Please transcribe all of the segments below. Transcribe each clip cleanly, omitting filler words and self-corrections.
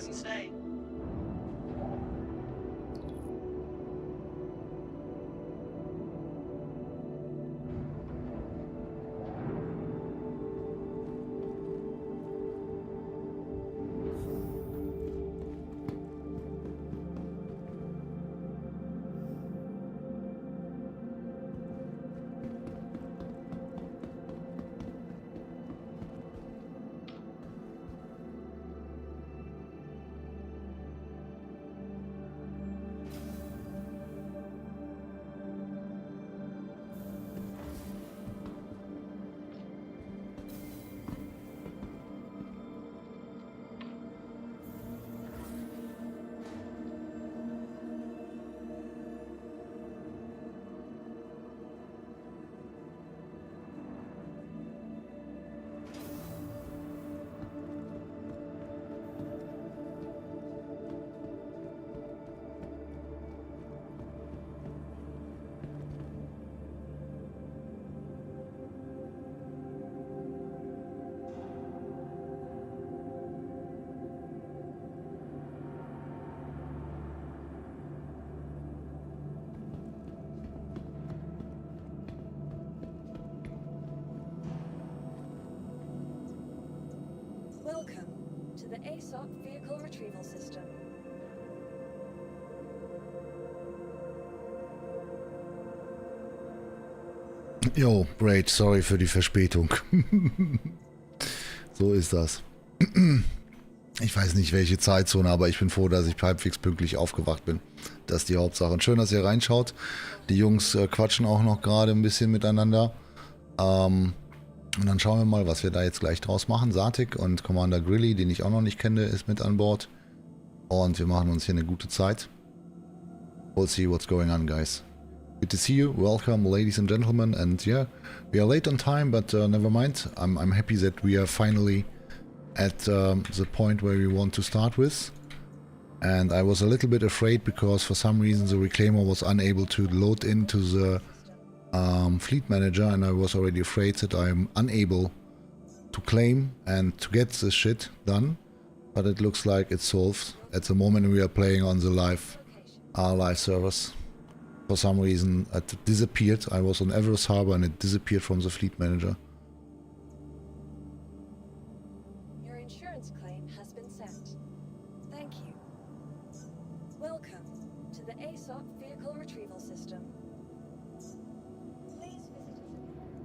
pleasant stay. Welcome to the ASOC Vehicle Retrieval System. Jo, great, sorry für die Verspätung. So ist das. Ich weiß nicht welche Zeitzone, aber ich bin froh, dass ich halbwegs pünktlich aufgewacht bin. Das ist die Hauptsache. Und schön, dass ihr reinschaut. Die Jungs quatschen auch noch gerade ein bisschen miteinander. Und dann schauen wir mal, was wir da jetzt gleich draus machen. Satik und Commander Grilly, den ich auch noch nicht kenne, ist mit an Bord. Und wir machen uns hier eine gute Zeit. We'll see what's going on, guys. Good to see you. Welcome, ladies and gentlemen. And yeah, we are late on time, but never mind. I'm happy that we are finally at the point where we want to start with. And I was a little bit afraid because for some reason the Reclaimer was unable to load into the fleet manager, and I was already afraid that I'm unable to claim and to get this shit done. But it looks like it's solved. At the moment we are playing on the live servers. For some reason it disappeared. I was on Everest Harbor and it disappeared from the fleet manager. Your insurance claim has been sent. Thank you. Welcome to the ASOC Vehicle Retrieval System. Please visit us.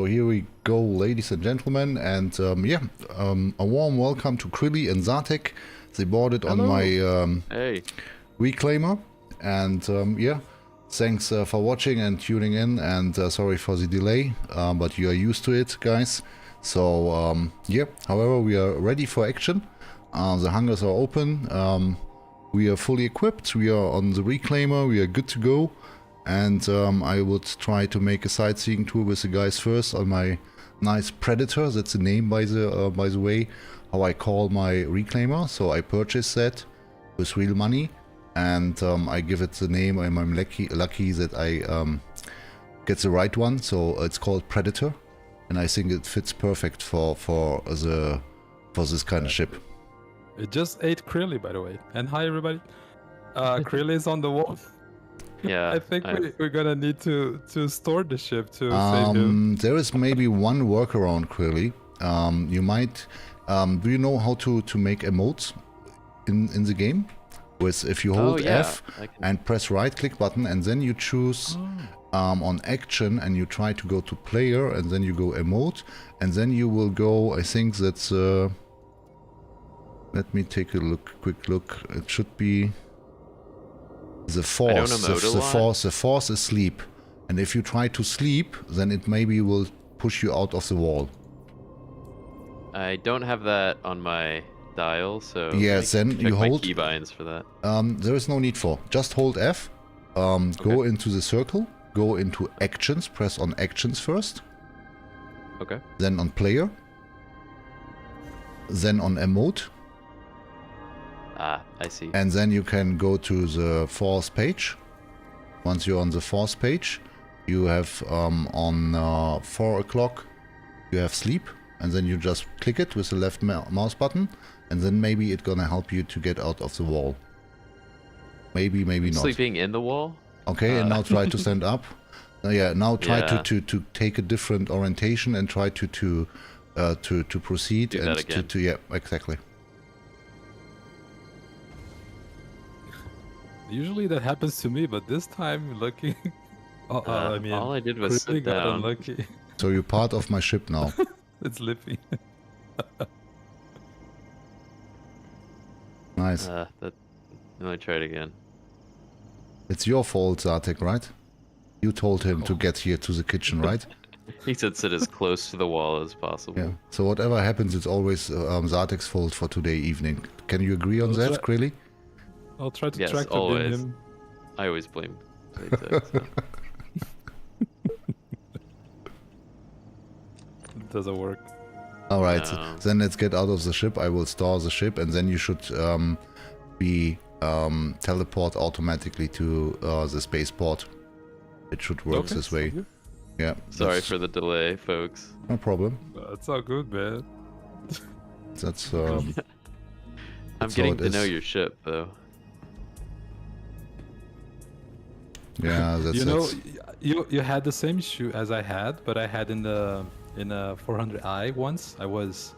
So here we go, ladies and gentlemen, and a warm welcome to Krilly and Zartek. They boarded on my Hey. Reclaimer, and thanks for watching and tuning in, and sorry for the delay, but you are used to it, guys. So however, we are ready for action. The hangars are open. We are fully equipped. We are on the Reclaimer. We are good to go. And I would try to make a sightseeing tour with the guys first on my nice Predator. That's the name, by the way, how I call my Reclaimer. So I purchased that with real money, and I give it the name. I'm lucky that I get the right one. So it's called Predator, and I think it fits perfect for this kind of ship. It just ate Krilly, by the way. And hi, everybody. Krilly is on the wall. Yeah. I think we're gonna need to store the ship to save him. There is maybe one workaround, Krilly. You might. Do you know how to make emotes in the game? With if you hold F and press right click button, and then you choose on action, and you try to go to player, and then you go emote, and then you will go. I think that's. Let me take a quick look. It should be. The force, the force is sleep, and if you try to sleep, then it maybe will push you out of the wall. I don't have that on my dial, so yes, then you hold keybinds for that. There is no need for. Just hold F. Go into the circle. Go into actions. Press on actions first. Okay. Then on player. Then on emote. Ah, I see. And then you can go to the force page. Once you're on the force page, you have on 4 o'clock, you have sleep, and then you just click it with the left mouse button, and then maybe it's gonna help you to get out of the wall. Maybe not. Sleeping in the wall? Okay, and now try to stand up. Now try to take a different orientation and try to proceed. Do and that again. Exactly. Usually that happens to me, but this time, lucky. I mean, all I did was sit down. Unlucky. So you're part of my ship now. It's Lippy. Nice. Let me try it again. It's your fault, Zartek, right? You told him to get here to the kitchen, right? He said sit as close to the wall as possible. Yeah. So whatever happens, it's always Zartek's fault for today evening. Can you agree on that, Krilly? I'll try to Yes, track always. him. I always blame Zaytek, so. It doesn't work. All right. No. Then let's get out of the ship. I will store the ship, and then you should be teleport automatically to the spaceport. It should work this way. Good. Yeah. Sorry for the delay, folks. No problem. That's all good, man. That's. I'm That's getting how to it know is. your ship, though. Yeah, that's. You know, you had the same issue as I had, but I had in a 400i once. I was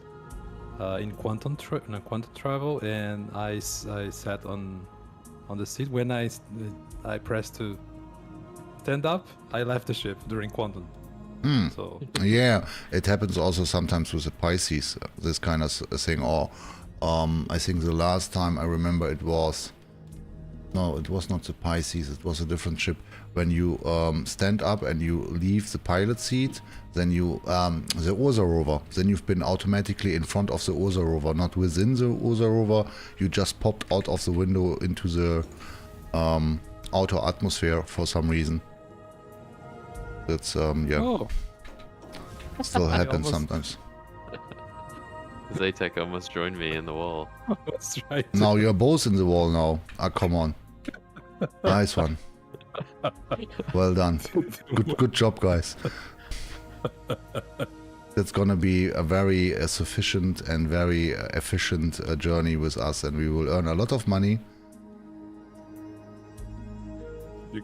in quantum travel, and I sat on the seat. When I pressed to stand up, I left the ship during quantum. So Yeah, it happens also sometimes with the Pisces, this kind of thing. Or I think the last time I remember it was not the Pisces, it was a different ship. When you stand up and you leave the pilot seat, then you the Ursa rover, then you've been automatically in front of the Ursa rover, not within the Ursa rover. You just popped out of the window into the outer atmosphere for some reason. That's Oh, still happens almost- sometimes. Zaytek almost joined me in the wall. that's right. Now you're both in the wall now. Ah, come on. Nice one. Well done. Good job, guys. It's gonna be a very sufficient and very efficient journey with us, and we will earn a lot of money. You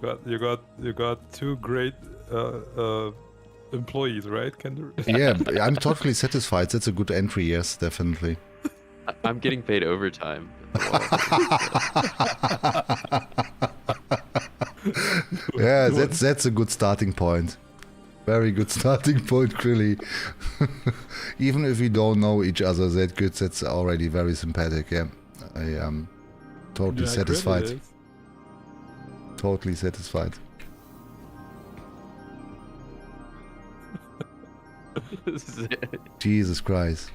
got two great employees, right, Kender? Yeah, I'm totally satisfied. That's a good entry. Yes, definitely. I'm getting paid overtime. Yeah, that's a good starting point. Very good starting point, really. Even if we don't know each other that good, that's already very sympathetic. Yeah, I am totally satisfied. Totally satisfied. Jesus Christ.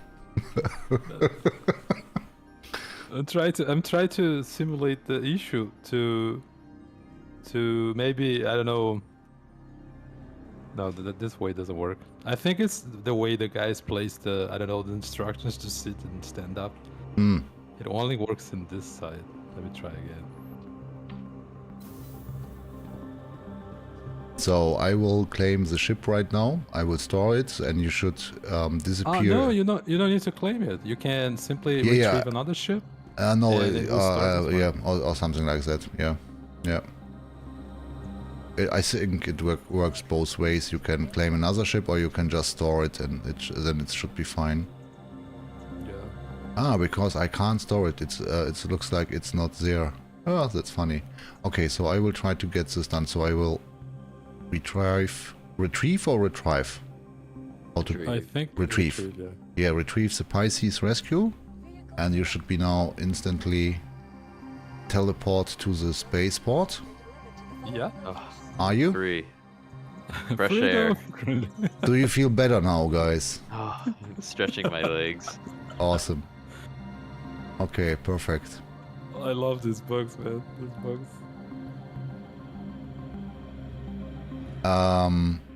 I'm trying to simulate the issue to maybe, I don't know. No, this way doesn't work. I think it's the way the guys place the, I don't know, the instructions to sit and stand up. It only works in this side. Let me try again. So I will claim the ship right now. I will store it, and you should disappear. No, you don't need to claim it. You can simply retrieve another ship. No, yeah, or something like that. Yeah, yeah. I think it works both ways. You can claim another ship, or you can just store it, and then it should be fine. Yeah. Because I can't store it. It looks like it's not there. Oh, that's funny. Okay, so I will try to get this done. So I will retrieve or retrieve? I think retrieve. Yeah, retrieve the Pisces rescue, and you should be now instantly teleport to the spaceport. Yeah. Are you? Free. Fresh air. Do you feel better now, guys? Oh, stretching my legs. Awesome. Okay, perfect. I love these bugs, man. These bugs.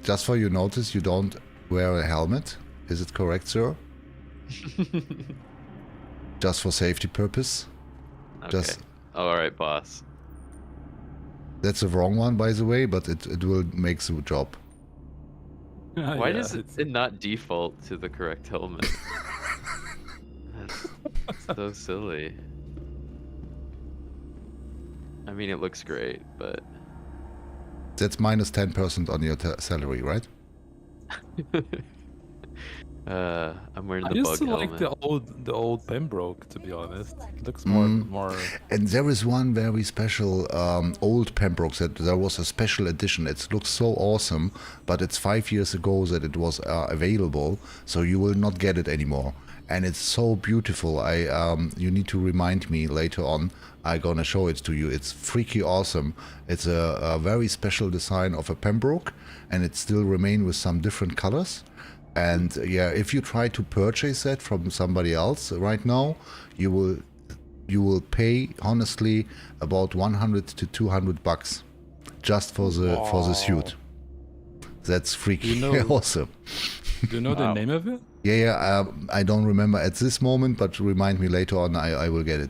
Just for your notice, you don't wear a helmet. Is it correct, sir? Just for safety purpose. Okay. All right, boss. That's the wrong one, by the way, but it will make the job. Why does it not default to the correct helmet? That's so silly. I mean, it looks great, but... That's minus 10% on your salary, right? I'm wearing the bug helmet. I used to like the old Pembroke, to be honest. It looks more. And there is one very special old Pembroke that there was a special edition. It looks so awesome, but it's 5 years ago that it was available, so you will not get it anymore. And it's so beautiful. You need to remind me later on. I'm gonna show it to you. It's freaky awesome. It's a very special design of a Pembroke, and it still remains with some different colors. And yeah, if you try to purchase that from somebody else right now, you will pay honestly about 100 to 200 bucks just for the suit. That's freaky awesome. Do you know the name of it? Yeah, I don't remember at this moment, but remind me later on. I will get it.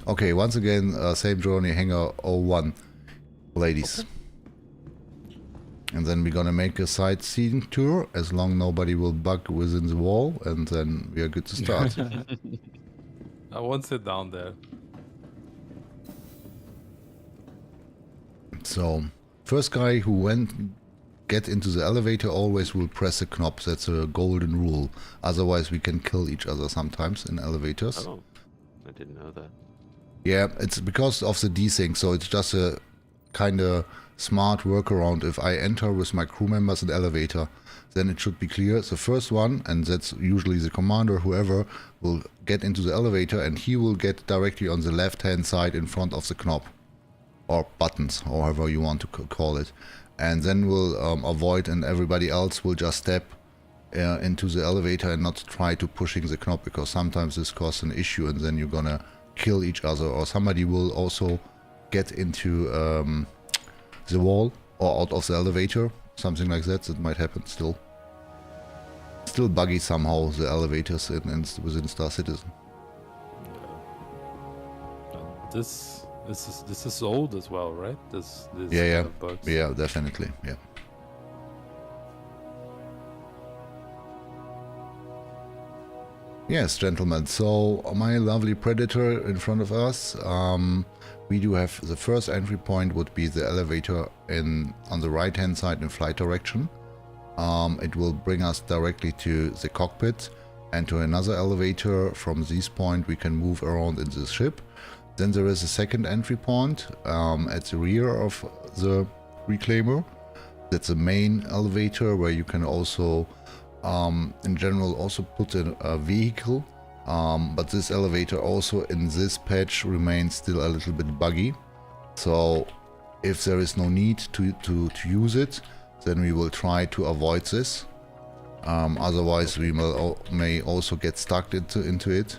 Okay, once again, same journey, hangar 01, ladies. Okay. And then we're gonna make a sightseeing tour, as long nobody will bug within the wall, and then we are good to start. I won't sit down there. So, first guy who get into the elevator always will press a knob. That's a golden rule. Otherwise we can kill each other sometimes in elevators. Oh, I didn't know that. Yeah, it's because of the desync, so it's just a kind of smart workaround. If I enter with my crew members in the elevator, then it should be clear. The first one, and that's usually the commander, whoever, will get into the elevator, and he will get directly on the left-hand side in front of the knob. Or buttons, however you want to call it. And then we'll avoid, and everybody else will just step into the elevator and not try to pushing the knob, because sometimes this causes an issue, and then you're gonna kill each other, or somebody will also get into the wall or out of the elevator, something like that. That might happen still. Still buggy somehow, the elevators within Star Citizen. This is old as well, right? This yeah, bugs. Yeah, definitely, yeah. Yes, gentlemen, so my lovely Predator in front of us, we do have the first entry point would be the elevator on the right hand side in flight direction. It will bring us directly to the cockpit and to another elevator. From this point we can move around in the ship. Then there is a second entry point at the rear of the Reclaimer. That's a main elevator where you can also, in general, also put a vehicle. But this elevator also in this patch remains still a little bit buggy. So if there is no need to use it, then we will try to avoid this. Otherwise we may also get stuck into it.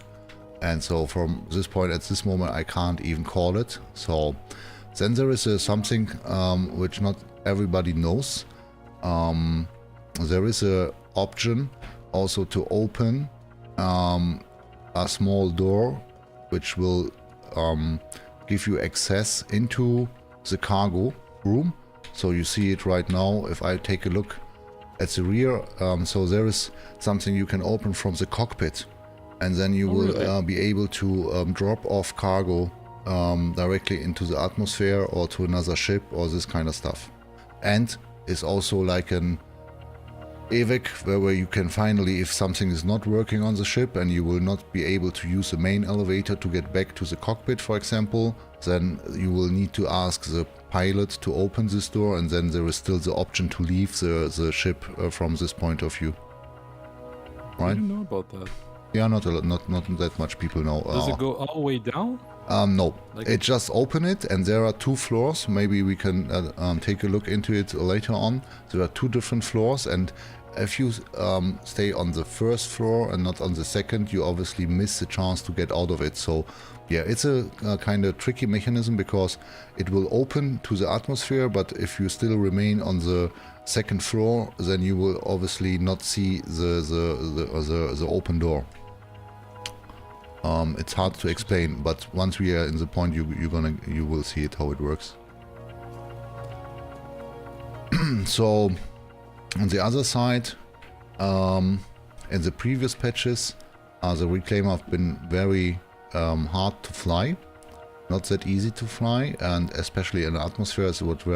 And so from this point, at this moment, I can't even call it. So then there is something which not everybody knows. There is a option also to open a small door which will give you access into the cargo room. So you see it right now. If I take a look at the rear, so there is something you can open from the cockpit, and then you will be able to drop off cargo directly into the atmosphere or to another ship or this kind of stuff. And it's also like an evac where you can finally, if something is not working on the ship and you will not be able to use the main elevator to get back to the cockpit, for example, then you will need to ask the pilot to open this door, and then there is still the option to leave the ship from this point of view. Right? I didn't know about that. Yeah, not that much people know. Does it go all the way down? No, Like it just open it, and there are 2 floors. Maybe we can take a look into it later on. There are 2 different floors, and if you stay on the first floor and not on the second, you obviously miss the chance to get out of it. So yeah, it's a kind of tricky mechanism, because it will open to the atmosphere, but if you still remain on the second floor, then you will obviously not see the open door. It's hard to explain, but once we are in the point, you will see it how it works. So on the other side, in the previous patches, the Reclaimer have been very hard to fly, not that easy to fly, and especially in the atmosphere, it was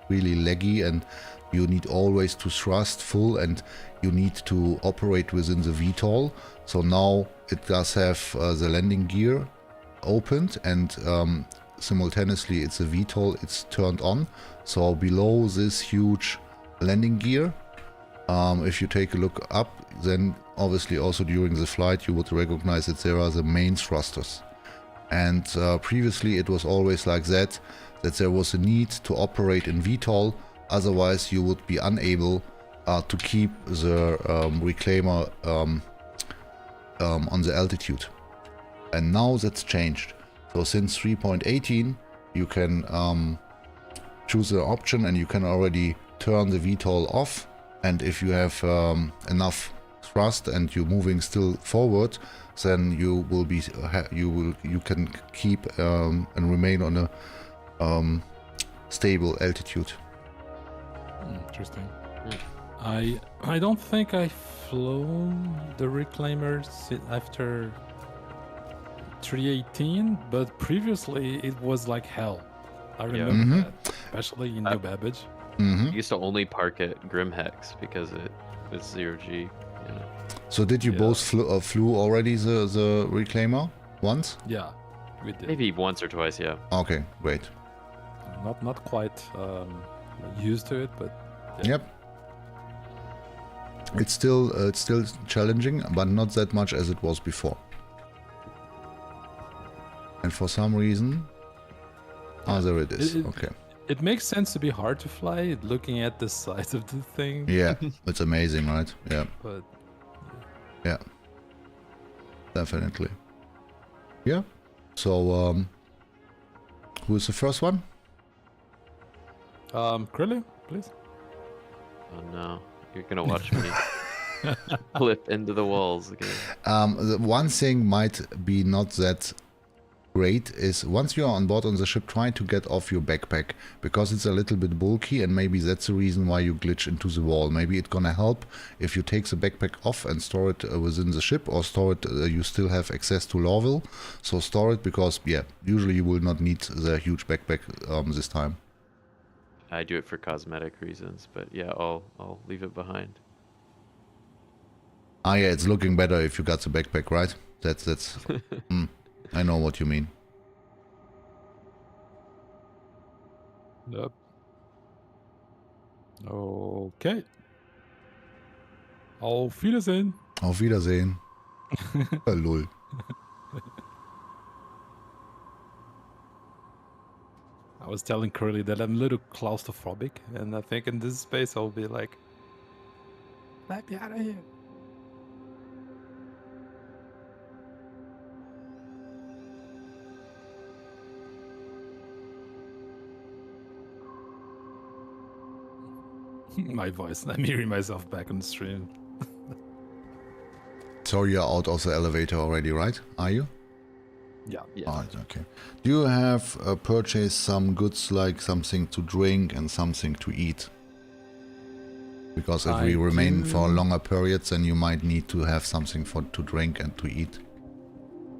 really laggy, and you need always to thrust full, and you need to operate within the VTOL. So now it does have the landing gear opened, and simultaneously it's a VTOL, it's turned on. So below this huge landing gear, if you take a look up, then obviously also during the flight you would recognize that there are the main thrusters. And previously it was always like that there was a need to operate in VTOL, otherwise you would be unable to keep the Reclaimer on the altitude. And now that's changed. So since 3.18 you can choose the option, and you can already turn the VTOL off, and if you have enough thrust and you're moving still forward, then you will be you can keep and remain on a stable altitude. Interesting. I don't think I've flown the Reclaimer after 318, but previously it was like hell. I remember that, especially in New Babbage. I used to only park at Grimhex because it was 0G. You know. So did you both flew already the Reclaimer once? Yeah, we did. Maybe once or twice, yeah. Okay, great. Not quite used to it, but yeah. Yep. It's still challenging, but not that much as it was before. And for some reason, there it is. Okay. It makes sense to be hard to fly, looking at the size of the thing. Yeah, it's amazing, right? Yeah. But yeah, definitely. Yeah. So, who is the first one? Krillian, please. Oh no, you're gonna watch me flip into the walls again. The one thing might be not that great is once you are on board on the ship, try to get off your backpack, because it's a little bit bulky, and maybe that's the reason why you glitch into the wall. Maybe it's gonna help if you take the backpack off and store it within the ship, or store it, you still have access to Lorville, so store it, because yeah, usually you will not need the huge backpack this time. I do it for cosmetic reasons, but yeah, I'll leave it behind. Ah yeah, it's looking better if you got the backpack, right? That's I know what you mean. Yep. Okay. Auf Wiedersehen. Auf Wiedersehen. Lol. I was telling Curly that I'm a little claustrophobic, and I think in this space I'll be like, let me out of here. My voice. I'm hearing myself back on the stream. So you're out of the elevator already, right? Are you? Yeah. Yeah. Alright, okay. Do you have purchased some goods like something to drink and something to eat? Because if we I remain for do. longer periods, then you might need to have something to drink and to eat.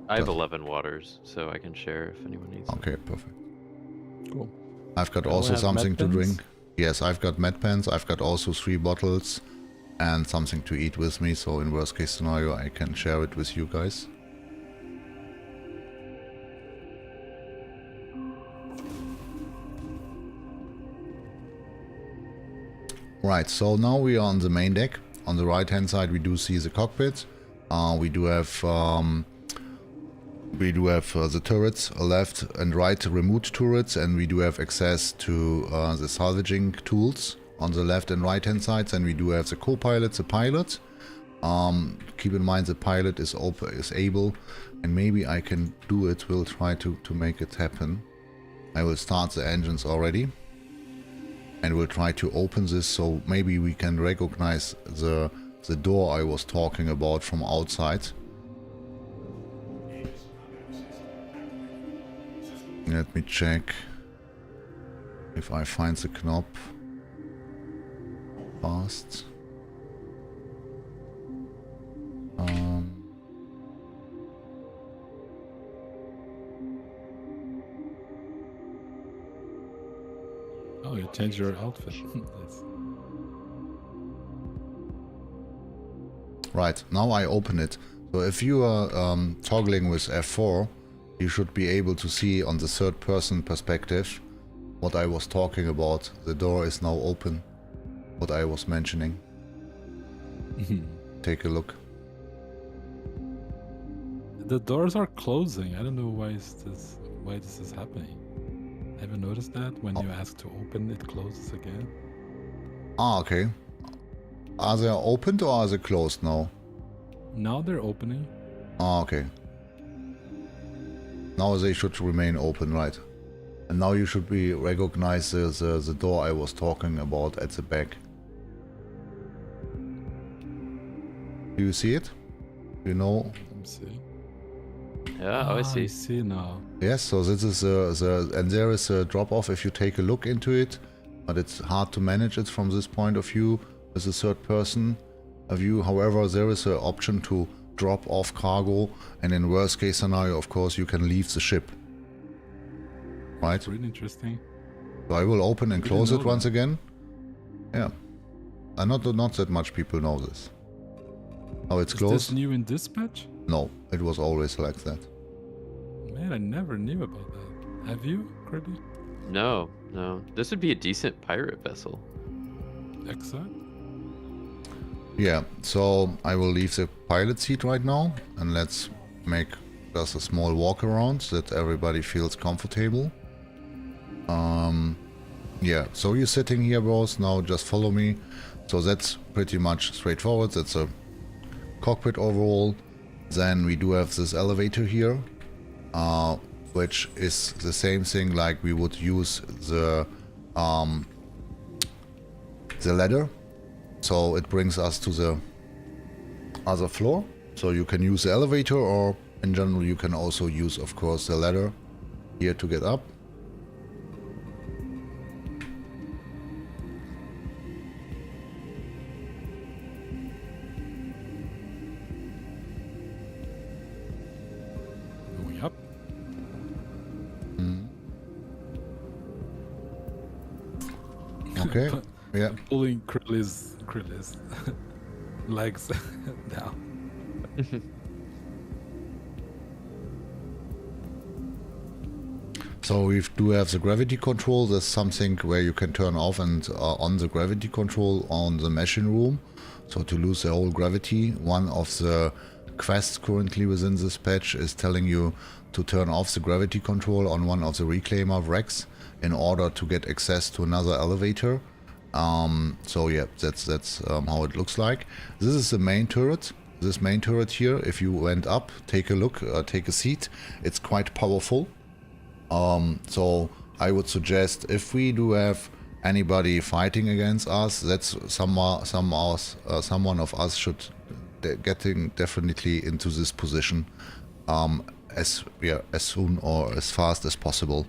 I have 11 waters, so I can share if anyone needs them. Okay, perfect. Cool. I've got Do I also have something med to pens? drink. Yes, I've got med pens. I've got also 3 bottles and something to eat with me. So in worst case scenario, I can share it with you guys. Right, so now we are on the main deck. On the right hand side we do see the cockpit. We do have the turrets, left and right remote turrets, and we do have access to the salvaging tools on the left and right hand sides, and we do have the co-pilot, the pilot. Keep in mind the pilot is able, and maybe I can do it. We'll try to make it happen. I will start the engines already. And we'll try to open this, so maybe we can recognize the door I was talking about from outside. Let me check if I find the knob fast. Oh, you changed your outfit. Nice. Right, now I open it. So if you are toggling with F4, you should be able to see on the third person perspective what I was talking about. The door is now open, what I was mentioning. Take a look. The doors are closing. I don't know why this is happening. Have you noticed that when you ask to open, it closes again? Ah, okay. Are they opened or are they closed now? Now they're opening. Ah, okay. Now they should remain open, right? And now you should recognize the door I was talking about at the back. Do you see it? You know? Let me see. Yeah, oh, I I see. see now. Yes, so this is and there is a drop off if you take a look into it, but it's hard to manage it from this point of view with a third person view. However, there is an option to drop off cargo, and in worst case scenario, of course, you can leave the ship. Right? It's really interesting. So I will open and Didn't close it know once that. again. Yeah. And not that much people know this. Oh, it's Is closed? this new in dispatch? No, it was always like that. Man, I never knew about that. Have you, Kirby? No. This would be a decent pirate vessel. Excellent. Yeah, so I will leave the pilot seat right now, and let's make just a small walk around so that everybody feels comfortable. Yeah, so you're sitting here, bros, now just follow me. So that's pretty much straightforward. That's a cockpit overall. Then we do have this elevator here, which is the same thing like we would use the ladder. So it brings us to the other floor. So you can use the elevator, or in general you can also use, of course, the ladder here to get up. Going up. Okay, yeah. Pulling Krilli's legs down. So we do have the gravity control. There's something where you can turn off and on the gravity control on the machine room. So to lose the whole gravity, one of the quests currently within this patch is telling you to turn off the gravity control on one of the Reclaimer wrecks in order to get access to another elevator. So yeah, that's how it looks like. This is the main turret. This main turret here, if you went up, take a look, take a seat. It's quite powerful. So I would suggest if we do have anybody fighting against us, that's someone of us should getting definitely into this position as soon or as fast as possible.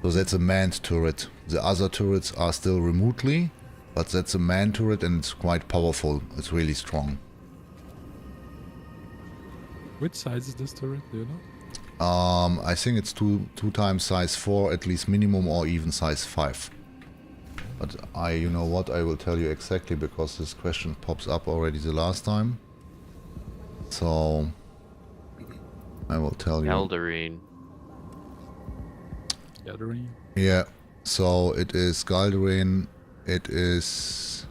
So that's a manned turret. The other turrets are still remotely, but that's a manned turret and it's quite powerful. It's really strong. Which size is this turret? Do you know? I think it's two times size 4 at least minimum, or even size 5. But you know what, I will tell you exactly, because this question pops up already the last time. So I will tell you. Eldarine. Gathering. Yeah, so it is Galdarine. It is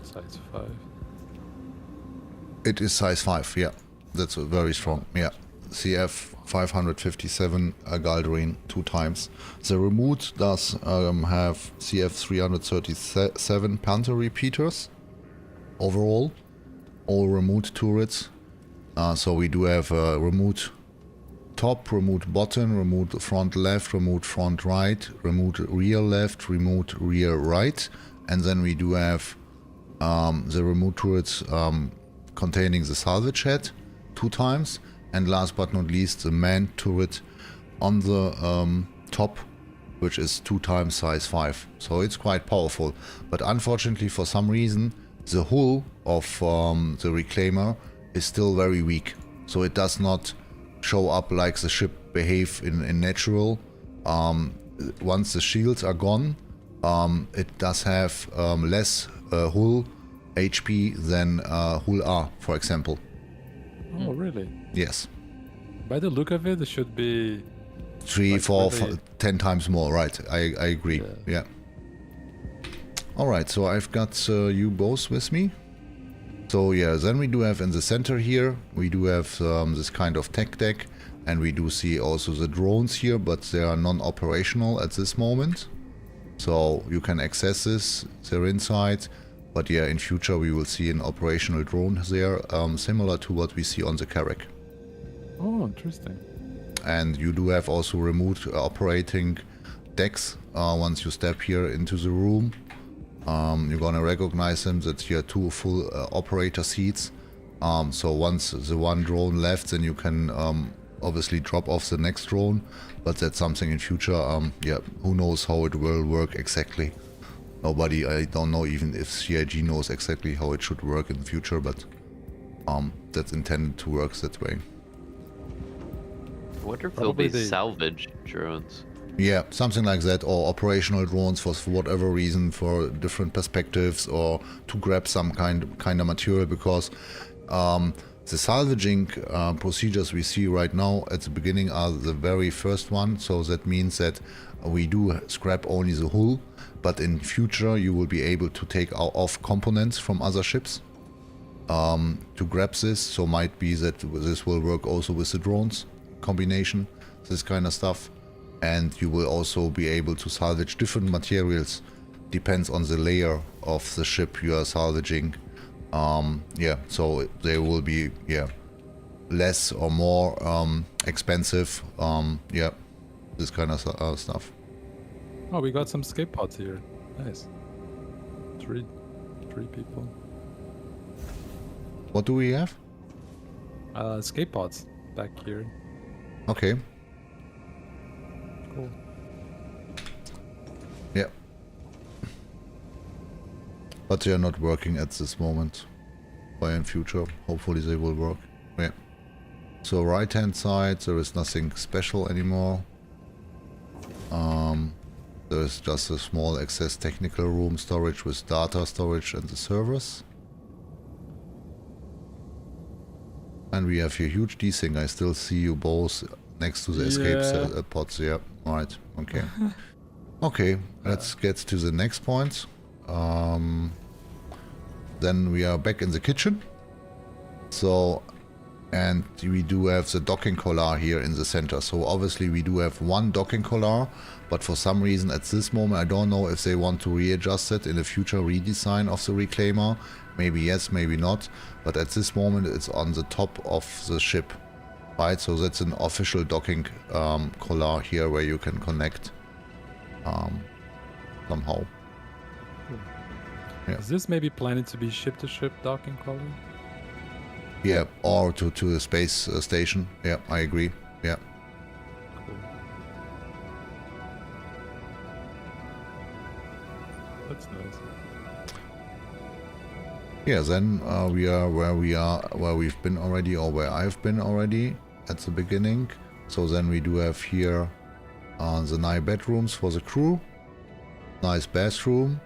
Size 5. It is size 5, yeah. That's very strong, yeah. CF 557 Galdarine 2 times. The remote does have CF 337 Panther repeaters overall. All remote turrets. So we do have remote top, remote bottom, remote front left, remote front right, remote rear left, remote rear right, and then we do have the remote turrets containing the salvage head 2 times, and last but not least the manned turret on the top, which is 2 times size 5. So it's quite powerful, but unfortunately for some reason the hull of the Reclaimer is still very weak, so it does not show up like the ship behave in natural. Once the shields are gone, it does have less hull HP than hull R, for example. Oh, really? Yes. By the look of it, it should be 3, like 4, really... 10 times more, right? I agree. Yeah. Alright, so I've got you both with me. So yeah, then we do have in the center here, we do have this kind of tech deck, and we do see also the drones here, but they are non-operational at this moment. So you can access this, they're inside, but yeah, in future we will see an operational drone there, similar to what we see on the Carrack. Oh, interesting. And you do have also remote operating decks once you step here into the room. You're gonna recognize them, that here are 2 full operator seats. So once the one drone left, then you can obviously drop off the next drone, but that's something in future. Yeah, who knows how it will work exactly. Nobody, I don't know even if CIG knows exactly how it should work in the future, but that's intended to work that way. I wonder if Probably there'll be they- salvage drones. Yeah, something like that, or operational drones for whatever reason, for different perspectives, or to grab some kind of material, because the salvaging procedures we see right now at the beginning are the very first one. So that means that we do scrap only the hull, but in future you will be able to take off components from other ships to grab this. So might be that this will work also with the drones combination, this kind of stuff. And you will also be able to salvage different materials, depends on the layer of the ship you are salvaging. Yeah, so they will be, yeah, less or more expensive. Yeah, this kind of stuff. Oh, we got some escape pods here. Nice. Three people. What do we have? Escape pods back here. Okay. Cool. Yeah. But they are not working at this moment. But in future, hopefully they will work. Yeah. So right hand side, there is nothing special anymore. There is just a small access technical room storage with data storage and the servers. And we have here huge desync. I still see you both next to the escape Yeah. pods. Yeah, alright, okay. Okay, let's get to the next point. Then we are back in the kitchen. So, and we do have the docking collar here in the center. So obviously we do have one docking collar, but for some reason at this moment I don't know if they want to readjust it in a future redesign of the Reclaimer. Maybe yes, maybe not. But at this moment it's on the top of the ship. Right, so that's an official docking collar here where you can connect somehow. Yeah. Is this maybe planning to be ship-to-ship docking collar? Yeah, or to the space station. Yeah, I agree. Yeah. Cool. That's nice. Yeah, then we are where we've been already, or where I've been already at the beginning. So then we do have here the 9 bedrooms for the crew. Nice bathroom,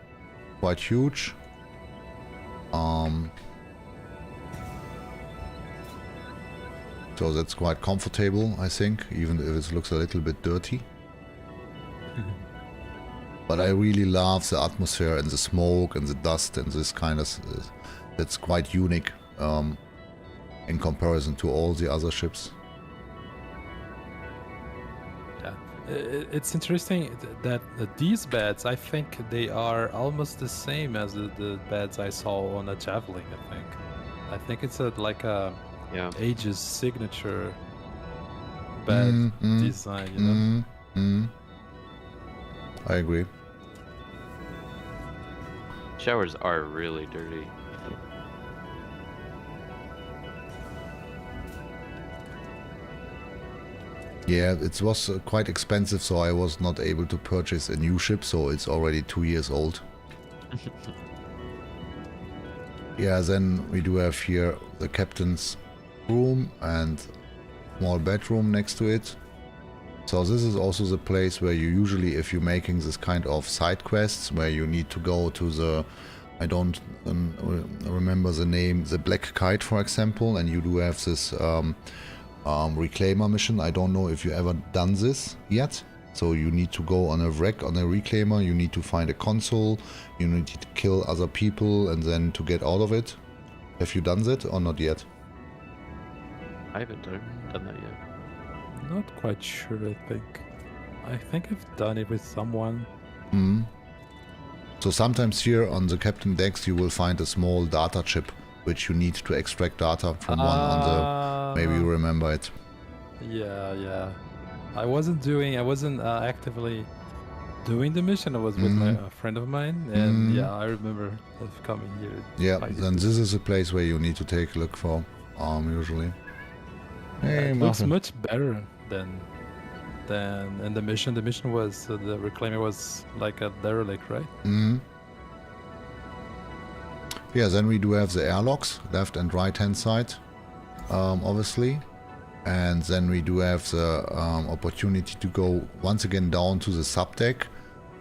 quite huge. So that's quite comfortable, I think, even if it looks a little bit dirty. But I really love the atmosphere and the smoke and the dust and this kind of... that's quite unique in comparison to all the other ships. Yeah, it's interesting that these beds, I think they are almost the same as the beds I saw on a Javelin. I think it's like a Aegis signature bed design. You know. I agree. Showers are really dirty. Yeah, it was quite expensive, so I was not able to purchase a new ship, so it's already 2 years old. Yeah, then we do have here the captain's room and small bedroom next to it. So this is also the place where you usually, if you're making this kind of side quests, where you need to go to the, I don't remember the name, the Black Kite, for example, and you do have this Reclaimer mission. I don't know if you ever done this yet. So you need to go on a wreck on a Reclaimer, you need to find a console, you need to kill other people and then to get out of it. Have you done that or not yet? I haven't done that yet. Not quite sure, I think I've done it with someone. So sometimes here on the captain decks you will find a small data chip which you need to extract data from one on the... Maybe you remember it. Yeah. I wasn't actively doing the mission. I was with a friend of mine, and yeah, I remember of coming here. Yeah, then this is a place where you need to take a look for, usually. Hey, it looks much better than in the mission. The mission was the Reclaimer was like a derelict, right? Yeah, then we do have the airlocks, left and right hand side, obviously. And then we do have the opportunity to go once again down to the subdeck.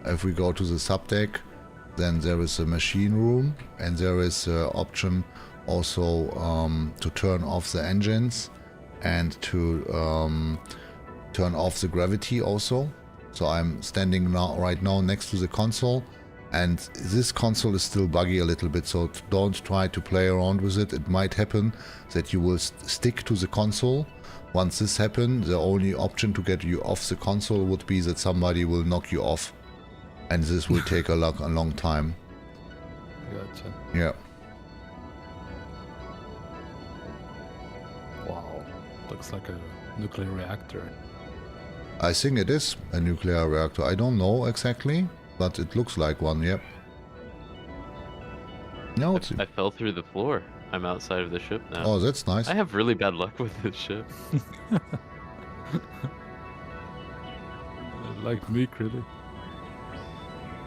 If we go to the subdeck, then there is a machine room, and there is an option also to turn off the engines and to turn off the gravity also. So I'm standing right now next to the console, and this console is still buggy a little bit, so don't try to play around with it. It might happen that you will stick to the console. Once this happens, the only option to get you off the console would be that somebody will knock you off, and this will take a long time. Gotcha. Yeah. Wow, looks like a nuclear reactor. I think it is a nuclear reactor. I don't know exactly, but it looks like one, yep. No, it's... I fell through the floor. I'm outside of the ship now. Oh, that's nice. I have really bad luck with this ship. Like me, really.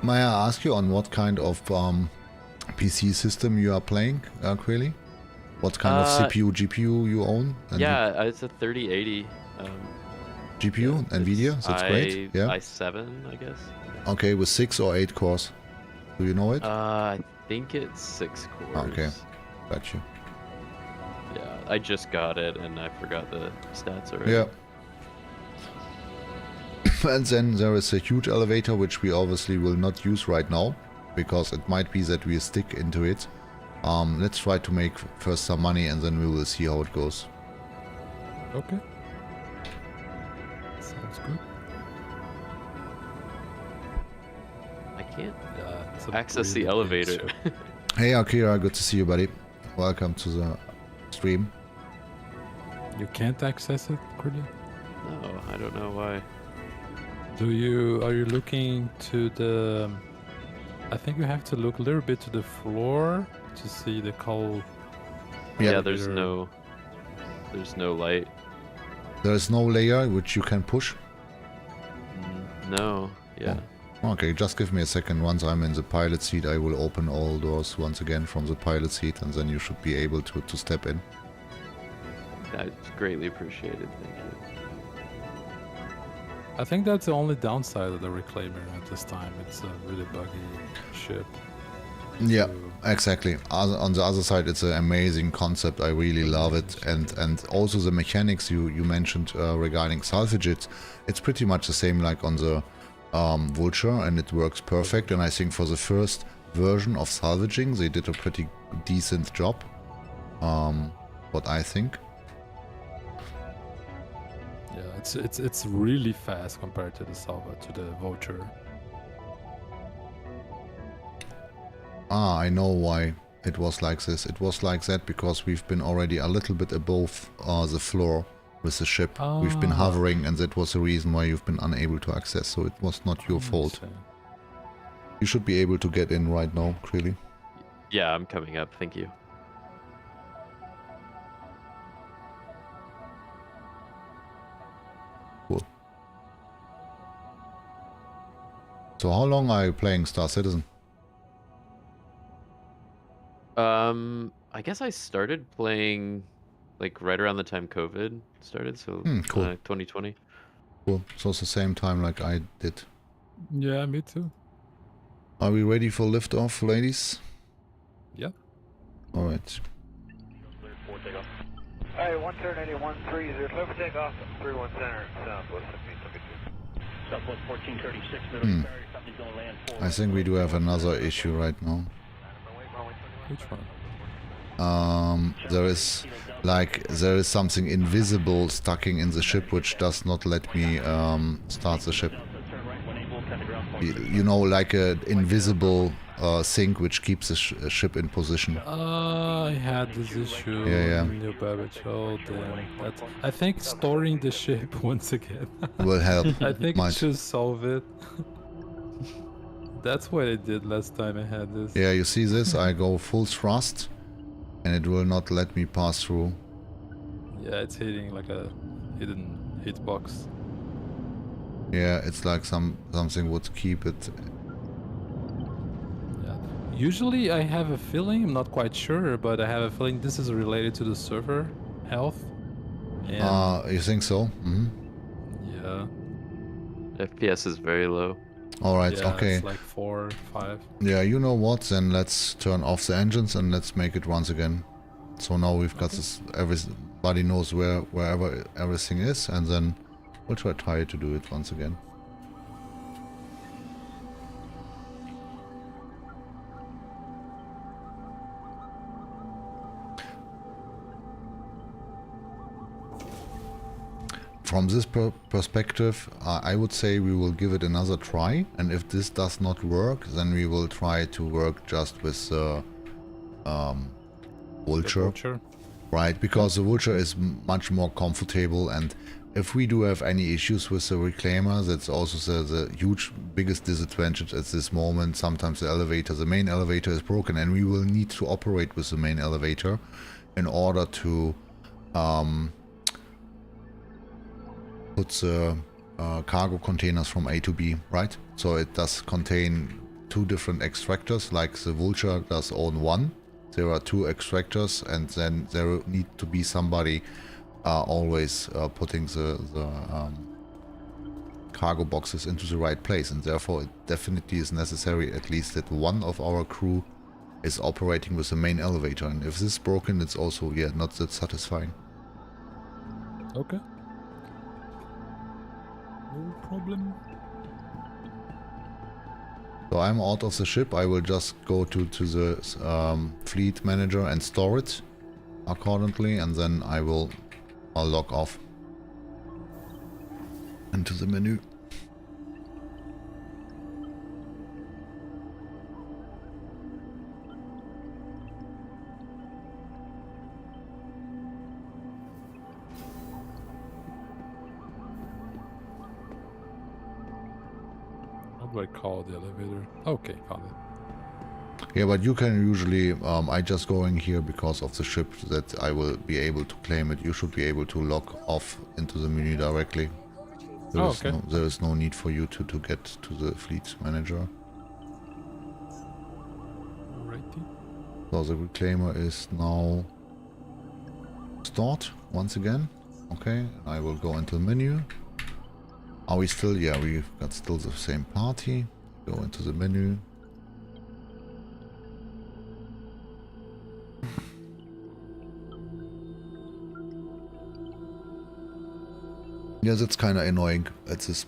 May I ask you on what kind of PC system you are playing, Quilly? What kind of CPU, GPU you own? And yeah, it's a 3080. GPU, NVIDIA, that's great. Yeah. i7, I guess. Okay, with 6 or 8 cores. Do you know it? I think it's 6 cores. Okay, got you. Yeah, I just got it and I forgot the stats already. Yeah. And then there is a huge elevator which we obviously will not use right now, because it might be that we stick into it. Let's try to make first some money and then we will see how it goes. Okay. Sounds good. I can't Yeah, it's a access the really big elevator. ship. Hey Akira, good to see you, buddy. Welcome to the stream. You can't access it, Cordelia? No, I don't know why. Are you looking to the... I think you have to look a little bit to the floor to see the coal. Yeah, there's no light. There is no layer which you can push. No, yeah. Okay, just give me a second. Once I'm in the pilot seat, I will open all doors once again from the pilot seat, and then you should be able to step in. That's greatly appreciated, thank you. I think that's the only downside of the Reclaimer at this time. It's a really buggy ship. Yeah, So- exactly. On the other side, it's an amazing concept. I really love it, and also the mechanics you mentioned regarding salvage. It's pretty much the same like on the Vulture, and it works perfect. And I think for the first version of salvaging, they did a pretty decent job. What I think. Yeah, it's really fast compared to the Vulture. Ah, I know why it was like this. It was like that because we've been already a little bit above the floor with the ship. We've been Ah. hovering, and that was the reason why you've been unable to access. So it was not your fault. You should be able to get in right now, clearly. Yeah, I'm coming up, thank you. Cool. So how long are you playing Star Citizen? I guess I started playing like right around the time COVID started, so Cool. 2020. Cool. So it's the same time like I did. Yeah, me too. Are we ready for liftoff, ladies? Yeah. Alright. Hey, 130, 130, clear for takeoff, 31 center, southwest of me, Southwest 1436, middle of Barry, company's gonna land I think we do have another issue right now. Which one? There is something invisible stucking in the ship which does not let me start the ship. You know, like an invisible thing which keeps the ship in position. I had this issue Yeah. on New Babbage. Oh damn. I think storing the ship once again. Will help. I think it Might. should solve it. That's what I did last time I had this. Yeah, you see this? I go full thrust and it will not let me pass through. Yeah, it's hitting like a hidden hitbox. Yeah, it's like something would keep it. Yeah. Usually I have a feeling, I'm not quite sure, but I have a feeling this is related to the server health. And You think so? Mm-hmm. yeah. FPS is very low. Alright, Yeah, okay. it's like 4, 5. Yeah, you know what? Then let's turn off the engines and let's make it once again. So now we've got this. Everybody knows wherever everything is, and then we'll try to do it once again. From this perspective, I would say we will give it another try, and if this does not work, then we will try to work just with the Vulture, right? Because the Vulture is much more comfortable, and if we do have any issues with the Reclaimer, that's also the biggest disadvantage at this moment. Sometimes the main elevator is broken, and we will need to operate with the main elevator in order to put the cargo containers from A to B, right? So it does contain 2 different extractors, like the Vulture does own 1. There are 2 extractors, and then there need to be somebody always putting the cargo boxes into the right place, and therefore it definitely is necessary at least that one of our crew is operating with the main elevator, and if this is broken, it's also not that satisfying. Okay. No problem. So I'm out of the ship. I will just go to the fleet manager and store it accordingly, and then I'll log off into the menu. How do I call the elevator? Okay, found it. Yeah, but you can usually, I just going here because of the ship that I will be able to claim it. You should be able to log off into the menu directly. Vehicle retrieval There is no need for you to get to the fleet manager. Alrighty. So the Reclaimer is now stored once again. Okay, I will go into the menu. Are we still? Yeah, we've got still the same party. Go into the menu. Yeah, that's kind of annoying at this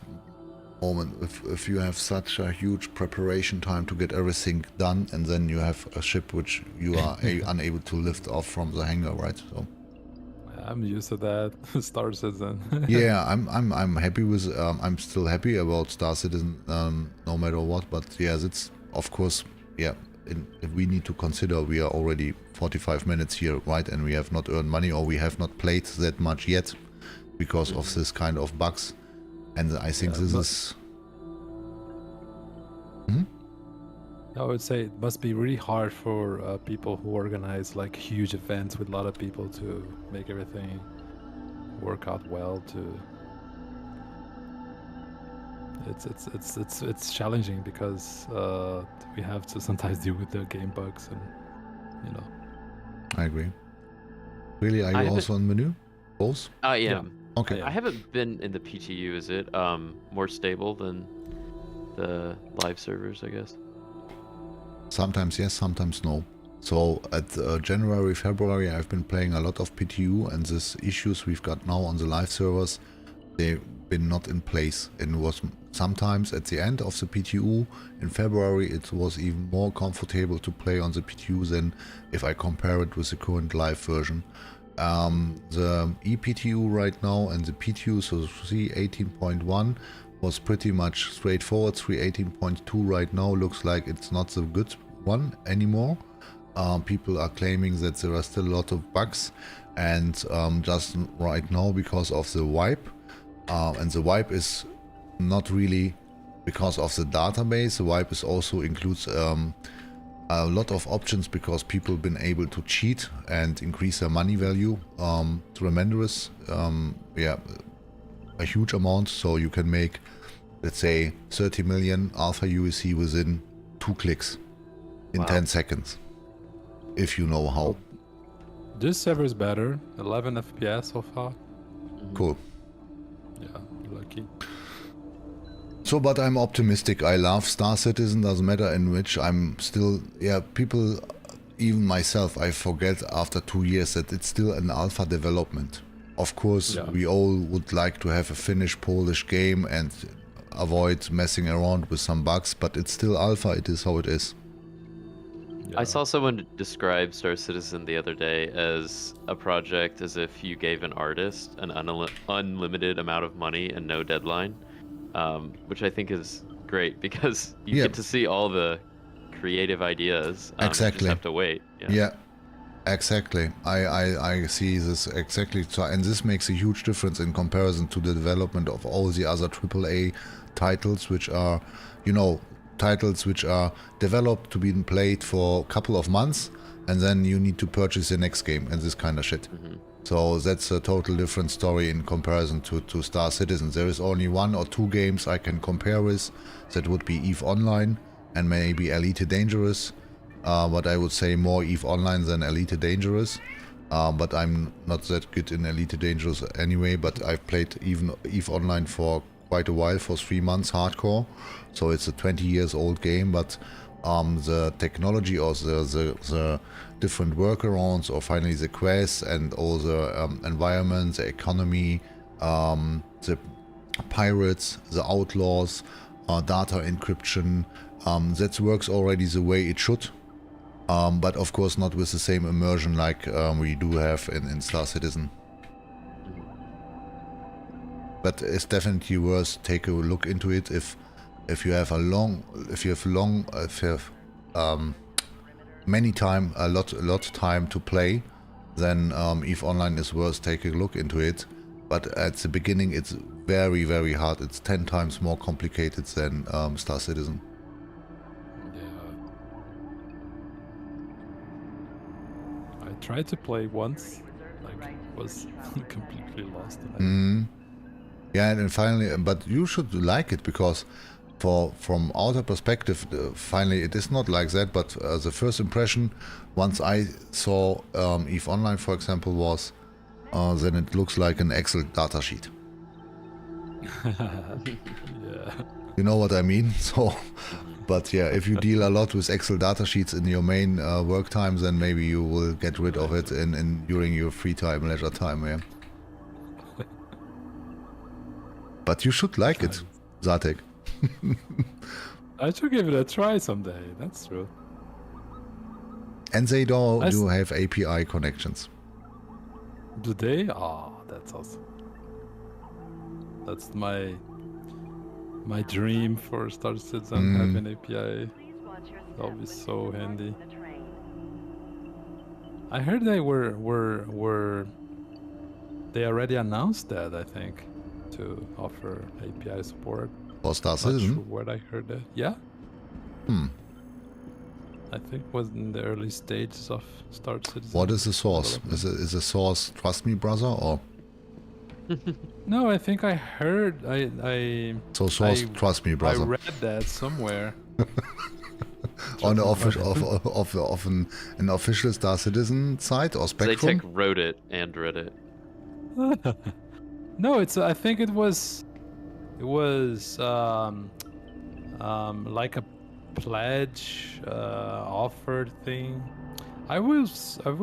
moment. If you have such a huge preparation time to get everything done, and then you have a ship which you are unable to lift off from the hangar, right? So I'm used to that. Star Citizen. yeah, I'm happy with. I'm still happy about Star Citizen, no matter what. But yeah, that's of course, yeah. If we need to consider, we are already 45 minutes here, right? And we have not earned money, or we have not played that much yet, because of this kind of bugs. And I think this is. I would say it must be really hard for people who organize like huge events with a lot of people to make everything work out well. It's challenging because we have to sometimes deal with the game bugs and I agree. Really, are you also on menu? Both? I am. Okay. I haven't been in the PTU. Is it more stable than the live servers, I guess? Sometimes yes, sometimes no. So at January, February, I've been playing a lot of PTU, and these issues we've got now on the live servers, they've been not in place. And it was sometimes at the end of the PTU in February, it was even more comfortable to play on the PTU than if I compare it with the current live version. The ePTU right now and the PTU, so 3.18.1 was pretty much straightforward. 3.18.2 right now looks like it's not the good one anymore. People are claiming that there are still a lot of bugs, and just right now because of the wipe, and the wipe is not really because of the database. The wipe is also includes a lot of options because people have been able to cheat and increase their money value tremendous, yeah, a huge amount. So you can make, let's say, 30 million alpha USC within 2 clicks in 10 seconds, if you know how. this server is better. 11 FPS so far. Cool. Yeah, lucky. So, but I'm optimistic. I love Star Citizen, doesn't matter in which I'm still, yeah, people, even myself, I forget after 2 years that it's still an alpha development. Of course, we all would like to have a finished Polish game and avoid messing around with some bugs, but it's still alpha, it is how it is. I saw someone describe Star Citizen the other day as a project as if you gave an artist an unlimited amount of money and no deadline, which I think is great because you get to see all the creative ideas. Exactly. You just have to wait. Yeah, exactly. I see this exactly. So, and this makes a huge difference in comparison to the development of all the other AAA titles, which are, you know, titles which are developed to be played for a couple of months, and then you need to purchase the next game and this kind of shit. So that's a total different story in comparison to Star Citizen. There is only 1 or 2 games I can compare with. That would be EVE Online and maybe Elite Dangerous. But I would say more EVE Online than Elite Dangerous. But I'm not that good in Elite Dangerous anyway, but I've played even EVE Online for quite a while, for 3 months hardcore. So it's a 20 years old game, but the technology or the different workarounds, or finally the quests and all the environment, the economy, the pirates, the outlaws, data encryption. That works already the way it should. But of course not with the same immersion like we do have in Star Citizen. But it's definitely worth take a look into it if you have a lot time to play, then EVE Online is worth taking a look into it. But at the beginning it's very, very hard. It's 10 times more complicated than Star Citizen. I tried to play once, like was completely lost. Yeah, and finally, but you should like it because from outer perspective, finally it is not like that, but the first impression, once I saw EVE Online, for example, was then it looks like an Excel datasheet. Yeah. You know what I mean? So, but yeah, if you deal a lot with Excel datasheets in your main work time, then maybe you will get rid of it during your free time, leisure time, yeah. But you should like it, Zatek. I should give it a try someday, that's true. And they do have API connections. Do they? Oh, that's awesome. That's my dream for Star Citizen, having API. That'll be so handy. I heard they they already announced that, I think, to offer API support. For Star Not Citizen? sure what I heard that. Yeah? I think it was in the early stages of Star Citizen. What is the source? Is the source Trust Me Brother or? No, I think I heard So source Trust Me I Brother. read that somewhere. On the of an official Star Citizen site or Spectrum? Zaytek wrote it and read it. No, it's. I think it was like a pledge offered thing. I will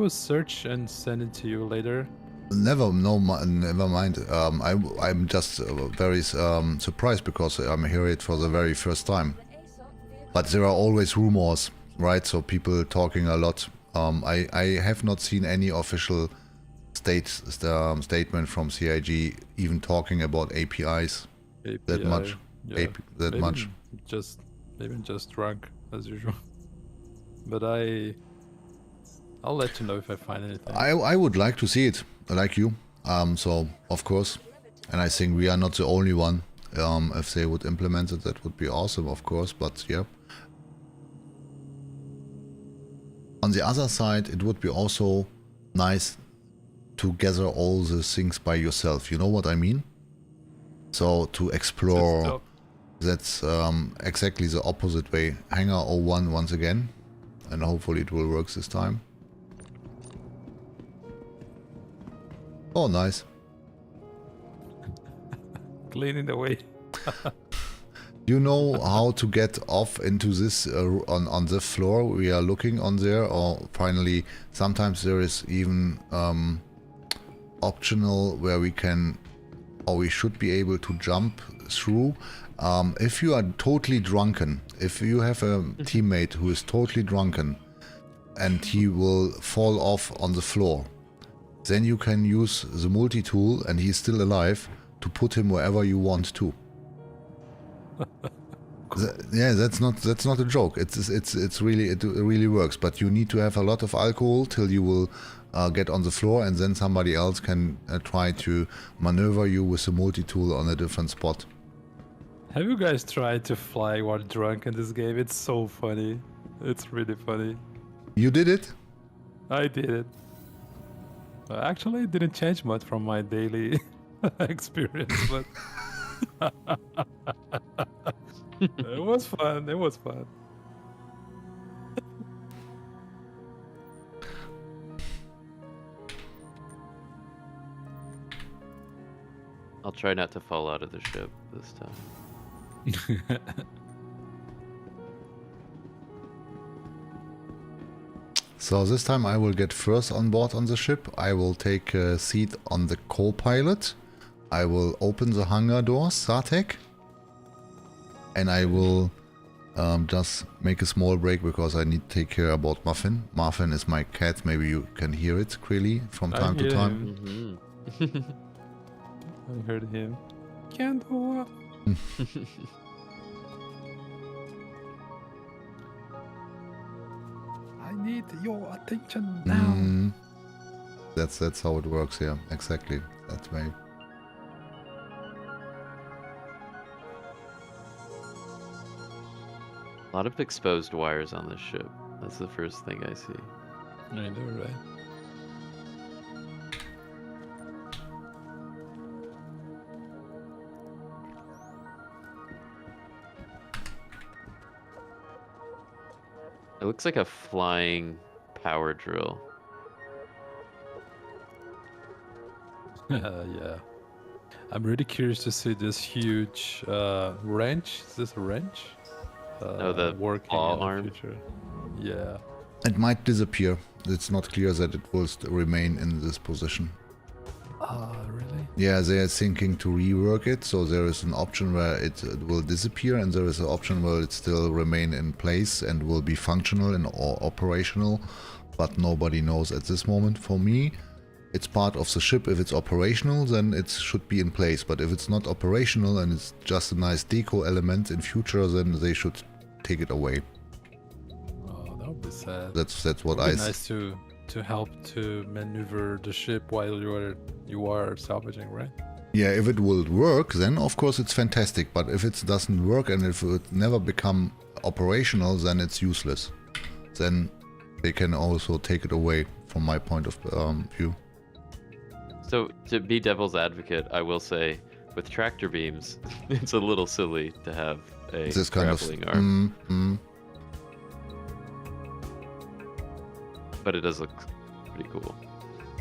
search and send it to you later. Never mind. I'm just very surprised because I'm hearing it for the very first time. But there are always rumors, right? So people talking a lot. I have not seen any official statement from CIG even talking about APIs that much. Yeah, That much. Maybe just drunk as usual. But I'll let you know if I find anything. I would like to see it, like you. So of course, and I think we are not the only one. If they would implement it, that would be awesome, of course. But yeah. On the other side, it would be also nice to gather all the things by yourself. You know what I mean? So to explore. That's exactly the opposite way. Hangar 01 once again, and hopefully it will work this time. Oh, nice. Cleaning the way. You know how to get off into this on the floor we are looking on there, or finally sometimes there is even optional where we can, or we should be able to jump through. If you are totally drunken, if you have a teammate who is totally drunken and he will fall off on the floor, then you can use the multi-tool and he's still alive to put him wherever you want to. Yeah, that's not a joke. It really works. But you need to have a lot of alcohol till you will get on the floor, and then somebody else can try to maneuver you with the multi-tool on a different spot. Have you guys tried to fly while drunk in this game? It's so funny. It's really funny. You did it? I did it. Actually, it didn't change much from my daily experience, but it was fun. It was fun. I'll try not to fall out of the ship this time. So this time I will get first on board on the ship. I will take a seat on the co-pilot. I will open the hangar doors, Sartek, and I will just make a small break because I need to take care about Muffin. Muffin is my cat. Maybe you can hear it clearly from time to time. I heard him. Can't go up. I need your attention now. That's how it works here. Exactly that way. A lot of exposed wires on this ship. That's the first thing I see. I know, right? It looks like a flying power drill. Yeah. I'm really curious to see this huge wrench. Is this a wrench? The working claw in the arm? future. Yeah. It might disappear. It's not clear that it will remain in this position. Really? Yeah, they are thinking to rework it, so there is an option where it will disappear, and there is an option where it still remain in place and will be functional and or operational, but nobody knows at this moment. For me, it's part of the ship. If it's operational, then it should be in place, but if it's not operational and it's just a nice deco element in future, then they should take it away. Oh, that would be sad. That's what It'd I be nice to help to maneuver the ship while you are salvaging, right? Yeah, if it will work, then of course it's fantastic. But if it doesn't work and if it never become operational, then it's useless. Then they can also take it away, from my point of view. So, to be devil's advocate, I will say, with tractor beams, it's a little silly to have a This kind of grappling arm. But it does look pretty cool.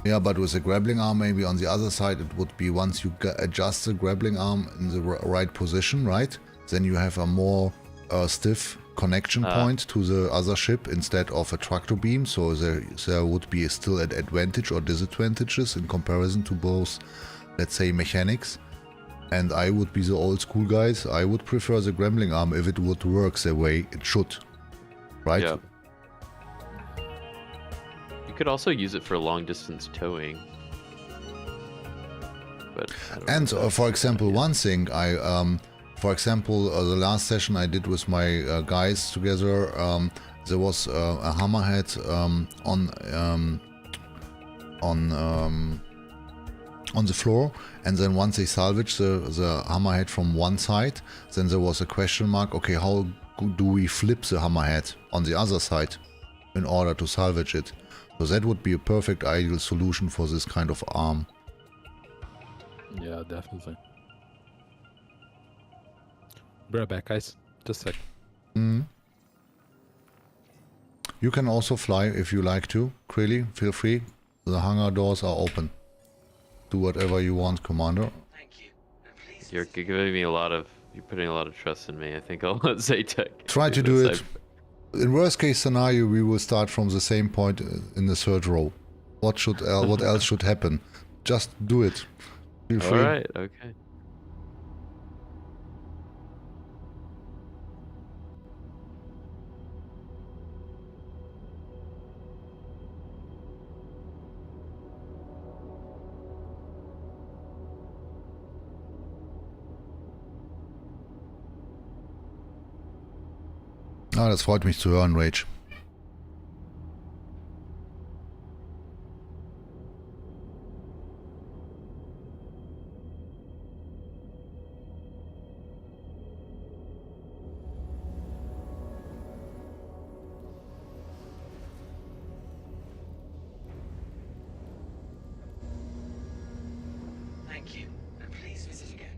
Yeah, but with a grappling arm, maybe on the other side, it would be once you adjust the grappling arm in the right position, right? Then you have a more stiff connection point to the other ship instead of a tractor beam. So there would be still an advantage or disadvantages in comparison to both, let's say, mechanics. And I would be the old school guys. I would prefer the grappling arm if it would work the way it should, right? Yeah. You could also use it for long distance towing. But and for example, one thing for example, the last session I did with my guys together, there was a hammerhead on the floor, and then once they salvaged the hammerhead from one side, then there was a question mark. Okay, how do we flip the hammerhead on the other side in order to salvage it? So that would be a perfect ideal solution for this kind of arm. Yeah, definitely. Be right back, guys. Just a sec. You can also fly if you like to. Krilly, feel free. The hangar doors are open. Do whatever you want, Commander. you're giving me you're putting a lot of trust in me. I think I'll let Zaytek Try to do it. In worst case scenario, we will start from the same point in the third row. What else should happen? Just do it. Feel free. Alright, okay. Ah, das freut mich zu hören, Rage. Thank you, and please visit again.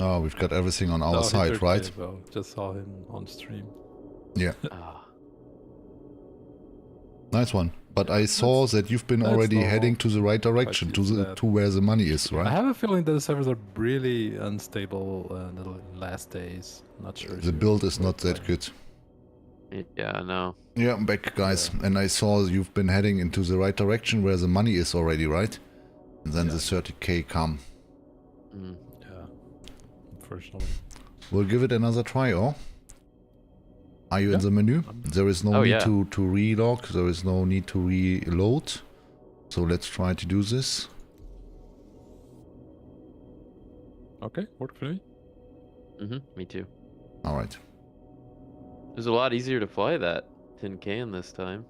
Oh, we've got everything on our No, he side, turned right? naval. Just saw him on stream. Yeah. Ah, Nice one. But I saw that you've been already normal. heading to the right direction, Quite to used to the that. to where the money is, I right? have a feeling that the servers are really unstable in the last days. Not sure. if The you build is will not that play. good. yeah, no. Yeah, I'm back, guys. And I saw you've been heading into the right direction where the money is already, right? And then Yeah. the 30k come. Mm. Yeah. Unfortunately. We'll give it another try, or? Are you in Yeah. the menu? There is no Oh, need yeah. to relog, there is no need to reload. So let's try to do this. Okay, worked for me. Me too. Alright. It was a lot easier to fly that tin can this time.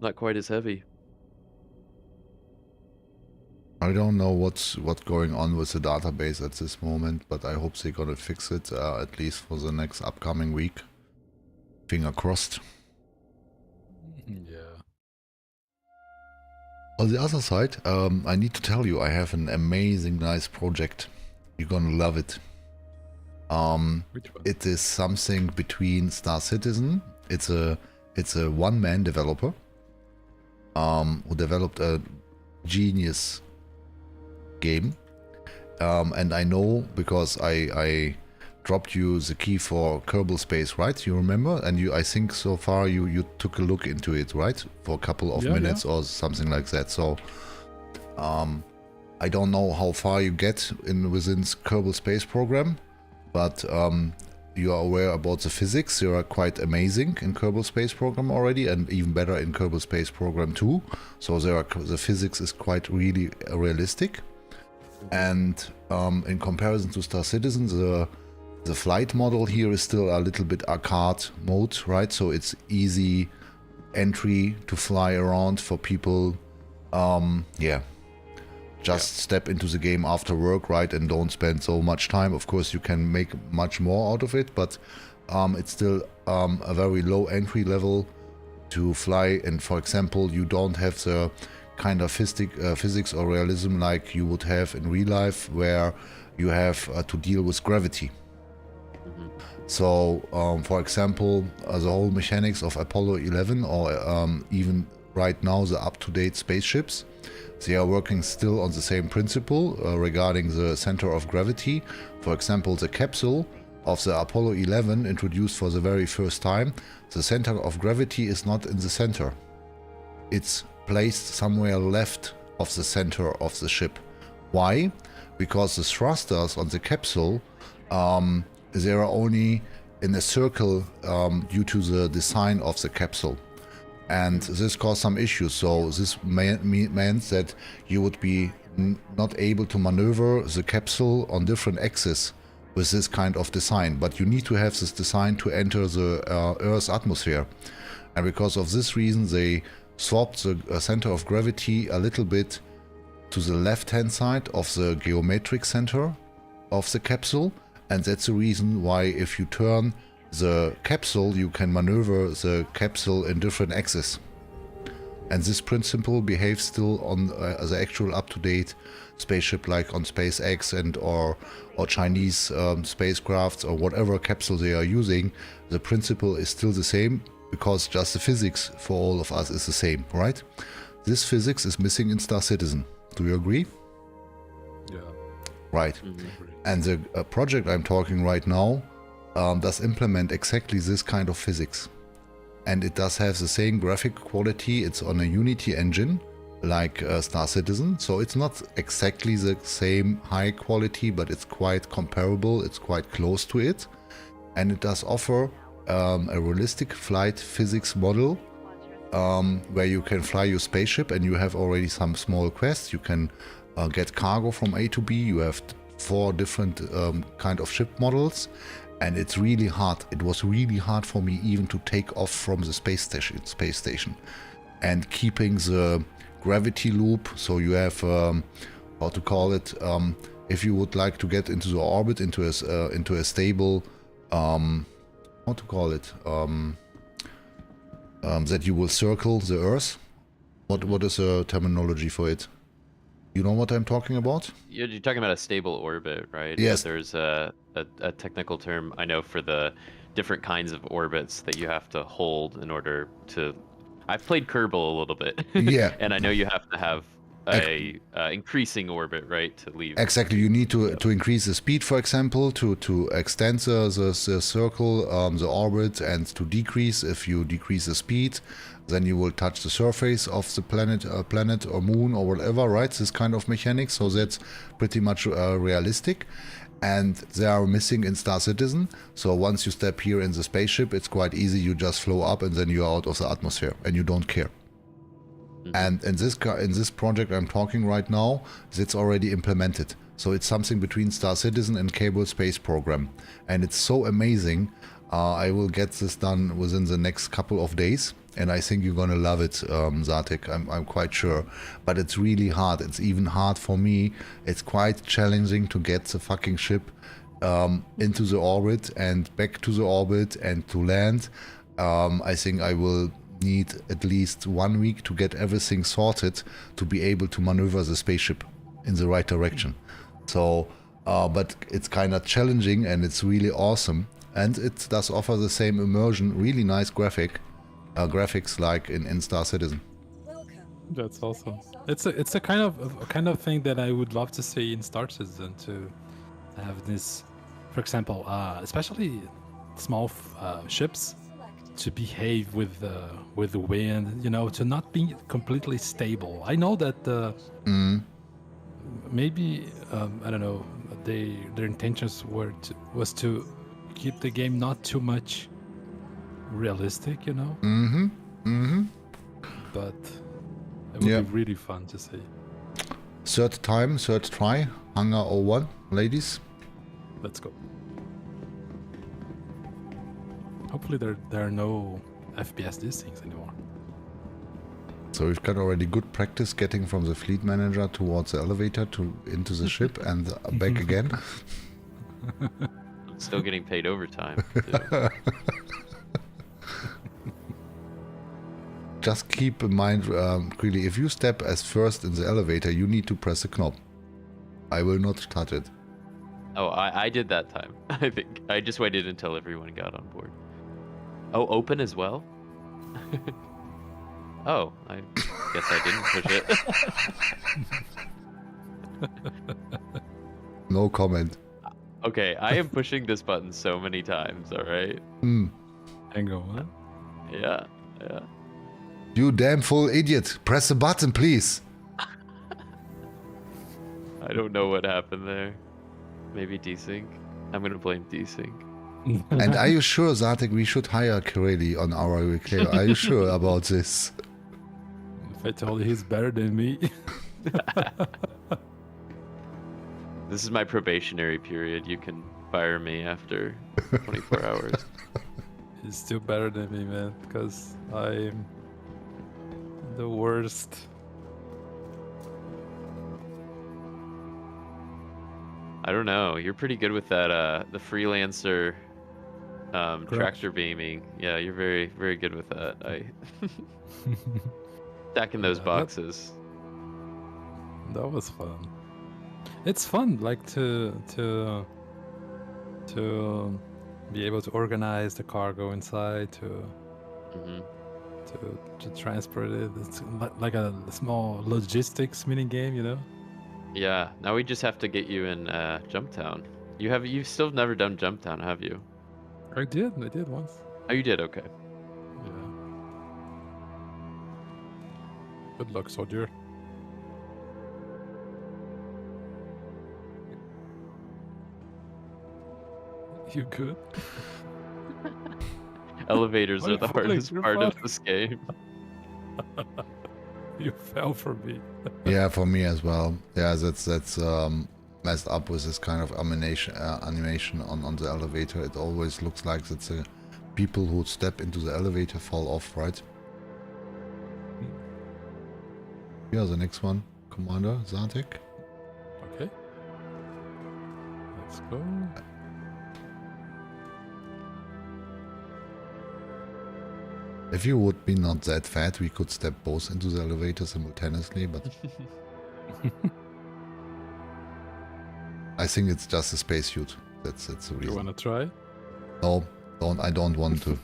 Not quite as heavy. I don't know what's going on with the database at this moment, but I hope they're gonna fix it, at least for the next upcoming week. Finger crossed. Yeah. On the other side, I need to tell you, I have an amazing, nice project. You're gonna love it. Which one? It is something between Star Citizen. It's a one-man developer who developed a genius game. And I know because I dropped you the key for Kerbal Space, right? You remember? And I think so far you took a look into it, right? For a couple of minutes or something like that. So I don't know how far you get within Kerbal Space program, but you are aware about the physics. They are quite amazing in Kerbal Space program already, and even better in Kerbal Space program 2. So the physics is quite really realistic. And in comparison to Star Citizen, the flight model here is still a little bit arcade mode, right? So it's easy entry to fly around for people. Just step into the game after work, right? And don't spend so much time. Of course, you can make much more out of it, but it's still a very low entry level to fly. And for example, you don't have the kind of physics or realism like you would have in real life, where you have to deal with gravity. So, for example, the whole mechanics of Apollo 11 or even right now the up-to-date spaceships, they are working still on the same principle regarding the center of gravity. For example, the capsule of the Apollo 11 introduced for the very first time, the center of gravity is not in the center. It's placed somewhere left of the center of the ship. Why? Because the thrusters on the capsule, they are only in a circle due to the design of the capsule. And this caused some issues. So this meant that you would be not able to maneuver the capsule on different axes with this kind of design. But you need to have this design to enter the Earth's atmosphere. And because of this reason, they swapped the center of gravity a little bit to the left-hand side of the geometric center of the capsule. And that's the reason why if you turn the capsule, you can maneuver the capsule in different axes. And this principle behaves still on the actual up-to-date spaceship, like on SpaceX and or Chinese spacecrafts or whatever capsule they are using. The principle is still the same, because just the physics for all of us is the same, right? This physics is missing in Star Citizen. Do you agree? Yeah. Right. And the project I'm talking right now does implement exactly this kind of physics. And it does have the same graphic quality. It's on a Unity engine, like Star Citizen. So it's not exactly the same high quality, but it's quite comparable. It's quite close to it. And it does offer a realistic flight physics model where you can fly your spaceship, and you have already some small quests. You can get cargo from A to B. You have 4 different kind of ship models, and it's really hard. It was really hard for me even to take off from the space station, and keeping the gravity loop. So you have how to call it, if you would like to get into the orbit, into a stable, how to call it, that you will circle the Earth. What is the terminology for it? You know what I'm talking about? You're talking about a stable orbit, right? Yes. But there's a technical term I know for the different kinds of orbits that you have to hold in order to. I've played Kerbal a little bit, Yeah. and I know you have to have a increasing orbit, right, to leave. Exactly, you need to increase the speed, for example, to extend the circle, the orbit, and to decrease. If you decrease the speed, then you will touch the surface of the planet or moon or whatever, right? This kind of mechanics. So that's pretty much realistic. And they are missing in Star Citizen. So once you step here in the spaceship, it's quite easy. You just flow up and then you're out of the atmosphere and you don't care. And in this project I'm talking right now, it's already implemented. So it's something between Star Citizen and Cable Space Program. And it's so amazing. I will get this done within the next couple of days. And I think you're gonna love it, Zartek, I'm quite sure. But it's really hard. It's even hard for me. It's quite challenging to get the fucking ship into the orbit and back to the orbit and to land. I think I will need at least 1 week to get everything sorted to be able to maneuver the spaceship in the right direction. So, but it's kind of challenging and it's really awesome. And it does offer the same immersion, really nice graphics like in Star Citizen. That's awesome. It's a kind of thing that I would love to see in Star Citizen, to have this, for example, especially small ships, to behave with the wind, you know, to not be completely stable. I know that maybe I don't know, their intentions was to keep the game not too much realistic, you know. But it would be really fun to see. Third try, Hangar 01, ladies. Let's go. Hopefully there are no FPS these things anymore. So we've got already good practice getting from the fleet manager towards the elevator into the ship and back again. Still getting paid overtime. Just keep in mind, really, if you step as first in the elevator, you need to press the knob. I will not touch it. Oh, I did that time. I think I just waited until everyone got on board. Oh, open as well? Oh, I guess I didn't push it. No comment. Okay, I am pushing this button so many times, alright? Hang on. Yeah. You damn fool idiot. Press the button, please. I don't know what happened there. Maybe desync? I'm gonna blame desync. And are you sure, Zartek, we should hire Kireli on our reclaimer? Are you sure about this? If I told you he's better than me. This is my probationary period. You can fire me after 24 hours. He's still better than me, man, because I'm the worst. I don't know. You're pretty good with that, the freelancer tractor beaming. Yeah, you're very, very good with that. Stacking those boxes. That was fun. It's fun, like to be able to organize the cargo inside, to transport it. It's like a small logistics mini game, you know. Yeah. Now we just have to get you in Jumptown. You've still never done Jumptown, have you? I did once. Oh, you did. Okay. Yeah. Good luck, soldier. You good? Elevators are the hardest part of this game. You fell for me. Yeah, for me as well. Yeah, that's messed up with this kind of animation on the elevator. It always looks like that the people who step into the elevator fall off, right? Yeah, the next one, Commander Zartek. Okay. Let's go. If you would be not that fat, we could step both into the elevator simultaneously, but I think it's just a spacesuit. That's the You reason. wanna try? No, I don't want to.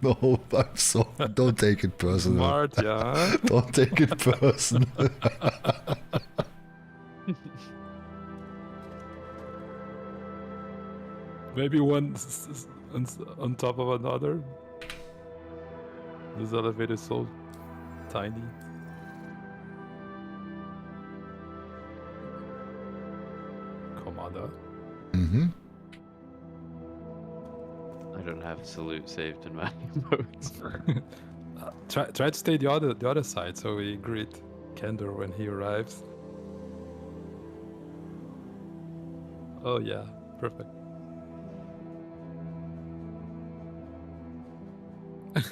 No, I'm so. Don't take it personal. Smart, yeah. Don't take it personal. Maybe one on top of another. This elevator is so tiny. Commander. Mm-hmm. I don't have salute saved in my notes. Try to stay the other side so we greet Kendor when he arrives. Oh yeah, perfect.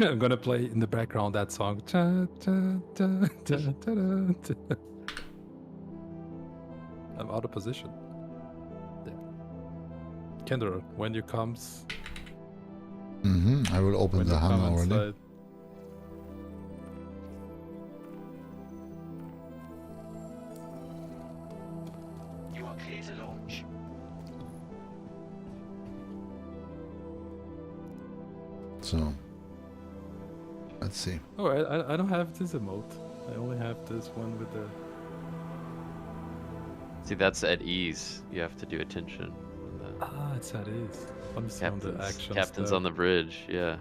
I'm gonna play in the background that song. I'm out of position. There. Kendor, when you comes, Mm-hmm. I will open when the you come hangar already. inside. You are clear to launch. So, let's see. Oh, I don't have this emote. I only have this one with the. See, that's at ease. You have to do attention. on the Ah, it's at ease. Let me see on the action. Captain's on the bridge, yeah.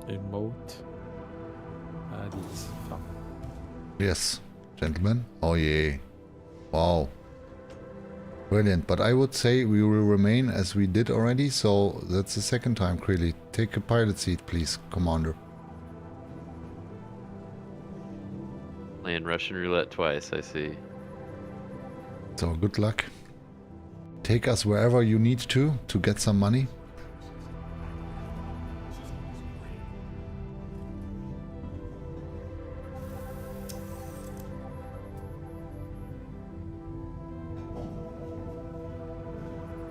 Emote. At ease. Fuck. Yes, gentlemen. Oh yeah. Wow. Brilliant. But I would say we will remain as we did already. So that's the second time, Clearly. Take a pilot seat, please, Commander. Playing Russian roulette twice, I see. So good luck. Take us wherever you need to get some money.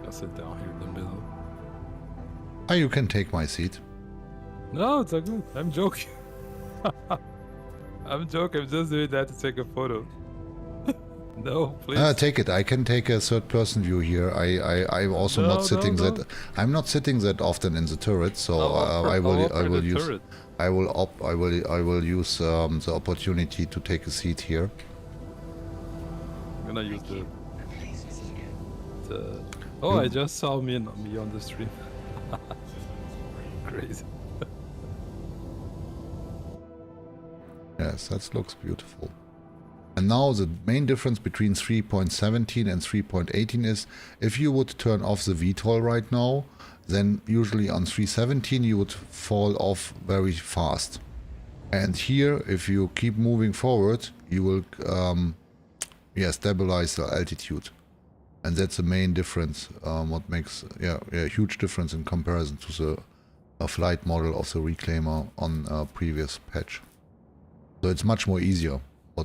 I'll sit down here in the middle. Ah, you can take my seat. No, it's all good. I'm joking. I'm joking. I'm just doing that to take a photo. No, please. Take it. I can take a third-person view here. I'm also No, not sitting no. that. I'm not sitting that often in the turret, so I I'll will offer the use. turret. I will use the opportunity to take a seat here. I'm gonna use Please visit again. the. Oh, I just saw me on the stream. Crazy. Yes, that looks beautiful. And now the main difference between 3.17 and 3.18 is if you would turn off the VTOL right now, then usually on 3.17 you would fall off very fast. And here, if you keep moving forward, you will stabilize the altitude. And that's the main difference, what makes a huge difference in comparison to the flight model of the Reclaimer on a previous patch. So it's much more easier.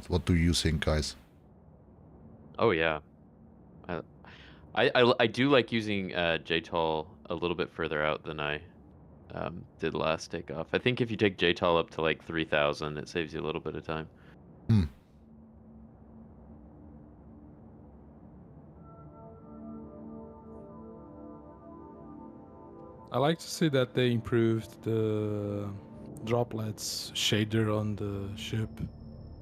What do you think, guys? Oh yeah. I do like using JTOL a little bit further out than I did last takeoff. I think if you take JTOL up to like 3,000, it saves you a little bit of time. I like to see that they improved the droplets shader on the ship.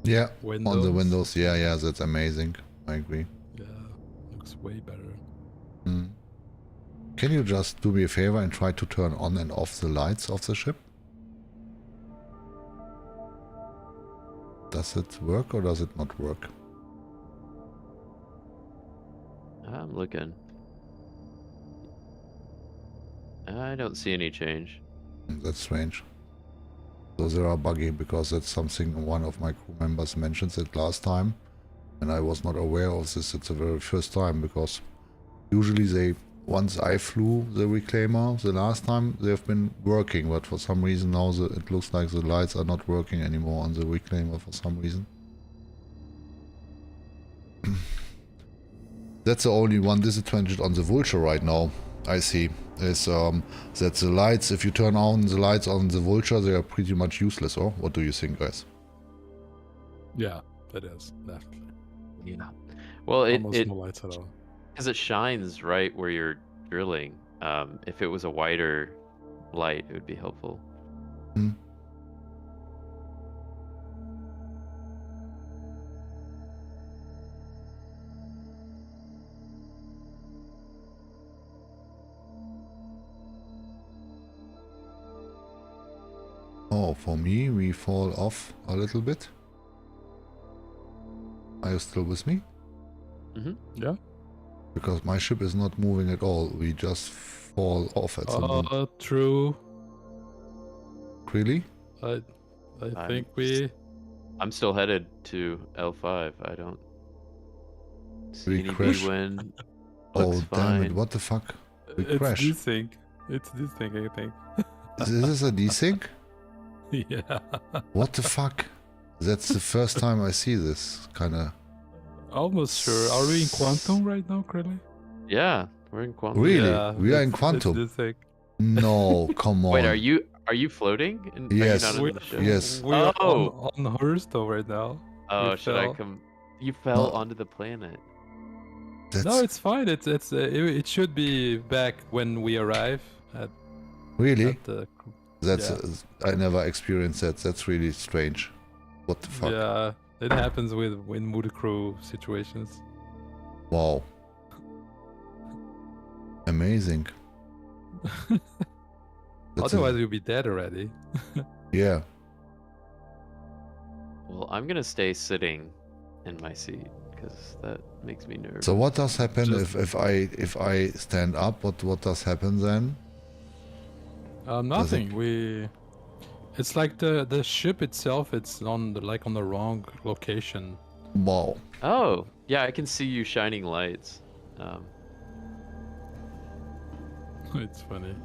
Yeah, Windows. on the windows. Yeah, that's amazing. I agree. Yeah, looks way better. Can you just do me a favor and try to turn on and off the lights of the ship? Does it work or does it not work? I'm looking. I don't see any change. That's strange. Those are buggy because that's something one of my crew members mentioned it last time, and I was not aware of this. It's the very first time because usually once I flew the Reclaimer the last time, they've been working, but for some reason now it looks like the lights are not working anymore on the Reclaimer for some reason. That's the only one disadvantage on the Vulture right now, I see, is that the lights, if you turn on the lights on the Vulture, they are pretty much useless, or what do you think, guys? Yeah, it is, definitely. Yeah. Well, Almost no lights at all. because it shines right where you're drilling. If it was a wider light, it would be helpful. Hmm. Oh, for me, we fall off a little bit. Are you still with me? Yeah. Because my ship is not moving at all. We just fall off at some point. True. Really? I I'm think we. I'm still headed to L5. I don't see We any crash. wind. Oh, Looks damn it. fine. What the fuck? We It's crash. desync. It's desync, I think. Is this a desync? Yeah. What the fuck? That's the first time I see this kind of. Almost sure. Are we in quantum right now, Crowley? Yeah, we're in quantum. Really? Yeah, We are in it's quantum? desync. No, come on. Wait, are you floating? And Yes. Are you not We, in the ship? Yes. we are Oh. on Hearthstone right now. Oh, We should I fell. come? You fell No. onto the planet. That's No, it's fine. It should be back when we arrive at, really. at the. That's yeah. I never experienced that. That's really strange. What the fuck? Yeah, it happens with mood crew situations. Wow. Amazing. That's Otherwise, you'll be dead already. yeah. Well, I'm gonna stay sitting in my seat because that makes me nervous. So what does happen Just- if I stand up? What does happen then? Nothing. It's like the ship itself. It's on on the wrong location. Wow. Oh, yeah, I can see you shining lights. It's funny.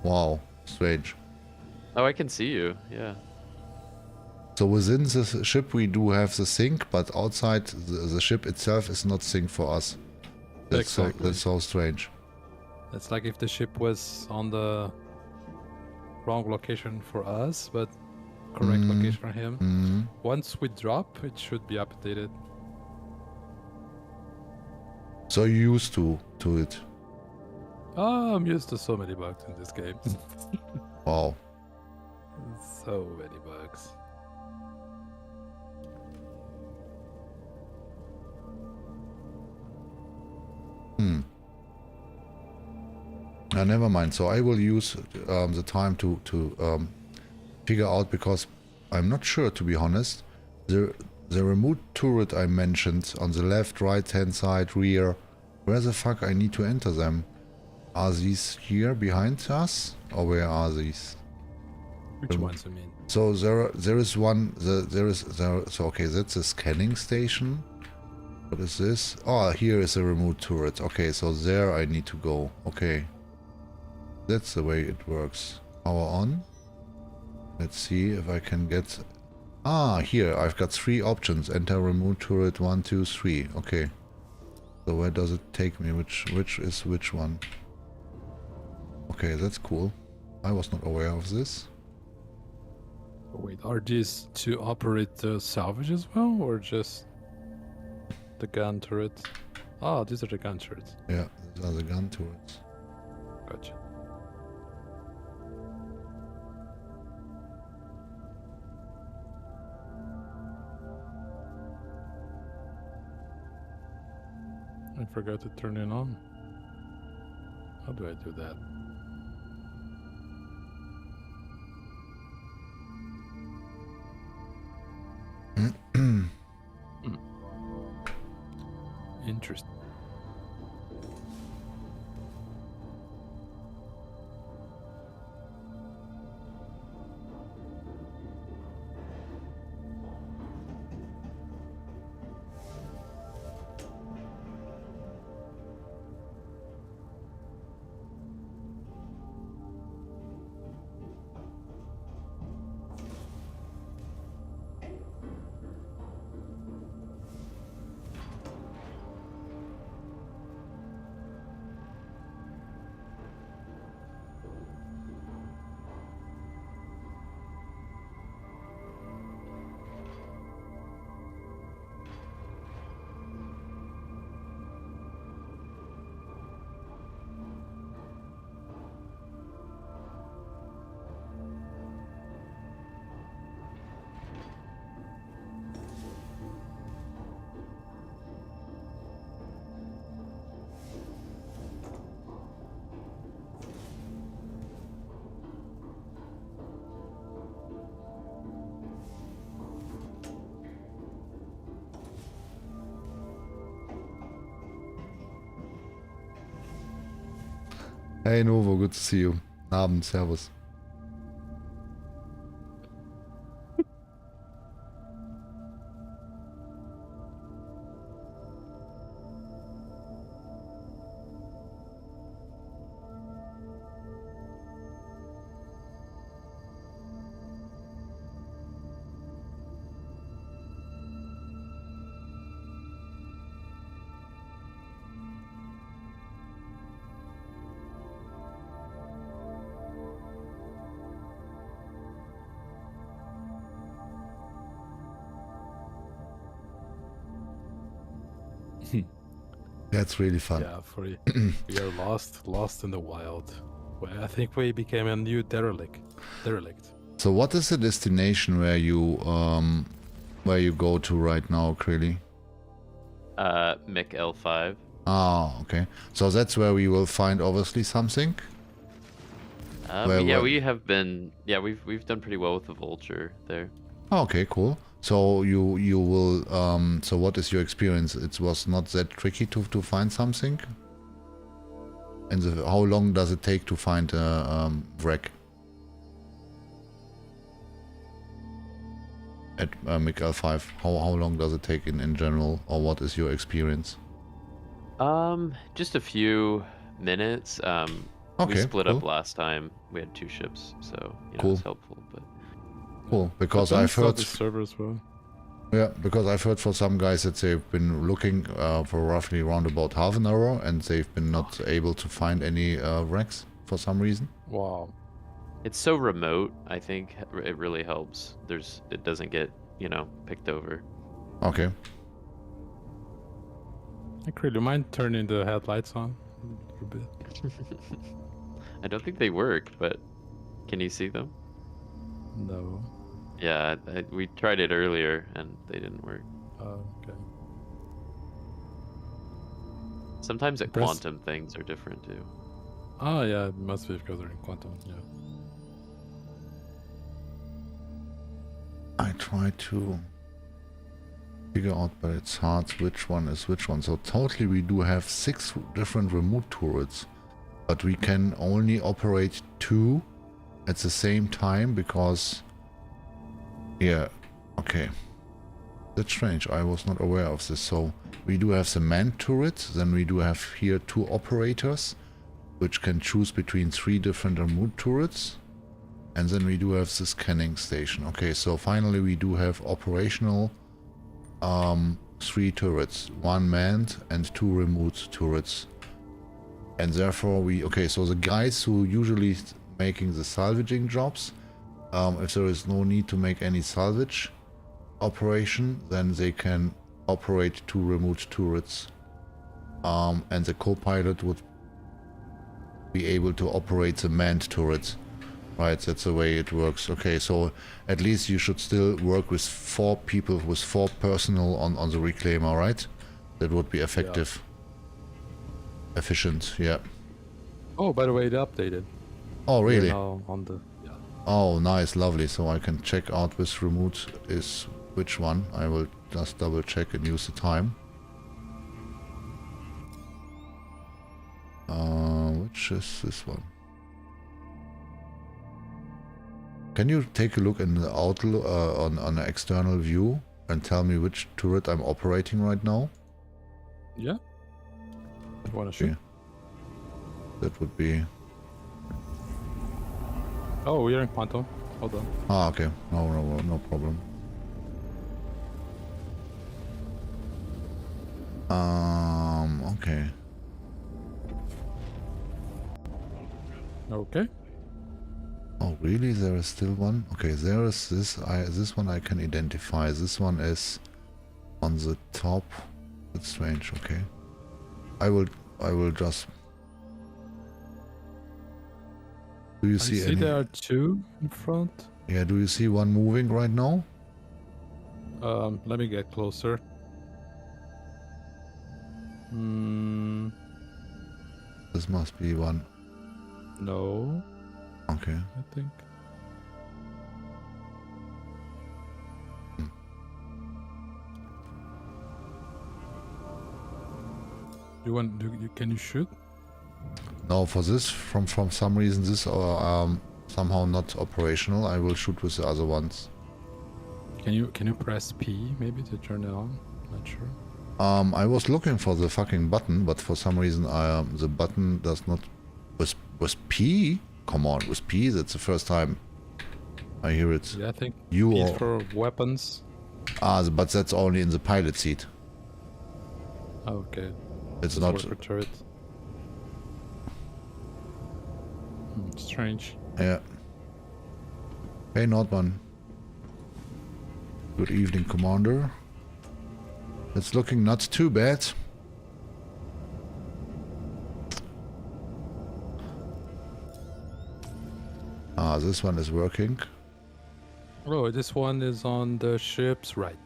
Wow. Strange. Oh, I can see you. Yeah. So within the ship we do have the sync, but outside the ship itself is not sync for us. Exactly. That's so strange. It's like if the ship was on the wrong location for us, but correct location for him. Mhm. Once we drop, it should be updated. So you're used to it. Oh, I'm used to so many bugs in this game. Wow. So many bugs. Never mind. So I will use the time to figure out, because I'm not sure, to be honest. The remote turret I mentioned on the left, right hand side, rear. Where the fuck I need to enter them? Are these here behind us, or where are these? Which ones, I mean? So there is one. So okay, that's a scanning station. What is this? Oh, here is a remote turret. Okay, so there I need to go. Okay. That's the way it works. Power on. Let's see if I can get... Ah, here, I've got 3 options. Enter remote turret 1, 2, 3. Okay. So where does it take me? Which is which one? Okay, that's cool. I was not aware of this. Oh, wait, are these to operate the salvage as well, or just the gun turrets? Oh, these are the gun turrets. Yeah, these are the gun turrets. Gotcha. I forgot to turn it on. How do I do that? Interesting. Hey Novo, good to see you. Abend, servus. That's really fun. Yeah, we are lost in the wild. Well, I think we became a new derelict. So what is the destination where you go to right now, Krilly? Mick L5. Ah, okay. So that's where we will find obviously something. We have been. Yeah, we've done pretty well with the vulture there. Okay, cool. So you will so what is your experience? It was not that tricky to find something? And how long does it take to find a wreck? At MiG L5, how long does it take in general, or what is your experience? Just a few minutes. Okay, we split cool. up last time. We had 2 ships, so Cool. it's helpful. But Cool, because I've heard the server as well. Yeah, because I've heard for some guys that they've been looking for roughly around about half an hour, and they've been not able to find any wrecks for some reason. Wow. it's so remote. I think it really helps. It doesn't get picked over. Okay. Hey, do you mind turning the headlights on a bit? I don't think they work, but can you see them? No. Yeah, we tried it earlier and they didn't work. Oh, okay. Sometimes at Press- quantum things are different too. Oh, yeah, it must be because they're in quantum, yeah. I try to figure out, but it's hard which one is which one. So totally we do have 6 different remote turrets, but we can only operate 2 at the same time because... Yeah, okay. That's strange, I was not aware of this. So we do have the manned turret, then we do have here 2 operators, which can choose between 3 different remote turrets. And then we do have the scanning station. Okay, so finally we do have operational 3 turrets. 1 manned and 2 remote turrets. And therefore we... Okay, so the guys who usually making the salvaging jobs, if there is no need to make any salvage operation, then they can operate 2 remote turrets. And the co-pilot would be able to operate the manned turret. Right, that's the way it works. Okay, so at least you should still work with 4 people, with 4 personnel on the Reclaimer, right? That would be effective. Yeah. Efficient, yeah. Oh, by the way, they updated. Oh, really? We're now on the... Yeah. Oh, nice, lovely. So I can check out which remote is which one. I will just double check and use the time. Which is this one? Can you take a look in the outlook on an external view and tell me which turret I'm operating right now? Yeah? You wanna shoot? Okay. That would be... Oh, we're in quantum. Hold on. Ah, okay. No problem. Okay. Okay. Oh, really? There is still one? Okay, there is this. This one I can identify. This one is on the top. That's strange. Okay. I will just... Do you see I see any? there are 2 in front. Yeah, do you see one moving right now? Let me get closer. This must be one. No, Okay. I think. You want? Can you shoot? Now for this, from some reason, this somehow not operational. I will shoot with the other ones. Can you press P maybe to turn it on? Not sure. I was looking for the fucking button, but for some reason the button does not... With P? Come on, with P? That's the first time I hear it. Yeah, I think You P or... for weapons. But that's only in the pilot seat. Oh, okay. It's Doesn't not... work for turret. Strange. Yeah. Hey, Nordman. Good evening, Commander. It's looking not too bad. This one is working. Oh, this one is on the ship's right.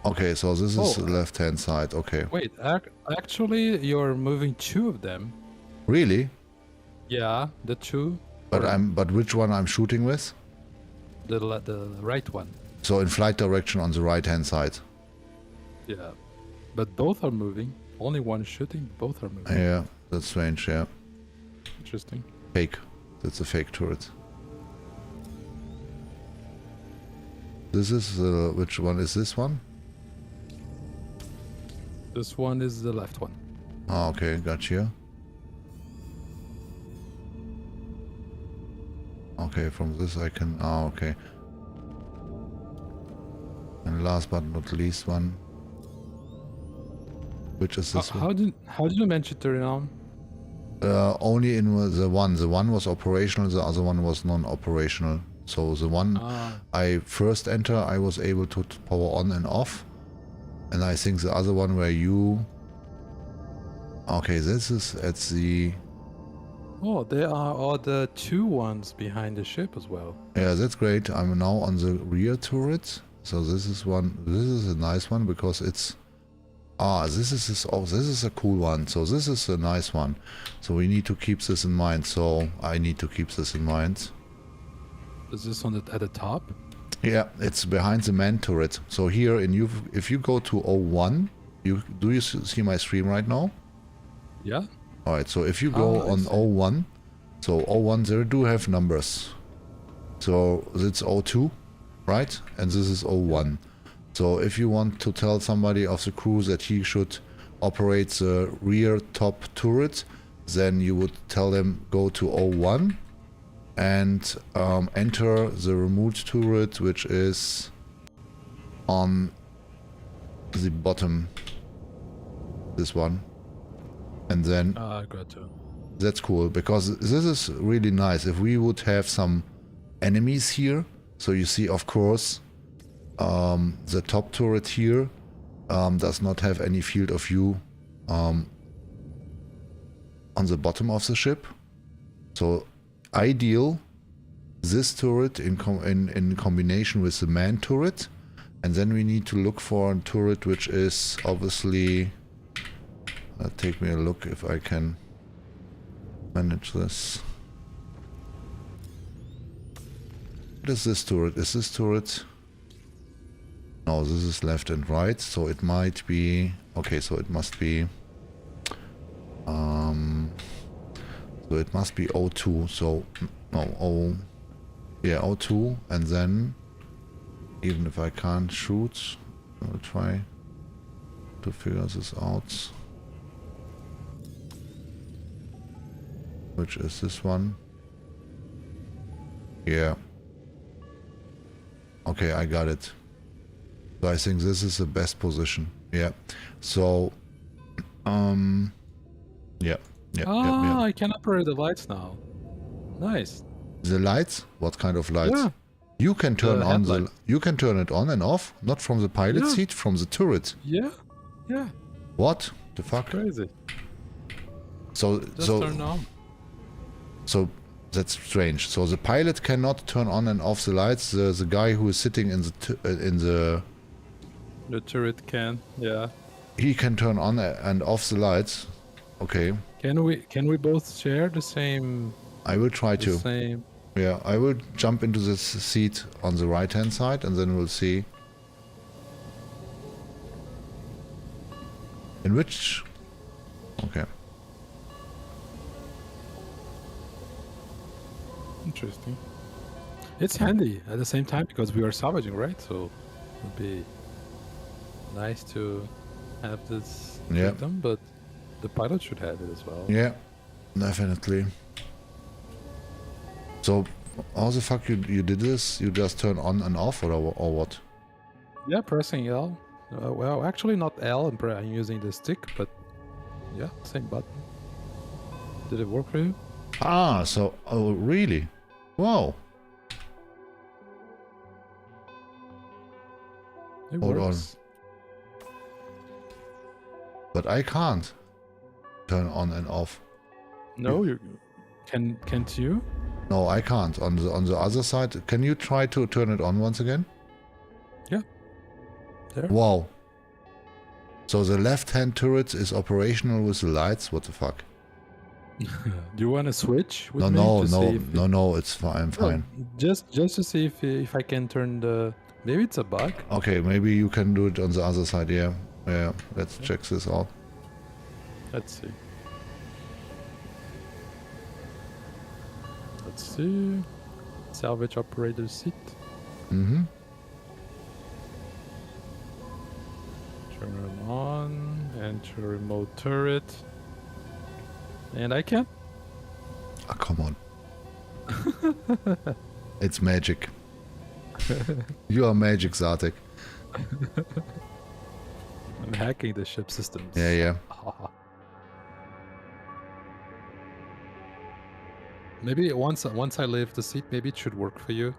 Okay, so this is the left-hand side. Okay. Wait, actually, you're moving two of them. Really? Yeah, the two. But which one I'm shooting with? The right one. So in flight direction on the right-hand side. Yeah, but both are moving. Only one shooting. Both are moving. Yeah, that's strange. Yeah. Interesting. Fake. That's a fake turret. This is which one is this one? This one is the left one. Ah, okay, gotcha. Okay, from this I can... Ah, okay. And last but not least one. Which is this one? How did you mention turn it on? Only in the one. The one was operational, the other one was non-operational. So the one I first enter, I was able to power on and off. And I think the other one where you... Okay, this is at the... Oh, there are all the two ones behind the ship as well. Yeah, that's great. I'm now on the rear turret. So this is one... This is a nice one because it's... this is a cool one. So this is a nice one. So we need to keep this in mind. So I need to keep this in mind. Is this on at the top? Yeah, it's behind the man turret. So here, if you go to 01, do you see my stream right now? Yeah. All right. So if you go on 01, so 01 they do have numbers. So it's 02, right? And this is 01. So if you want to tell somebody of the crew that he should operate the rear top turret, then you would tell them go to 01 and enter the remote turret, which is on the bottom, this one. And then gotcha. That's cool, because this is really nice. If we would have some enemies here, so you see, of course, the top turret here does not have any field of view on the bottom of the ship. So ideal, this turret in combination with the man turret, and then we need to look for a turret which is obviously... take me a look if I can manage this. What is this turret? Is this turret... No, this is left and right, so it might be... Okay, so it must be... So it must be O2, so... No, yeah, O2, and then... Even if I can't shoot, I'll try to figure this out. Which is this one? Yeah. Okay, I got it. So I think this is the best position. Yeah. So, yeah. I can operate the lights now. Nice. The lights? What kind of lights? Yeah. You can turn on headlight. you can turn it on and off, not from the pilot seat, from the turret. Yeah. Yeah. What the fuck? Crazy. So Just turn on. So that's strange. So the pilot cannot turn on and off the lights. The guy who is sitting in the The turret can. Yeah. he can turn on and off the lights. Okay. Can we both share the same? I will try The to. same. Yeah, I will jump into this seat on the right hand side and then we'll see. In which... Okay. Interesting. It's handy at the same time because we are salvaging, right? So it'd be nice to have this Yeah. freedom, but the pilot should have it as well. Yeah, definitely. So, how the fuck you did this? You just turn on and off, or what? Yeah, pressing L. Well, actually not L. I'm using the stick, but yeah, same button. Did it work for you? Ah, so oh really? Wow. It Hold works. But I can't turn on and off. No, you can't you? No, I can't. On the other side, can you try to turn it on once again? Yeah. There. Wow. So the left-hand turret is operational with the lights. What the fuck? Do you want to switch with No, me no, to see no, if no, no. It's fine. I'm No, fine. just to see if I can turn the. Maybe it's a bug. Okay, maybe you can do it on the other side. Yeah, yeah. Let's check this out. Let's see. Let's see. Salvage operator seat. Mm-hmm. Turn it on. Enter remote turret. And I can. Oh, come on. It's magic. You are magic, Zartek. I'm hacking the ship systems. Yeah, yeah. Maybe once I leave the seat, maybe it should work for you.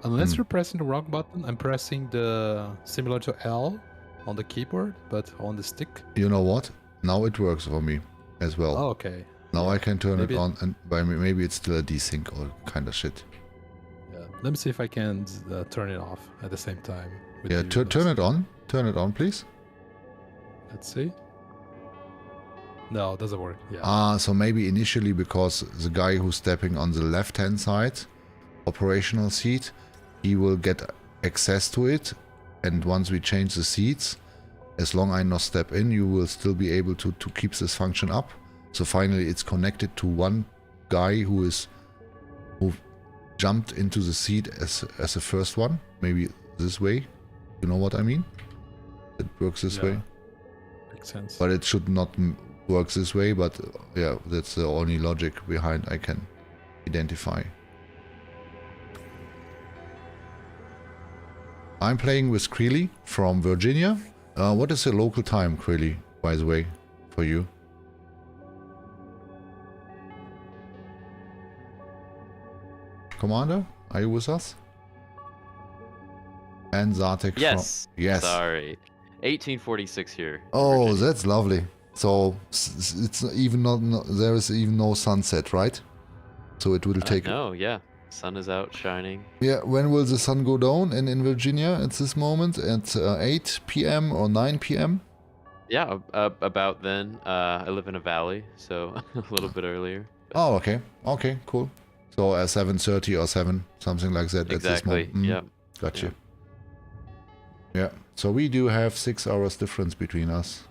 Unless you're pressing the wrong button, I'm pressing the similar to L on the keyboard, but on the stick. You know what? Now it works for me as well. Oh, okay. Now I can turn Maybe it on, and maybe it's still a desync or kind of shit. Yeah. Let me see if I can turn it off at the same time. with Yeah, you. turn it on. Turn it on, please. Let's see. No, it doesn't work. Yeah. Ah, so maybe initially because the guy who's stepping on the left-hand side, operational seat, he will get access to it, and once we change the seats, as long as I not step in, you will still be able to keep this function up. So finally it's connected to one guy who jumped into the seat as the first one. Maybe this way. You know what I mean? It works this way. Makes sense. But it should not work this way, but yeah, that's the only logic behind I can identify. I'm playing with Creely from Virginia. What is the local time, Creely, by the way, for you? Commander, are you with us? And Zartek Yes. from... Yes. Sorry. 1846 here. Oh, Virginia. that's lovely. So it's even not there is even no sunset, right? So it will take. No, yeah. Sun is out shining. Yeah, when will the sun go down in Virginia at this moment? At 8 p.m. or 9 p.m.? Yeah, about then. I live in a valley, so a little bit earlier. Oh, okay. Okay, cool. So 7:30 or 7, something like that. Exactly. At this moment. Yeah. Got you. Yeah. So we do have 6 hours difference between us.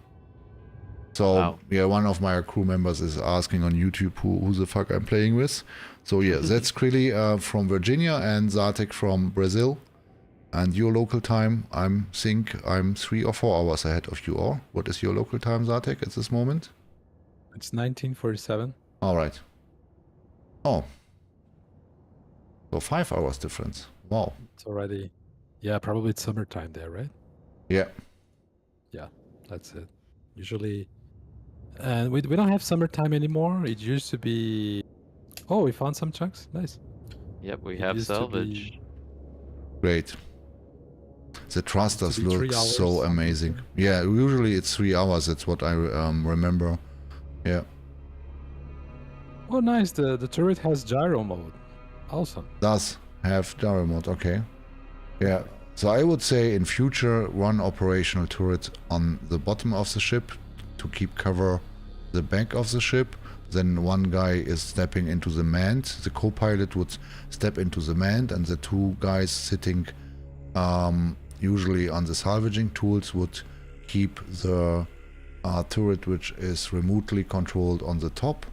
So Wow. yeah, one of my crew members is asking on YouTube who the fuck I'm playing with. So yeah, that's Krilly from Virginia and Zartek from Brazil. And your local time, I'm 3 or 4 hours ahead of you all. What is your local time, Zartek, at this moment? It's 1947. All right. Oh. So 5 hours difference. Wow. It's already. Yeah, probably it's summertime there, right? Yeah. Yeah, that's it. Usually. And we don't have summertime anymore. It used to be. Oh, we found some chunks. Nice. Yep, we It have used to salvage. be- Great. The thrusters be 3 look hours, so something. amazing. Yeah, usually it's 3 hours. That's what I remember. Yeah. Oh, nice. The turret has gyro mode. Awesome. Does have gyro mode. Okay. Yeah. So I would say in future run operational turret on the bottom of the ship to keep cover the back of the ship. Then one guy is stepping into the manned. The co-pilot would step into the manned, and the 2 guys sitting usually on the salvaging tools would keep the turret, which is remotely controlled, on the top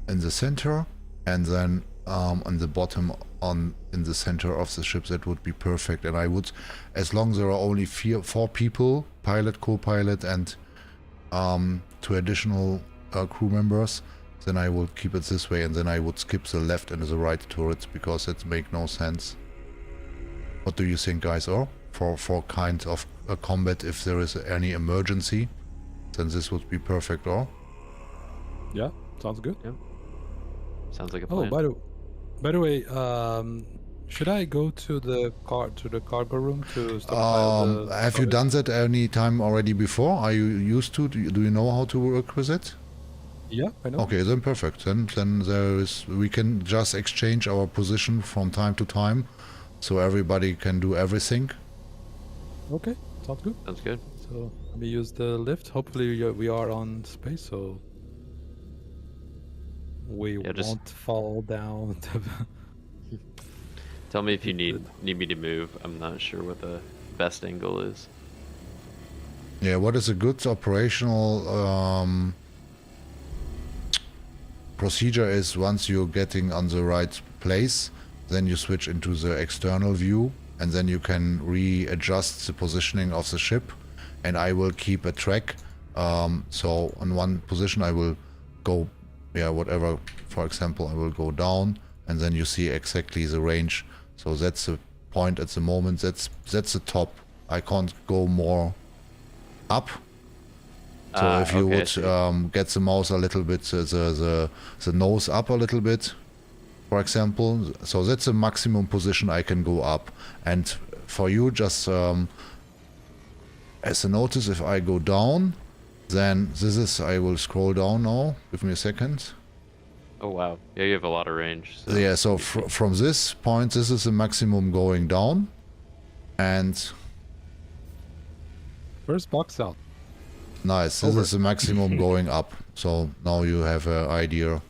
in the center, and then on the bottom in the center of the ship, that would be perfect. And I would, as long as there are only 4 people, pilot, co-pilot, and 2 additional crew members, then I will keep it this way, and then I would skip the left and the right turrets, because it make no sense. What do you think, guys? Or for kind of a combat, if there is any emergency, then this would be perfect. Or Yeah, sounds good. Sounds like a Oh, plan. by the way, should I go to the cargo room to stockpile the have you storage? done that any time already before? Are you used to? Do you know how to work with it? Yeah, I know. Okay, then perfect. Then we can just exchange our position from time to time, so everybody can do everything. Okay, sounds good. Sounds good. So let me use the lift. Hopefully we are on space, so we Yeah, just- won't fall down. Tell me if you need me to move. I'm not sure what the best angle is. Yeah, what is a good operational procedure is, once you're getting on the right place, then you switch into the external view, and then you can readjust the positioning of the ship, and I will keep a track. So on one position I will go, whatever, for example, I will go down, and then you see exactly the range. So that's the point at the moment. That's the top. I can't go more up. So if you okay, I would see. get the mouse a little bit, the nose up a little bit, for example. So that's the maximum position I can go up. And for you, just as a notice, if I go down, then this is, I will scroll down now. Give me a second. Oh wow. Yeah, you have a lot of range. So Yeah, so from this point, this is the maximum going down. And First box out. nice, this is the maximum going up. So now you have an idea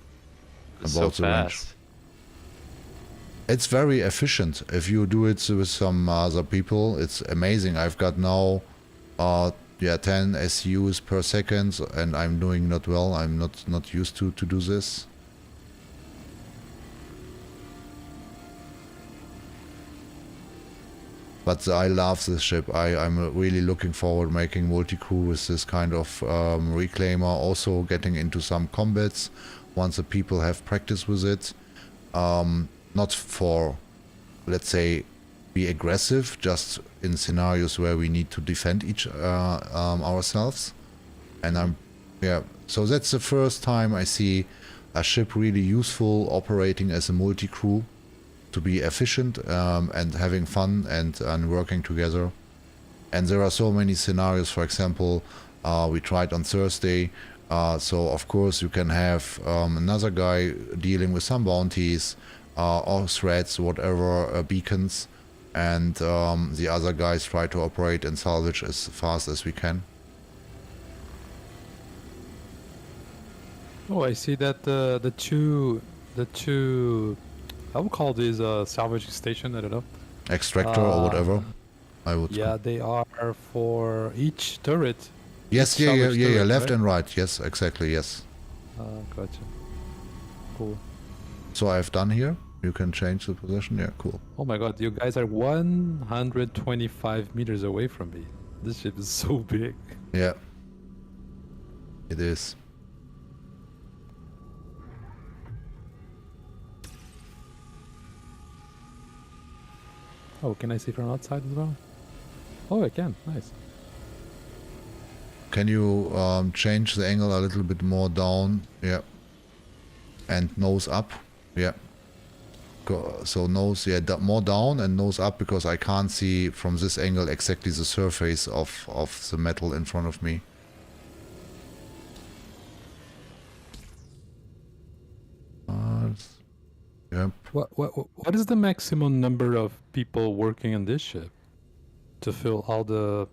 it's about so the range. fast. It's very efficient. If you do it with some other people, it's amazing. I've got now 10 SUs per second, and I'm doing not well. I'm not used to do this. But I love this ship. I'm really looking forward making multi-crew with this kind of reclaimer. Also getting into some combats once the people have practice with it. Not for, let's say, be aggressive, just in scenarios where we need to defend ourselves. And so that's the first time I see a ship really useful operating as a multi-crew, to be efficient and having fun and working together. And there are so many scenarios. For example, we tried on Thursday, so of course you can have another guy dealing with some bounties or threats, whatever, beacons, and the other guys try to operate and salvage as fast as we can. Oh, I see that the two I would call this a salvage station. I don't know. Extractor or whatever, I would Yeah, they are for each turret. Yes, each salvage turret, left right? and right. Yes, exactly, yes. Gotcha. Cool. So I've done here. You can change the position. Yeah, cool. Oh my god, you guys are 125 meters away from me. This ship is so big. Yeah. It is. Oh, can I see from outside as well? Oh, I can. Nice. Can you change the angle a little bit more down? Yeah. And nose up. Yeah. So nose, more down and nose up, because I can't see from this angle exactly the surface of the metal in front of me. Yep. What is the maximum number of people working on this ship to fill all the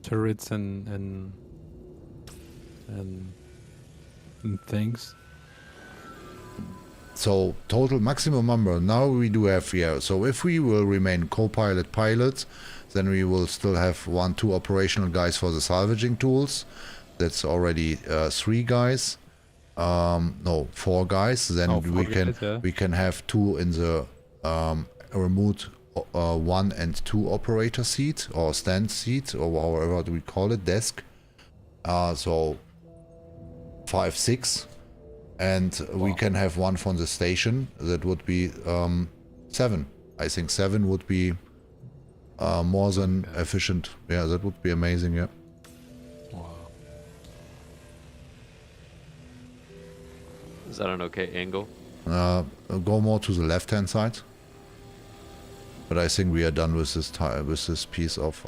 turrets and things? So total maximum number. Now we do have here. So if we will remain co-pilot pilots, then we will still have 2 operational guys for the salvaging tools. That's already 3 guys. no, 4 guys. Then Oh, we 4 can guys, yeah. we can have 2 in the remote 1 and 2 operator seat or stand seat or however do we call it, desk. So 5, 6, and we can have 1 from the station. That would be 7. I think 7 would be more than efficient. Yeah, that would be amazing. Yeah. Wow. Is that an okay angle? Go more to the left-hand side. But I think we are done with this piece of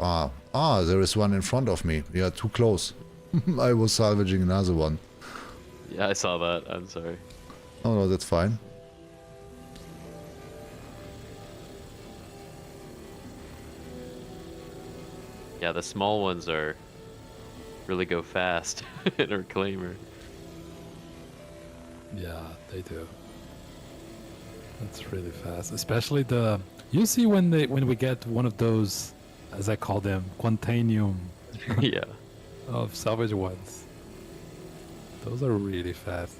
there is one in front of me. Yeah, too close. I was salvaging another one. Yeah, I saw that. I'm sorry. Oh no, that's fine. Yeah, the small ones are really go fast in a reclaimer. Yeah, they do. That's really fast. Especially the you see when we get one of those, as I call them, quantanium Yeah. of salvage ones. Those are really fast.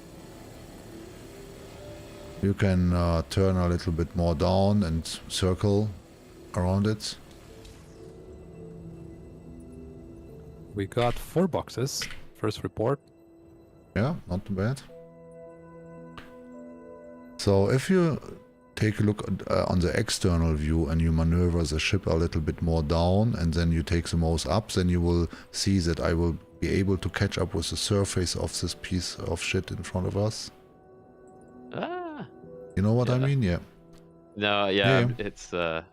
You can turn a little bit more down and circle around it. We got 4 boxes. First report. Yeah, not too bad. So if you take a look on the external view and you maneuver the ship a little bit more down and then you take the mouse up, then you will see that I will be able to catch up with the surface of this piece of shit in front of us. Ah. You know what I Yeah. mean? Yeah. No, yeah, Yeah. it's a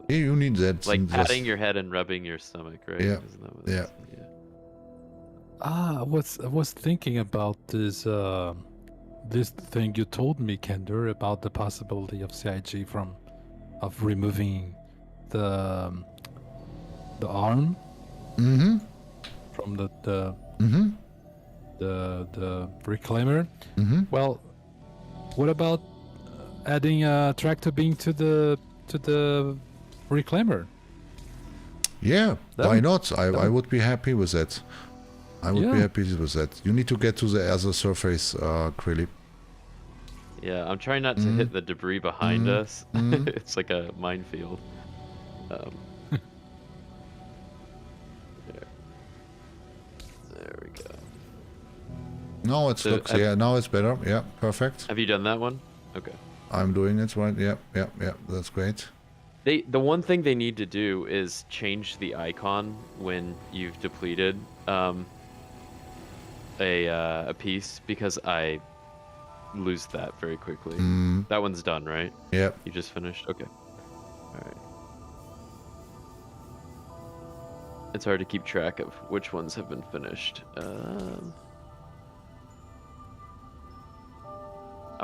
Yeah, you need that. like just- patting your head and rubbing your stomach, right? Yeah, Isn't that what yeah. it's- I was thinking about this this thing you told me, Kender, about the possibility of CIG of removing the arm Mm-hmm. from the Mm-hmm. the reclaimer. Mm-hmm. Well, what about adding a tractor beam to the reclaimer? Yeah, That why would- not? I would be happy with that. I would be Yeah. happy with that. You need to get to the other surface, Krilly. Yeah, I'm trying not to Mm. hit the debris behind Mm. us. Mm. It's like a minefield. There we go. Now it So, looks, yeah, now it's better. Yeah, perfect. Have you done that one? Okay. I'm doing it right. Yeah, yeah, yeah. That's great. The one thing they need to do is change the icon when you've depleted a piece, because I lose that very quickly. Mm, That one's done, right? yeah. You just finished? Okay. Alright. It's hard to keep track of which ones have been finished. I'm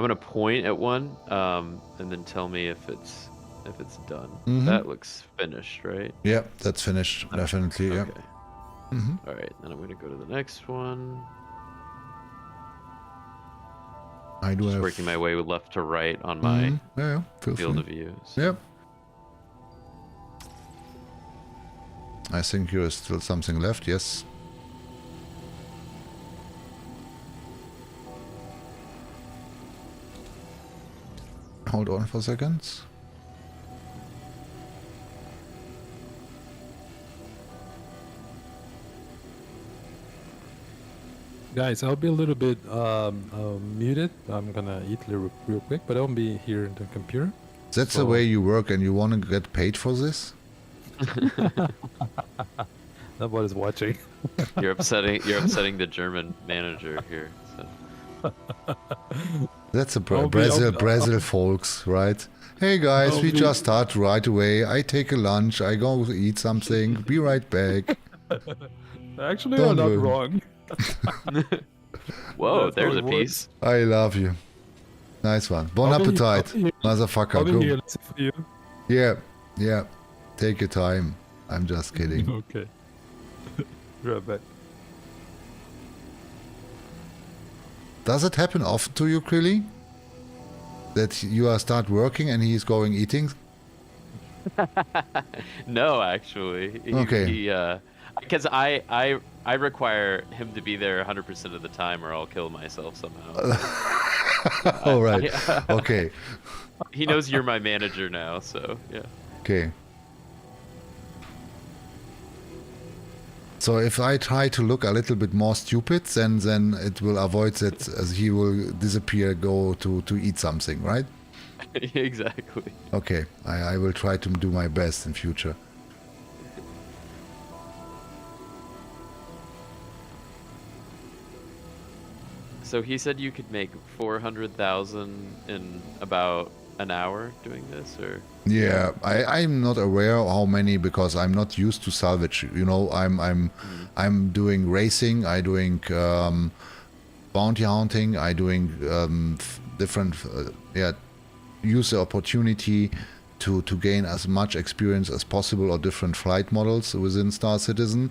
gonna point at one, and then tell me if it's done. Mhm. That looks finished, right? Yeah, that's finished. Definitely. Yeah. Okay. Mm-hmm. Alright, then I'm gonna go to the next one. I do Just have. working my way left to right on my Mhm. Yeah, yeah. Feel field free. of view. Yep. I think there is still something left. Yes. Hold on for a second. Guys, I'll be a little bit muted. I'm gonna eat real quick, but I'll be here in the computer. That's the So- way you work, and you want to get paid for this? Nobody's watching. You're upsetting the German manager here. So. That's a I'll be- Brazil folks, right? Hey guys, I'll we be- just start right away. I take a lunch. I go eat something. Be right back. Actually, Don't I'm not worry. wrong. Whoa, That's there's how a it works. piece. I love you. Nice one. Bon I'll be- appetit, I'll be- motherfucker. I'll be Go. here for you. Yeah, yeah. Take your time. I'm just kidding. Okay. Right back. Does it happen often to you, Krilly? That you are start working and he's going eating? No, actually. Okay. Because I require him to be there 100% of the time, or I'll kill myself somehow. All right. Okay. He knows you're my manager now, so yeah. Okay. So if I try to look a little bit more stupid, then it will avoid that as he will disappear, go to eat something, right? Exactly. Okay. I will try to do my best in future. So he said you could make 400,000 in about an hour doing this, or? Yeah, I'm not aware how many because I'm not used to salvage. You know, I'm doing racing, I doing bounty hunting, I doing different use the opportunity to gain as much experience as possible or different flight models within Star Citizen.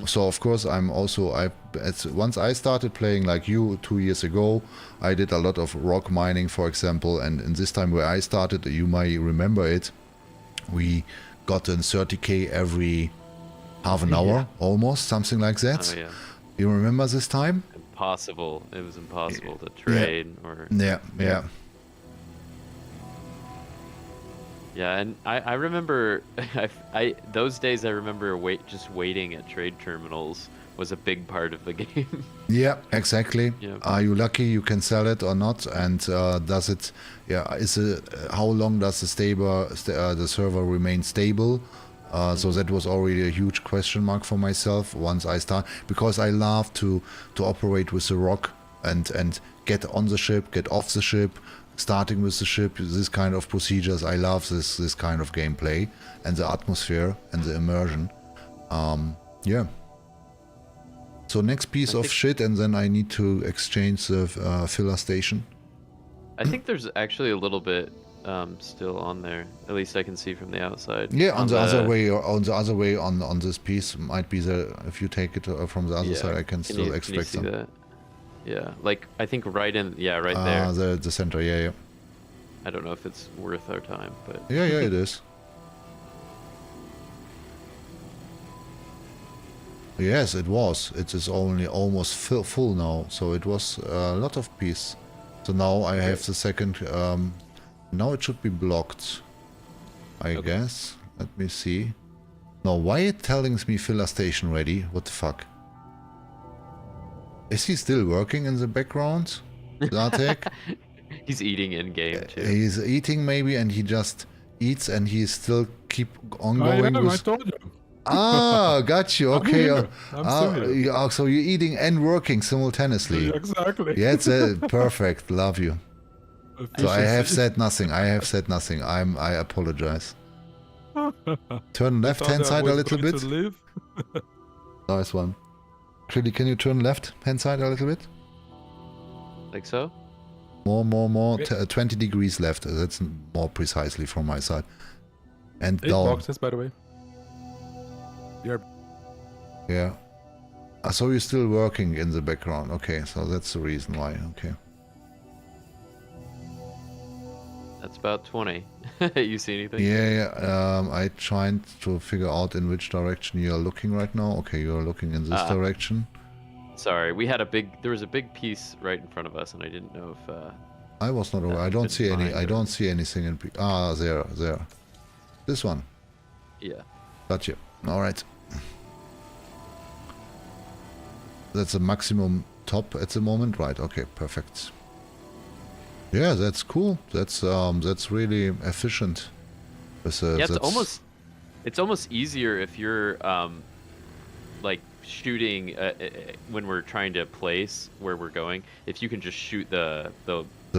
So of course I'm also once I started playing like you 2 years ago, I did a lot of rock mining, for example, and in this time where I started, you might remember it, we got in 30k every half an hour, almost something like that. Oh yeah. You remember this time? Impossible. It was impossible to trade or. Yeah. Yeah, and I remember, those days I remember just waiting at trade terminals was a big part of the game. Yeah, exactly. Yeah. Are you lucky you can sell it or not? And does it? Yeah, how long does the server remain stable? So that was already a huge question mark for myself once I start, because I love to operate with the rock and get on the ship, get off the ship. Starting with the ship, this kind of procedures, I love this kind of gameplay and the atmosphere and the immersion. Yeah. So next piece of shit, and then I need to exchange the filler station. I think there's actually a little bit still on there. At least I can see from the outside. Yeah, on the other way, on this piece might be there. If you take it from the other side, I can still extract some. That? Yeah, like I think right there. The center, yeah. I don't know if it's worth our time, but yeah, it is. Yes, it was. It is only almost full now, so it was a lot of peace. So now I have the second. Now it should be blocked, I guess. Let me see. No, why it telling me filler station ready? What the fuck? Is he still working in the background? Zartek? He's eating in game too. He's eating maybe, and he just eats, and he still keep on going. I told you. Ah, got you. Okay. I'm so you're eating and working simultaneously. Exactly. Yeah, it's perfect. Love you. So I have said nothing. I apologize. Turn left hand side a little bit. Nice one. Actually, can you turn left hand side a little bit? Like so? More. Okay. 20 degrees left. That's more precisely from my side. And 8 down. boxes, by the way. Yeah. So you're still working in the background. Okay, so that's the reason why. Okay. That's about 20. You see anything? Yeah. I tried to figure out in which direction you are looking right now. Okay, you are looking in this direction. Sorry, there was a big piece right in front of us, and I didn't know if. I was not aware. I don't see any. I don't see anything in. There. This one. Yeah. Gotcha. All right. That's the maximum top at the moment, right? Okay, perfect. Yeah, that's cool. That's really efficient. Yeah, it's almost easier if you're like shooting when we're trying to place where we're going. If you can just shoot the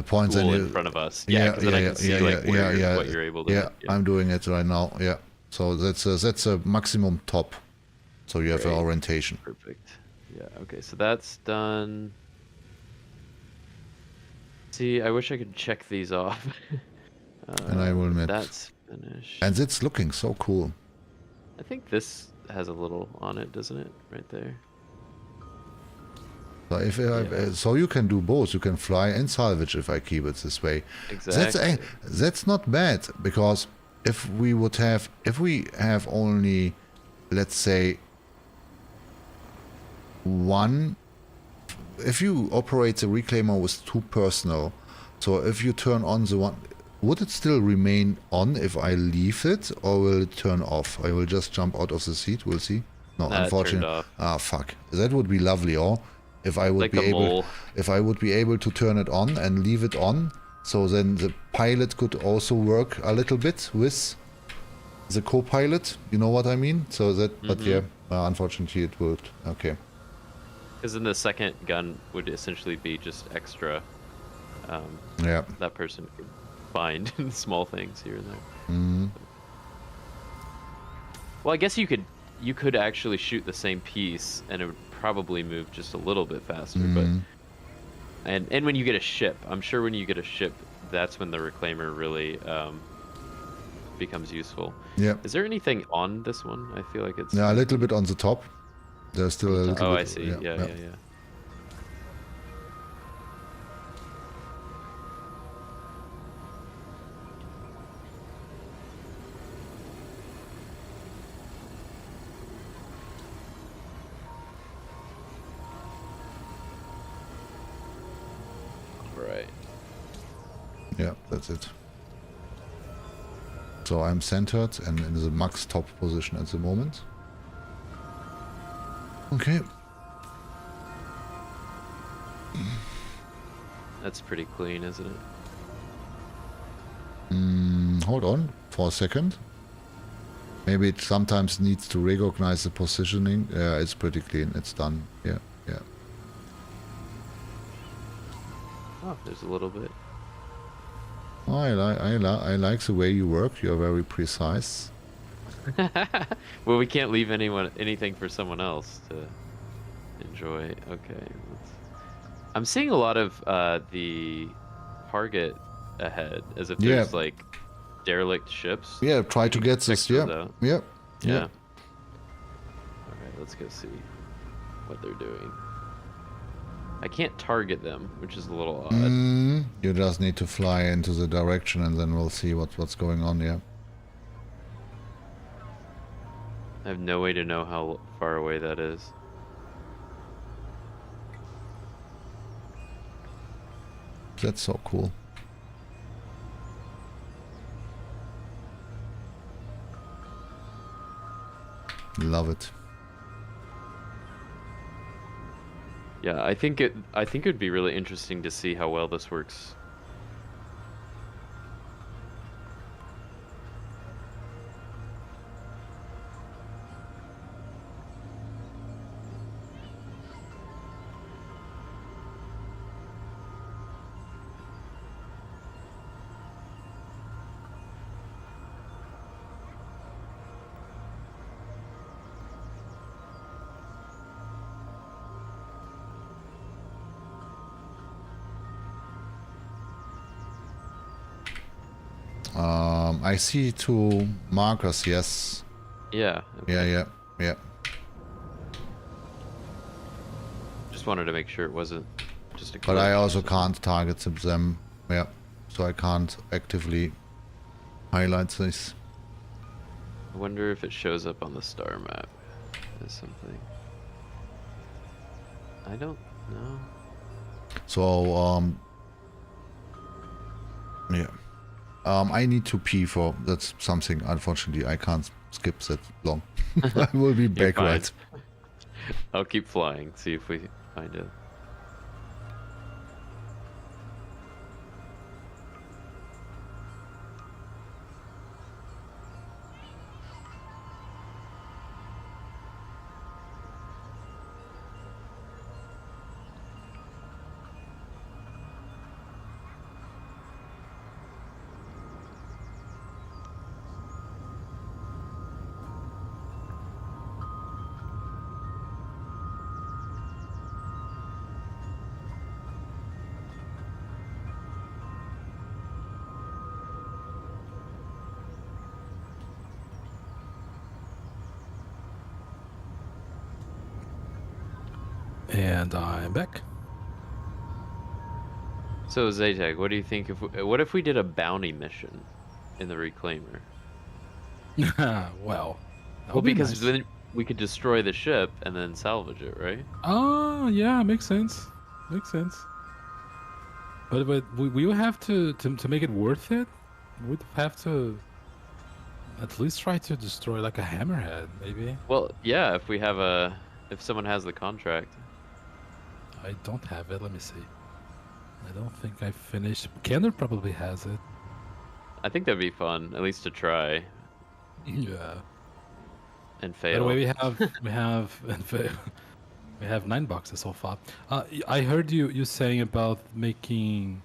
points in front of us, because then I can see what you're able to. Yeah, I'm doing it right now. Yeah, so that's a maximum top. So you have an orientation. Perfect. Yeah, okay, so that's done. See, I wish I could check these off. And I will admit. That's finished. And it's looking so cool. I think this has a little on it, doesn't it? Right there. So so you can do both. You can fly and salvage if I keep it this way. Exactly. That's not bad, because if we have only, let's say, one. If you operate the Reclaimer with 2 personnel, so if you turn on the one, would it still remain on if I leave it, or will it turn off? I will just jump out of the seat. We'll see. No, unfortunately. Turned off. Ah, fuck. That would be lovely, or if I would Like be a able, mole. if I would be able to turn it on and leave it on, so then the pilot could also work a little bit with the co-pilot. You know what I mean? So that, but yeah, unfortunately it would. Okay. Because then the second gun would essentially be just extra. Yeah. That person could find small things here and there. Mm. Well, I guess you could actually shoot the same piece and it would probably move just a little bit faster. But and when you get a ship, I'm sure when you get a ship, that's when the Reclaimer really becomes useful. Yeah. Is there anything on this one? I feel like it's Yeah, a little bit on the top. There's still a little bit. Oh, I see. Yeah. Right. Yeah, that's it. So I'm centered and in the max top position at the moment. Okay. That's pretty clean, isn't it? Hold on for a second. Maybe it sometimes needs to recognize the positioning. Yeah, it's pretty clean. It's done. Yeah. Oh, there's a little bit. Oh, I like the way you work. You're very precise. Well, we can't leave anything for someone else to enjoy. Okay. I'm seeing a lot of the target ahead, as if there's like derelict ships. Yeah, try to get this. Yeah. Yeah. Alright, let's go see what they're doing. I can't target them, which is a little odd. You just need to fly into the direction and then we'll see what's going on, yeah. I have no way to know how far away that is. That's so cool. Love it. Yeah, I think it'd be really interesting to see how well this works. I see 2 markers, yes. Yeah. Okay. Yeah. Just wanted to make sure it wasn't just a. But I also can't target them. Yeah. So I can't actively highlight this. I wonder if it shows up on the star map as something. I don't know. So yeah. I need to pee for that's something. Unfortunately, I can't skip that long. I will be back fine. right. I'll keep flying. See if we find it. And I'm back. So Zaytag, what do you think what if we did a bounty mission in the Reclaimer? Well, Well, because we could destroy the ship and then salvage it, right? Oh, yeah, makes sense. Makes sense. But we would have to make it worth it. We'd have to at least try to destroy like a hammerhead, maybe. Well, yeah, if someone has the contract. I don't have it. Let me see. I don't think I finished. Kendall probably has it. I think that'd be fun, at least to try Yeah. and By fail. the way, we have 9 boxes so far. I heard you saying about making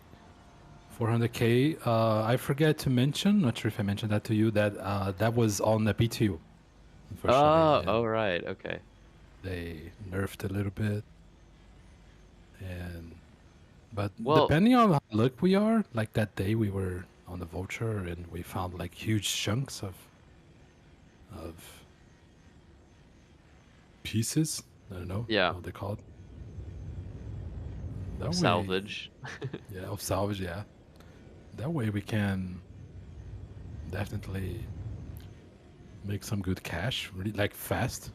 400k. I forget to mention. Not sure if I mentioned that to you. That was on the BTU. Unfortunately, Oh, right, okay. they nerfed a little bit, but Well- depending on how luck we are, like that day we were on the vulture and we found like huge chunks of pieces. I don't know. Yeah. What they call it. That way- Salvage. yeah, of salvage. Yeah. That way we can definitely make some good cash, really like fast.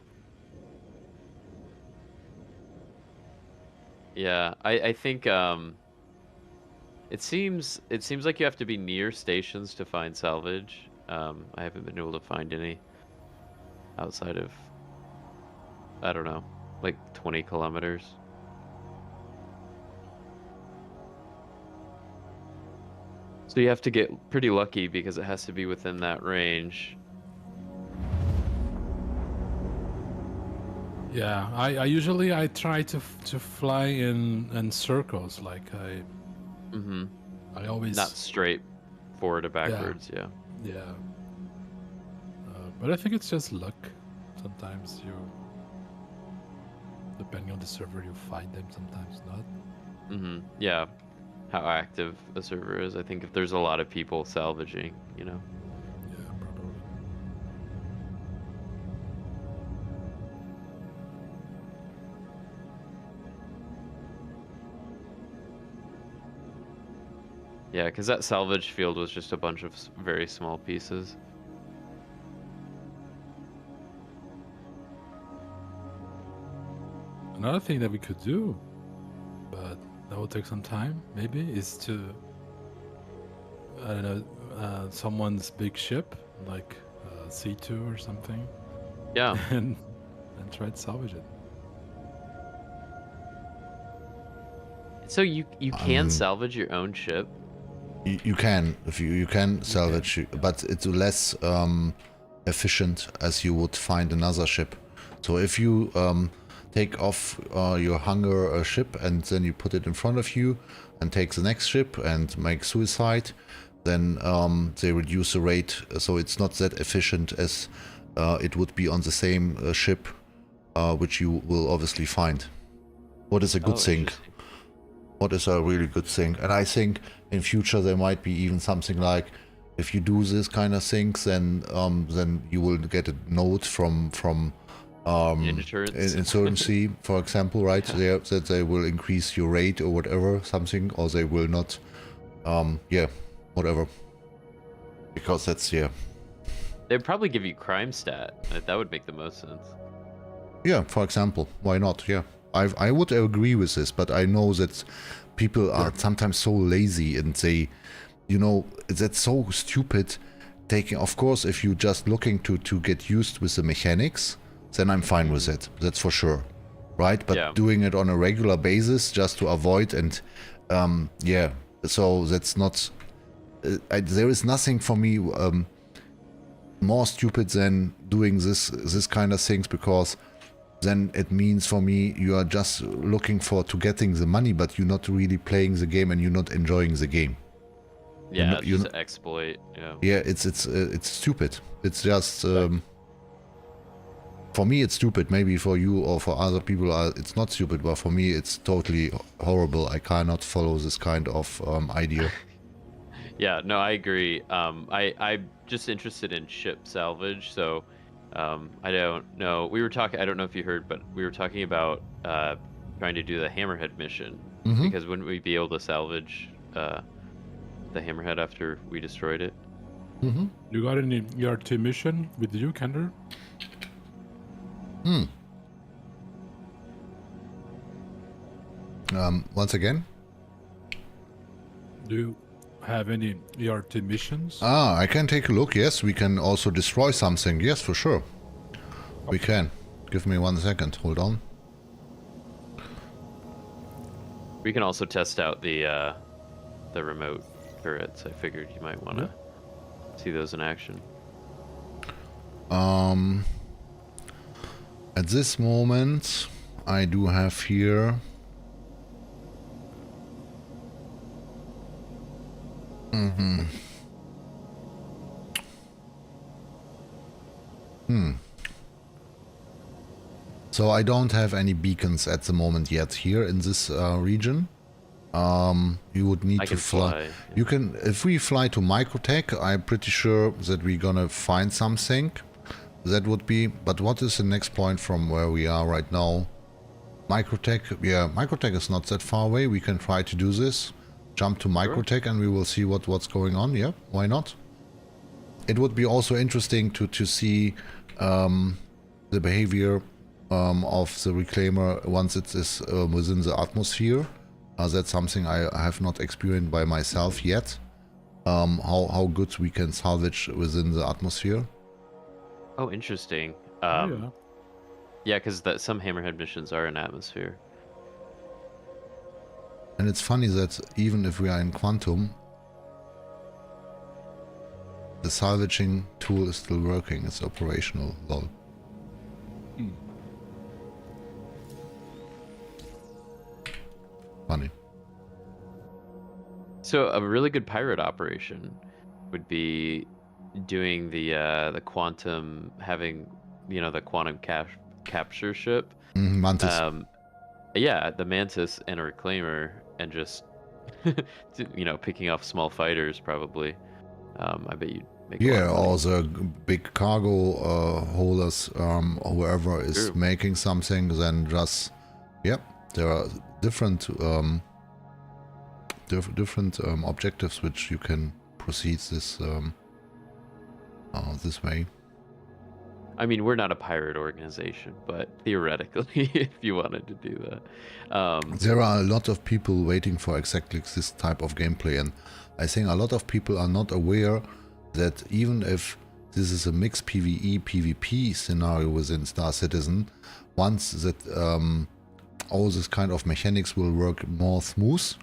Yeah, I think it seems like you have to be near stations to find salvage. I haven't been able to find any outside of, I don't know, like 20 kilometers. So you have to get pretty lucky because it has to be within that range. Yeah, I usually I try to fly in circles. Like Mm-hmm. I always Not straight forward or backwards, yeah. yeah. But I think it's just luck. Sometimes you, depending on the server, you find them. Sometimes not. Mm-hmm. Yeah. How active a server is. I think if there's a lot of people salvaging, you know. Yeah, probably. Yeah, because that salvage field was just a bunch of very small pieces. Another thing that we could do, but that will take some time, maybe, is to, I don't know, someone's big ship, like C2 or something, Yeah. and try to salvage it. So you can salvage your own ship? You can, if you can salvage, but it's less efficient as you would find another ship. So if you take off your hunger ship and then you put it in front of you and take the next ship and make suicide, then they reduce the rate, so it's not that efficient as it would be on the same ship, which you will obviously find. What is a good thing? Interesting. What is a really good thing? And I think in future there might be even something like, if you do this kind of things, then you will get a note from insurgency, for example, right? That they will increase your rate or whatever, something, or they will not. Yeah, whatever. Because that's, yeah. They'd probably give you crime stat. That would make the most sense. Yeah, for example, why not? Yeah, I would agree with this, but I know that people are sometimes so lazy and they, you know, that's so stupid. Taking, of course, if you're just looking to get used with the mechanics, then I'm fine with it. That's for sure, right? But Yeah. doing it on a regular basis just to avoid and yeah, so that's not. There is nothing for me more stupid than doing this kind of things, because then it means for me you are just looking to getting the money, but you're not really playing the game and you're not enjoying the game. Yeah, you it's just know- an exploit. Yeah. Yeah, it's stupid. It's just for me it's stupid. Maybe for you or for other people it's not stupid, but for me it's totally horrible. I cannot follow this kind of idea. Yeah, no, I agree. I'm just interested in ship salvage, so I don't know. I don't know if you heard, but we were talking about trying to do the Hammerhead mission, because wouldn't we be able to salvage the Hammerhead after we destroyed it? You got any ERT mission with you, Kender? Once again? Do you have any ERT missions? I can take a look. Yes, we can also destroy something. Yes, for sure. We can. Give me 1 second. Hold on. We can also test out the remote turrets. I figured you might want to see those in action. At this moment, I do have here... So I don't have any beacons at the moment yet here in this region. You would need to fly. Yeah. You can, if we fly to Macrotech, I'm pretty sure that we're gonna find something. That would be, but what is the next point from where we are right now? Macrotech, yeah, Macrotech is not that far away. We can try to do this. Jump to Macrotech and we will see what's going on. Yeah, why not? It would be also interesting to see the behavior of the Reclaimer once it is within the atmosphere. That's something I have not experienced by myself yet. How good we can salvage within the atmosphere. Oh, interesting. Yeah. Yeah, because some Hammerhead missions are in atmosphere. And it's funny that even if we are in Quantum, the salvaging tool is still working. It's operational. Lol. Funny. So a really good pirate operation would be doing the quantum, having the quantum capture ship. Mantis. Yeah, the Mantis and a Reclaimer, and just picking off small fighters probably. I bet you'd make a lot of money. Or the big cargo holders, whoever is making something, then just there are different objectives which you can proceed this this way. I mean, we're not a pirate organization, but theoretically, if you wanted to do that. There are a lot of people waiting for exactly this type of gameplay, and I think a lot of people are not aware that even if this is a mixed PvE PvP scenario within Star Citizen, once that all this kind of mechanics will work more smooth,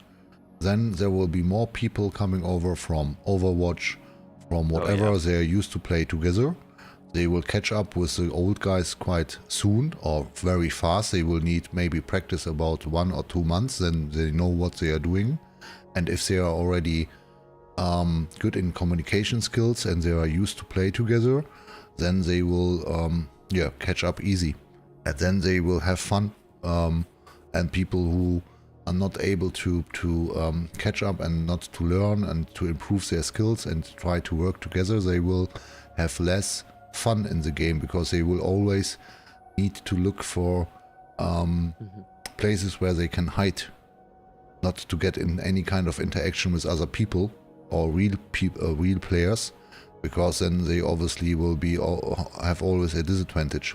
then there will be more people coming over from Overwatch, from whatever they're used to play together. They will catch up with the old guys quite soon or very fast. They will need maybe practice about 1 or 2 months, then they know what they are doing. And if they are already good in communication skills and they are used to play together, then they will catch up easy. And then they will have fun. And people who are not able to catch up and not to learn and to improve their skills and try to work together, they will have less fun in the game, because they will always need to look for places where they can hide, not to get in any kind of interaction with other people or real players, because then they obviously will have always a disadvantage.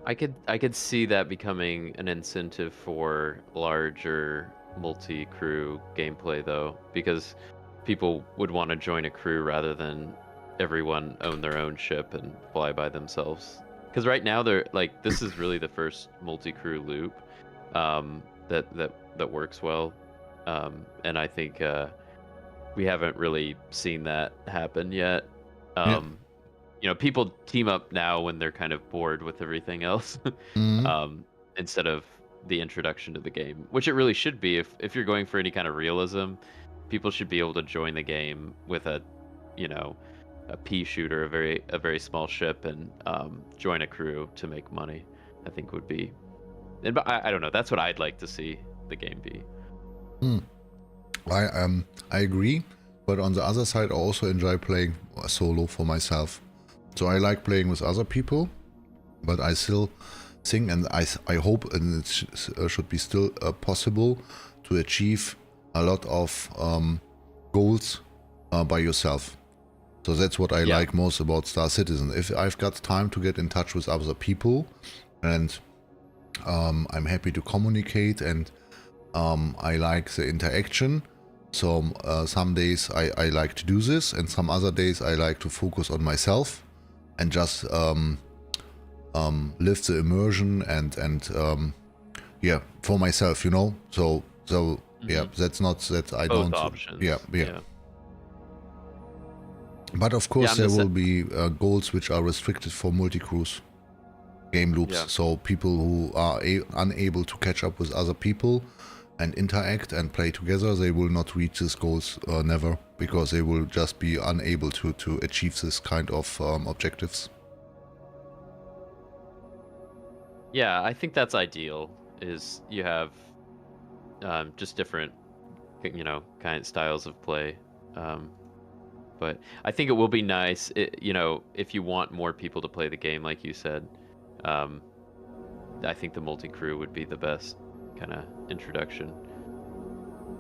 I could see that becoming an incentive for larger multi-crew gameplay, though, because people would want to join a crew rather than everyone own their own ship and fly by themselves. Because right now they're like, this is really the first multi-crew loop that works well, and I think we haven't really seen that happen yet. People team up now when they're kind of bored with everything else, instead of the introduction to the game, which it really should be. If you're going for any kind of realism, people should be able to join the game with a pea shooter, a very small ship, and join a crew to make money. I think would be, and I don't know. That's what I'd like to see the game be. I agree, but on the other side, I also enjoy playing solo for myself. So I like playing with other people, but I still think, and I hope, and it should be still possible to achieve a lot of goals by yourself. So that's what I Yeah. like most about Star Citizen. If I've got time to get in touch with other people, and I'm happy to communicate, and I like the interaction. So some days I like to do this, and some other days I like to focus on myself and just live the immersion and yeah, for myself, you know. So yeah, that's not that I Both don't. options. Yeah. But of course, I'm there the will be goals which are restricted for multi-cruise game loops. Yeah. So people who are unable to catch up with other people and interact and play together, they will not reach these goals never, because they will just be unable to achieve this kind of objectives. Yeah, I think that's ideal. Is you have just different, kind of styles of play. But I think it will be nice, if you want more people to play the game, like you said. I think the multi-crew would be the best kind of introduction,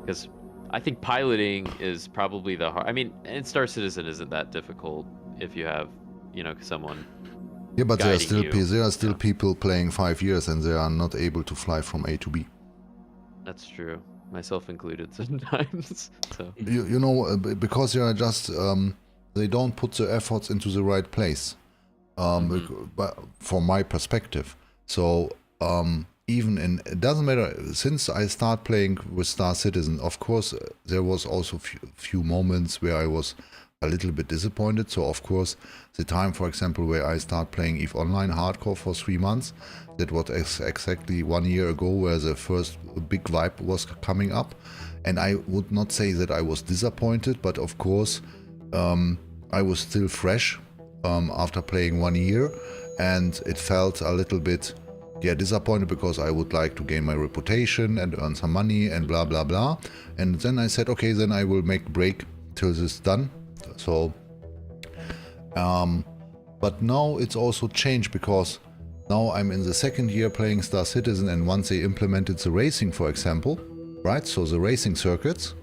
because I think piloting is probably the hard. I mean, and Star Citizen isn't that difficult if you have, someone. Yeah, but there are still Yeah. people playing 5 years and they are not able to fly from A to B. That's true, myself included sometimes. So You know, because they are just they don't put the efforts into the right place. But from my perspective, so even it doesn't matter. Since I start playing with Star Citizen, of course, there was also few moments where I was a little bit disappointed. So of course, the time, for example, where I start playing EVE Online hardcore for 3 months, that was exactly 1 year ago, where the first big vibe was coming up, and I would not say that I was disappointed, but of course, I was still fresh after playing 1 year, and it felt a little bit disappointed, because I would like to gain my reputation and earn some money and blah blah blah. And then I said, okay, then I will make a break till this is done. So but now it's also changed, because now I'm in the second year playing Star Citizen, and once they implemented the racing, for example, right, so the racing circuits,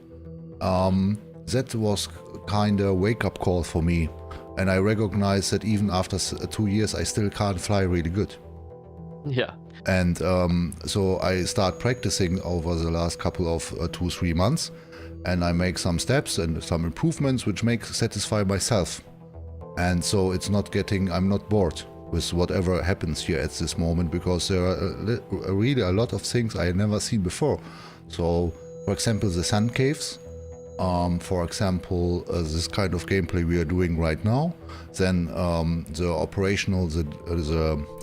that was kind of wake-up call for me, and I recognize that even after 2 years I still can't fly really good. yeah, And so I start practicing over the last couple of 2-3 months, and I make some steps and some improvements which satisfy myself. And so it's not I'm not bored with whatever happens here at this moment, because there are really a lot of things I had never seen before. So, for example, the sun caves, for example, this kind of gameplay we are doing right now, then the operational, the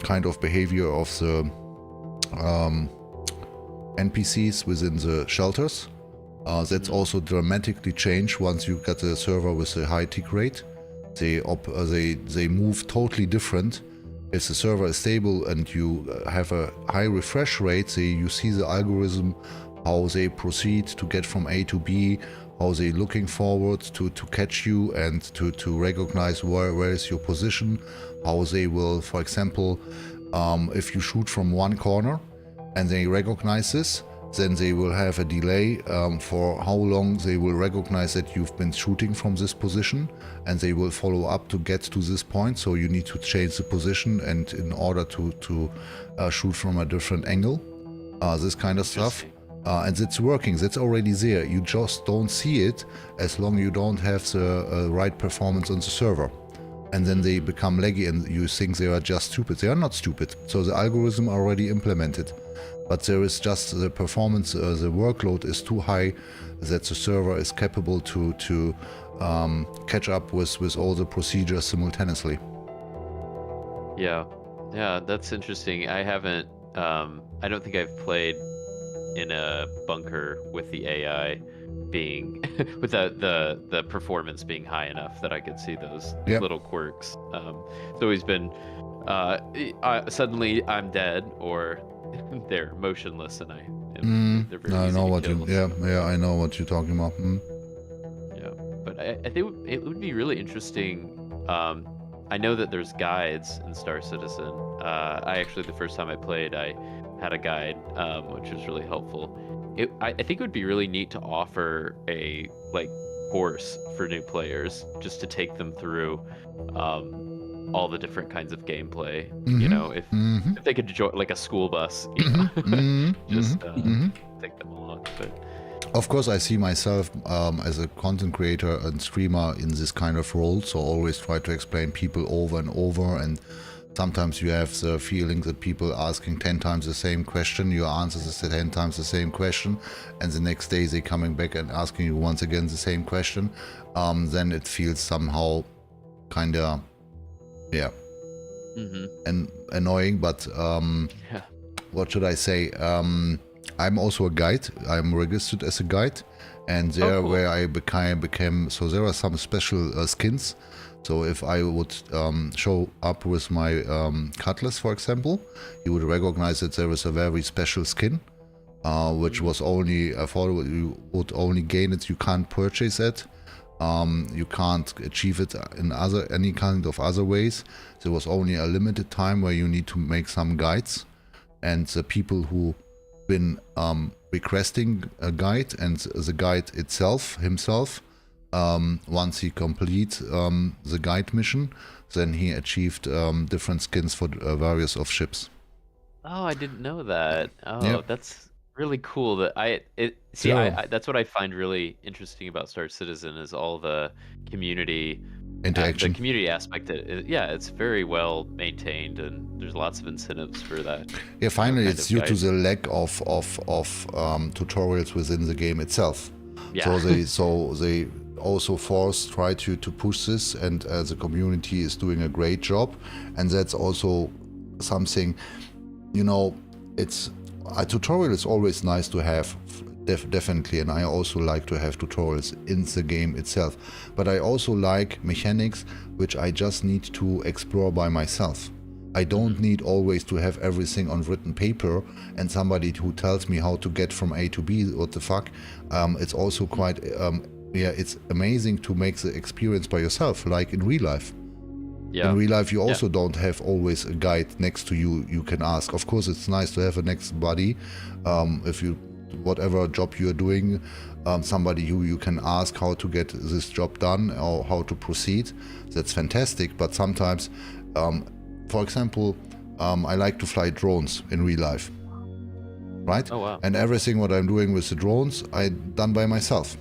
kind of behavior of the NPCs within the shelters, that's also dramatically changed once you get a server with a high tick rate. They move totally different. If the server is stable and you have a high refresh rate, you see the algorithm, how they proceed to get from A to B, how they looking forward to catch you and to recognize where is your position, how they will, for example, if you shoot from one corner and they recognize this, then they will have a delay for how long they will recognize that you've been shooting from this position, and they will follow up to get to this point. So you need to change the position, and in order to shoot from a different angle, this kind of stuff. And it's working, that's already there. You just don't see it as long you don't have the right performance on the server. And then they become laggy and you think they are just stupid. They are not stupid. So the algorithm already implemented. But there is just the performance, the workload is too high that the server is capable to catch up with all the procedures simultaneously. yeah, that's interesting. I haven't, I don't think I've played in a bunker with the AI being with the performance being high enough that I could see those little quirks. It's always been suddenly I'm dead, or they're motionless and they're very I easy know to what kill. I know what you're talking about. Yeah, but I think it would be really interesting. I know that there's guides in Star Citizen. I actually, the first time I played, I had a guide, which was really helpful. I think it would be really neat to offer a course for new players, just to take them through all the different kinds of gameplay. You know, if they could join like a school bus, you know, just take them along. But of course, I see myself as a content creator and streamer in this kind of role, so always try to explain people over and over, and sometimes you have the feeling that people asking 10 times the same question, your answers is 10 times the same question, and the next day they coming back and asking you once again the same question. Then it feels somehow kind of, yeah, and annoying, but what should I say? I'm also a guide. I'm registered as a guide, and there cool. where I became, so there are some special skins. So if I would show up with my cutlass, for example, you would recognize that there is a very special skin, which was only affordable. You would only gain it. You can't purchase it. You can't achieve it in any kind of other ways. There was only a limited time where you need to make some guides, and the people who been requesting a guide, and the guide himself, once he complete the guide mission, then he achieved different skins for various of ships. oh, I didn't know that. Oh, Yeah. that's really cool. That that's what I find really interesting about Star Citizen is all the community Interaction. the community aspect. It's very well maintained, and there's lots of incentives for that. Yeah, finally, kind it's of due to guide. the lack of tutorials within the game itself. Yeah. So they also try to push this, and the community is doing a great job, and that's also something, you know, it's a tutorial is always nice to have, definitely, and I also like to have tutorials in the game itself, but I also like mechanics which I just need to explore by myself. I don't need always to have everything on written paper and somebody who tells me how to get from A to B. What the fuck? It's also quite, it's amazing to make the experience by yourself, like in real life. Yeah. In real life, you also don't have always a guide next to you. You can ask. Of course, it's nice to have a next buddy. If you, whatever job you're doing, somebody who you can ask how to get this job done or how to proceed. That's fantastic. But sometimes, for example, I like to fly drones in real life, right? Oh, wow. And everything what I'm doing with the drones, I done by myself.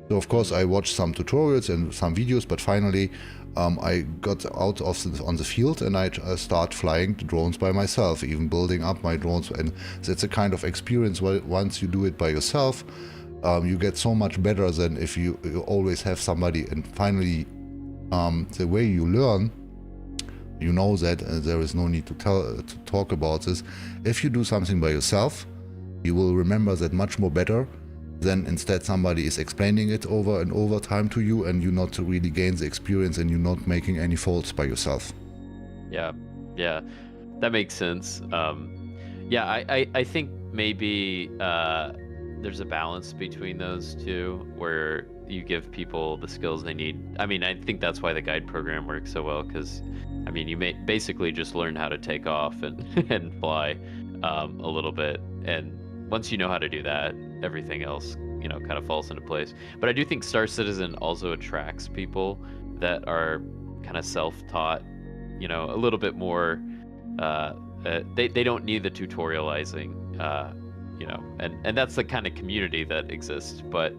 So of course I watched some tutorials and some videos, but finally I got out on the field and I start flying the drones by myself, even building up my drones. And that's a kind of experience where once you do it by yourself, you get so much better than if you always have somebody. And finally, the way you learn, you know that there is no need to talk about this. If you do something by yourself, you will remember that much more better than instead somebody is explaining it over and over time to you, and you not to really gain the experience, and you're not making any faults by yourself. Yeah, that makes sense. I think maybe there's a balance between those two, where you give people the skills they need. I mean, I think that's why the guide program works so well, because I mean, you may basically just learn how to take off and and fly a little bit, and once you know how to do that, everything else, you know, kind of falls into place. But I do think Star Citizen also attracts people that are kind of self-taught, you know, a little bit more. They don't need the tutorializing, you know, and that's the kind of community that exists. But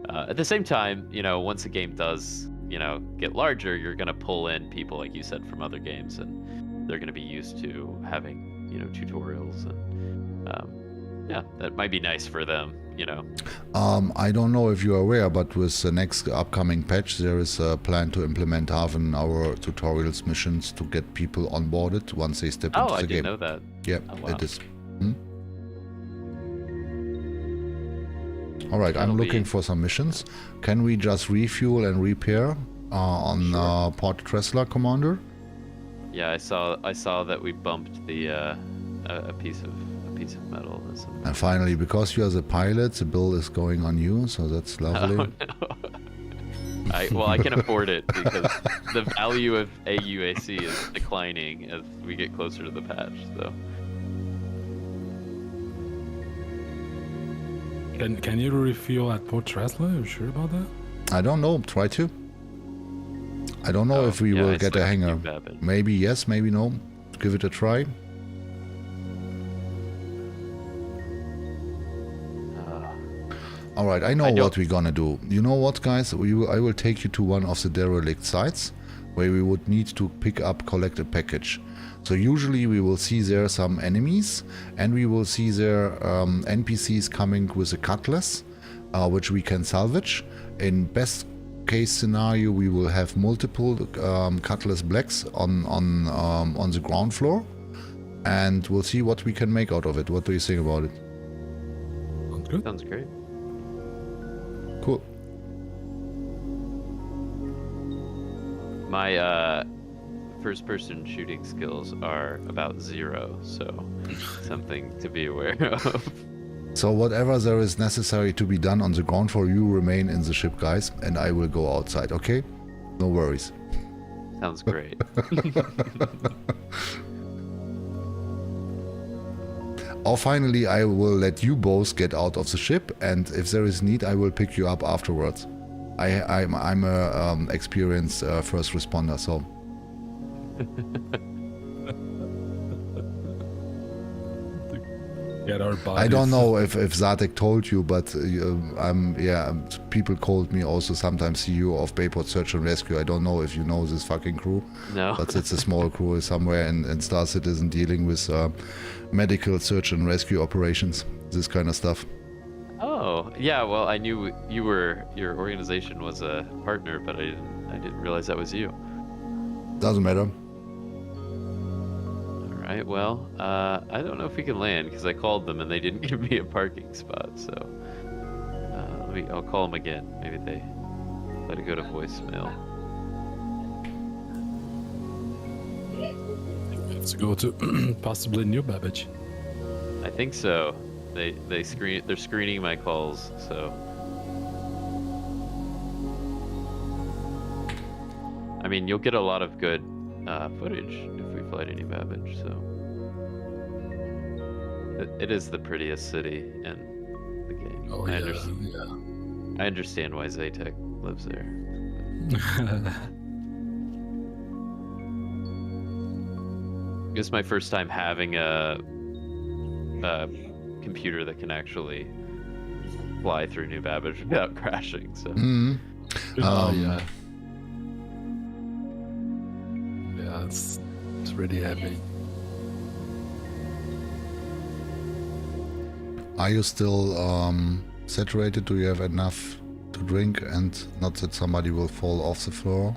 at the same time, you know, once a game does, you know, get larger, you're gonna pull in people, like you said, from other games, and they're gonna be used to having, you know, tutorials, and yeah, that might be nice for them, you know. I don't know if you're aware, but with the next upcoming patch, there is a plan to implement half-an-hour tutorials missions to get people onboarded once they step into the game. Oh, I didn't know that. Yeah, Oh, wow. it is. All right, I'm That'll looking be- for some missions. Can we just refuel and repair on Port Tressler, Commander? Yeah, I saw that we bumped the a piece of metal. Or something. And finally, because you are the pilot, the bill is going on you, so that's lovely. Oh, no. I can afford it because the value of AUAC is declining as we get closer to the patch. So Can you refuel at Port Tressler? Are you sure about that? I don't know. Try to. I don't know Oh, if we yeah, will it's get a like hanger. new Babbage. Maybe yes, maybe no. Give it a try. Alright, I know I don't- what we're gonna do. You know what, guys? I will take you to one of the derelict sites where we would need to collect a package. So usually we will see there some enemies, and we will see there NPCs coming with a cutlass, which we can salvage. In best case scenario, we will have multiple cutlass blacks on the ground floor, and we'll see what we can make out of it. What do you think about it? Sounds good. Sounds great. Cool. My first-person shooting skills are about 0, so something to be aware of. So whatever there is necessary to be done on the ground floor, you remain in the ship, guys, and I will go outside, okay? No worries. Sounds great. Or finally, I will let you both get out of the ship, and if there is need, I will pick you up afterwards. I'm a experienced first responder, so... Get our bodies. I don't know if Zatek told you, but people called me also sometimes CEO of Bayport Search and Rescue. I don't know if you know this fucking crew, No. but it's a small crew somewhere in Star Citizen dealing with medical search and rescue operations, this kind of stuff. Oh, yeah. Well, I knew your organization was a partner, but I didn't realize that was you. Doesn't matter. All right. Well, I don't know if we can land because I called them and they didn't give me a parking spot. So I'll call them again. Maybe they let it go to voicemail. We have to go to possibly New Babbage. I think so. They're screening my calls. So I mean, you'll get a lot of good footage if we fly to New Babbage. So it is the prettiest city in the game. Oh, I yeah, understand. yeah. I understand why Zatek lives there. This is my first time having a computer that can actually fly through New Babbage without crashing. So Yeah. Yeah, it's really heavy. Are you still saturated? Do you have enough to drink and not that somebody will fall off the floor?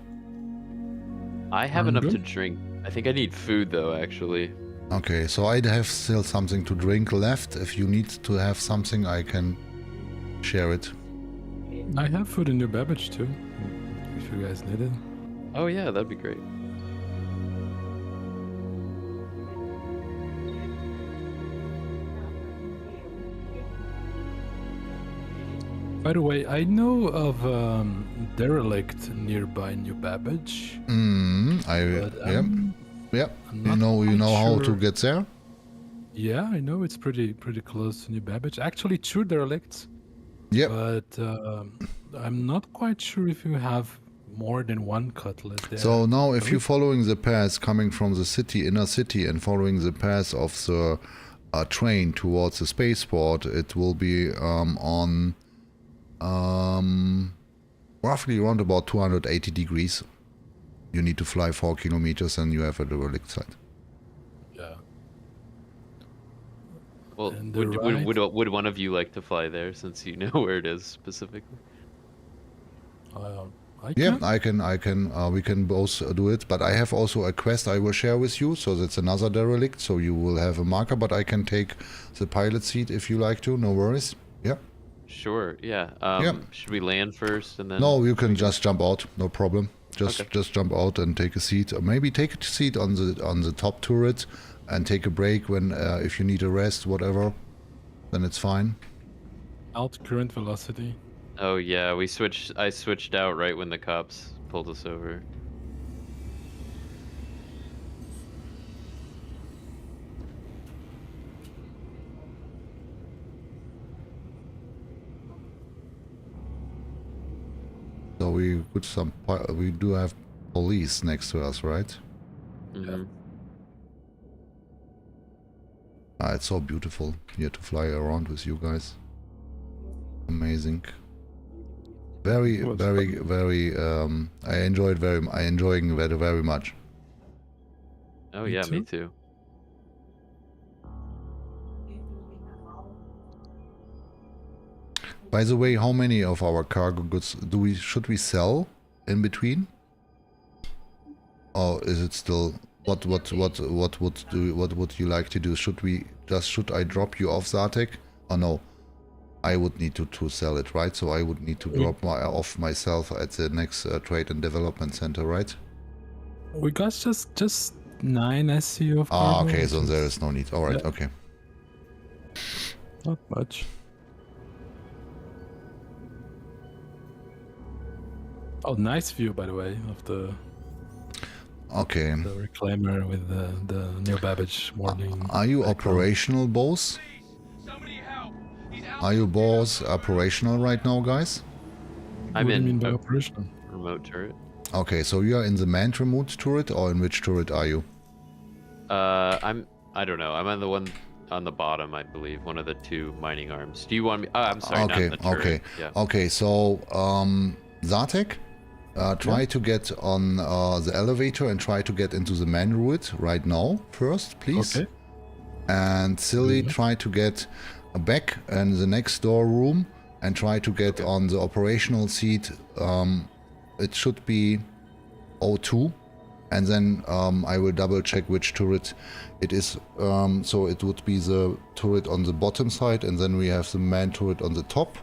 I have enough to good. drink. I think I need food though, actually. Okay, so I have still something to drink left. If you need to have something, I can share it. I have food in New Babbage too, if you guys need it. Oh yeah, that'd be great. By the way, I know of derelict nearby New Babbage. But Yeah. I'm You not know quite how to sure. get there? Yeah, I know it's pretty close to New Babbage. Actually, two derelicts. Yep. But I'm not quite sure if you have more than one cutlass there. So now if you're following the path coming from the city, inner city, and following the path of the train towards the spaceport, it will be on roughly around about 280 degrees. You need to fly 4 kilometers and you have a derelict site. Yeah. Well, And the right- would one of you like to fly there since you know where it is specifically? I Yeah, can. I can, we can both do it, but I have also a quest I will share with you, so that's another derelict, so you will have a marker, but I can take the pilot seat if you like to, no worries. Yeah. Sure. Yeah. Yeah. Should we land first and then? No, you can just jump out, no problem. Okay. Just jump out and take a seat, or maybe take a seat on the top turret and take a break when if you need a rest, whatever. Then it's fine. Out current velocity. Oh yeah, I switched out right when the cops pulled us over. So we put we do have police next to us, right? Mhm. It's so beautiful here to fly around with you guys. Amazing. Very, It was very, very. I enjoyed enjoying very, very much. Oh Me yeah, me too. too. By the way, how many of our cargo goods should we sell in between? Or is it still what would you like to do? Should I drop you off Zartek? Oh no. I would need to sell it, right? So I would need to drop off myself at the next trade and development center, right? We got just 9 SCU of cargo. Ah, okay, so which there is is no need. All right, yeah. okay. not much. Oh, nice view, by the way, of the Okay. Reclaimer with the Neil Babbage morning. Are you background. operational, boss? Are you boss operational right now, guys? I'm What do you mean in by a operational? remote turret. Okay, so you are in the manned remote turret, or in which turret are you? I don't know. I'm on the one on the bottom, I believe. One of the 2 mining arms. Do you want me? Oh, I'm sorry, not Okay, in the turret. okay. Yeah. Okay, so Zartek, try to get on the elevator and try to get into the man route right now first, please. Okay. And Silly, try to get back in the next door room and try to get on the operational seat. It should be O2, and then I will double check which turret it is. So it would be the turret on the bottom side, and then we have the man turret on the top.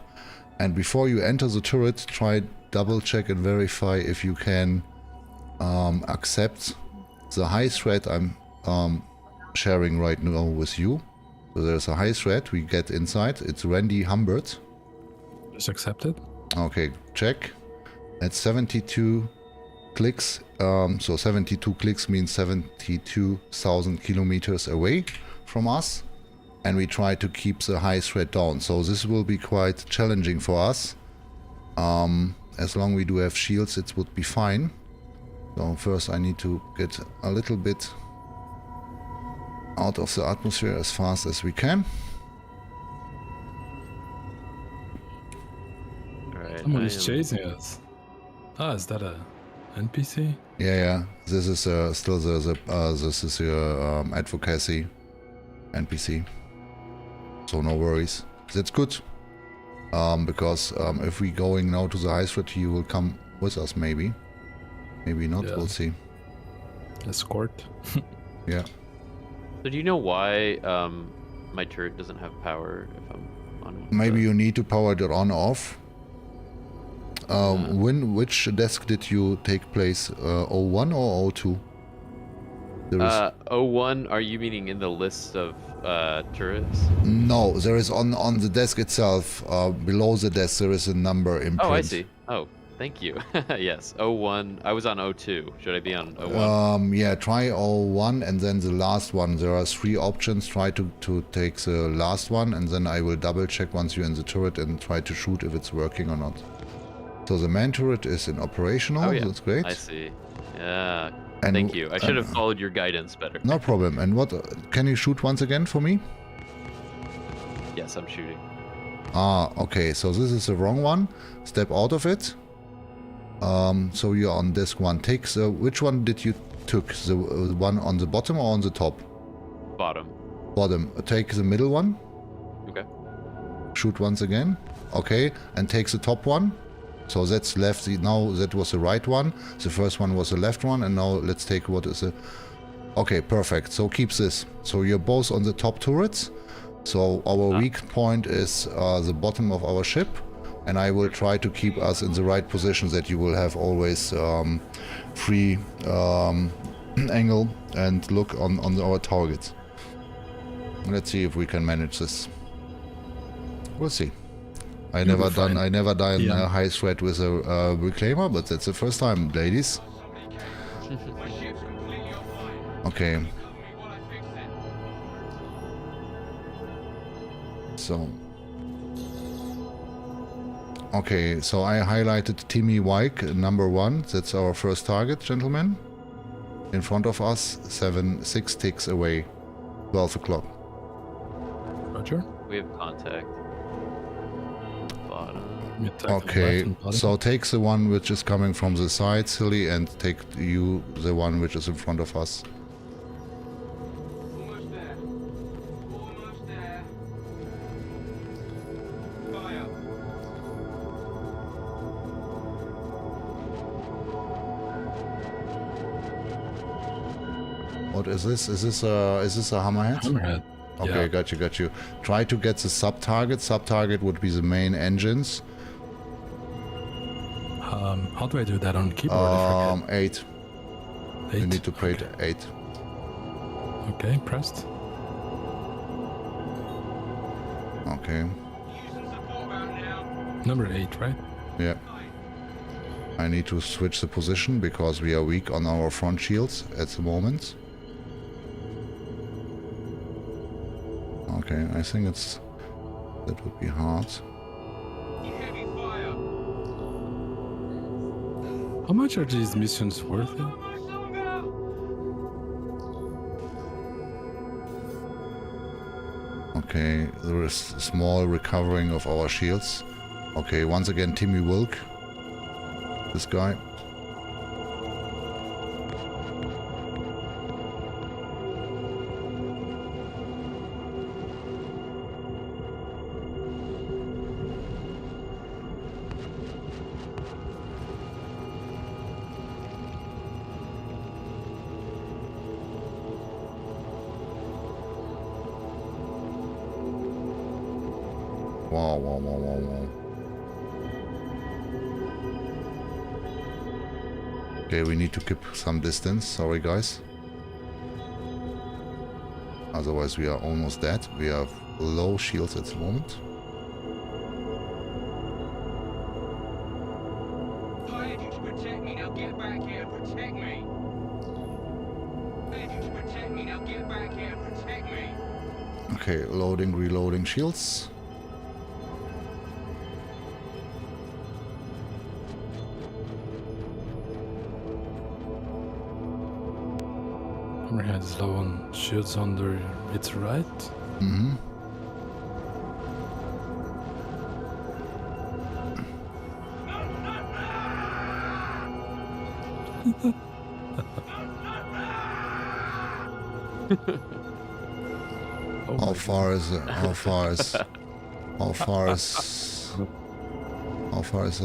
And before you enter the turret, try double check and verify if you can accept the high threat I'm sharing right now with you. So there's a high threat, we get inside, it's Randy Humbert. Just accepted. Okay, check. At 72 clicks, so 72 clicks means 72,000 kilometers away from us. And we try to keep the high threat down. So this will be quite challenging for us. As long as we do have shields, it would be fine. So first I need to get a little bit out of the atmosphere as fast as we can. Alright. Someone is chasing us. Ah, is that a NPC? Yeah. This is still this is your advocacy NPC. So no worries. That's good. Because if we going now to the high threat, he will come with us maybe. Maybe not, Yeah. we'll see. Escort. Yeah. So do you know why my turret doesn't have power if I'm on? Maybe you need to power it on or off. Which desk did you take place? 01 or 02? There is 01, are you meaning in the list of turrets? no. There is on the desk itself. Below the desk, there is a number in print. Oh, I see. Oh, thank you. Yes, 01. I was on 02. Should I be on 01? Yeah, try 01 and then the last one. There are 3 options. Try to take the last one, and then I will double check once you're in the turret and try to shoot if it's working or not. So the man turret is in operational. Oh, yeah. That's great. I see. Yeah. And- Thank you. I should have followed your guidance better. No problem. And what can you shoot once again for me? Yes, I'm shooting. Ah, okay. So this is the wrong one. Step out of it. So you're on desk 1. Take the which one did you took? The one on the bottom or on the top? Bottom. Bottom. Take the middle one. Okay. Shoot once again. Okay, and take the top one. So that's left. Now that was the right one. The first one was the left one, and now let's take what is the. Okay, perfect. So keep this. So you're both on the top turrets. So our weak point is the bottom of our ship, and I will try to keep us in the right position that you will have always free angle and look on our targets. Let's see if we can manage this. We'll see. I never done a high threat with a reclaimer, but that's the first time, ladies. Okay. So Okay, so I highlighted Timmy Wyke, number 1. That's our first target, gentlemen. In front of us, 6 ticks away. 12 o'clock. Roger. We have contact. Bottom. You attack the left Okay, and bottom. so take the one which is coming from the side, Silly, and take you the one which is in front of us. Almost there. Almost there. Fire. What is this? Is this a hammerhead? Hammerhead. Okay, Yeah. got you. Try to get the sub-target. Sub-target would be the main engines. How do I do that on the keyboard? I 8. forget. You 8? need to pray Okay. to 8. Okay, pressed. Okay, Using support mount now. Number 8, right? yeah. I need to switch the position because we are weak on our front shields at the moment. Okay, I think that would be hard. Heavy fire. How much are these missions worth? Almost longer. Okay, there is small recovering of our shields. Okay, once again, Timmy Wilk. This guy. Wow. Okay, we need to keep some distance. Sorry, guys. Otherwise, we are almost dead. We have low shields at the moment. Hired you to protect me, now get back here and protect me. Hired you to protect me, now get back here and protect me. Okay, loading, reloading shields. Hammerhead is low on shields under its right. Mm-hmm. Oh How my far is the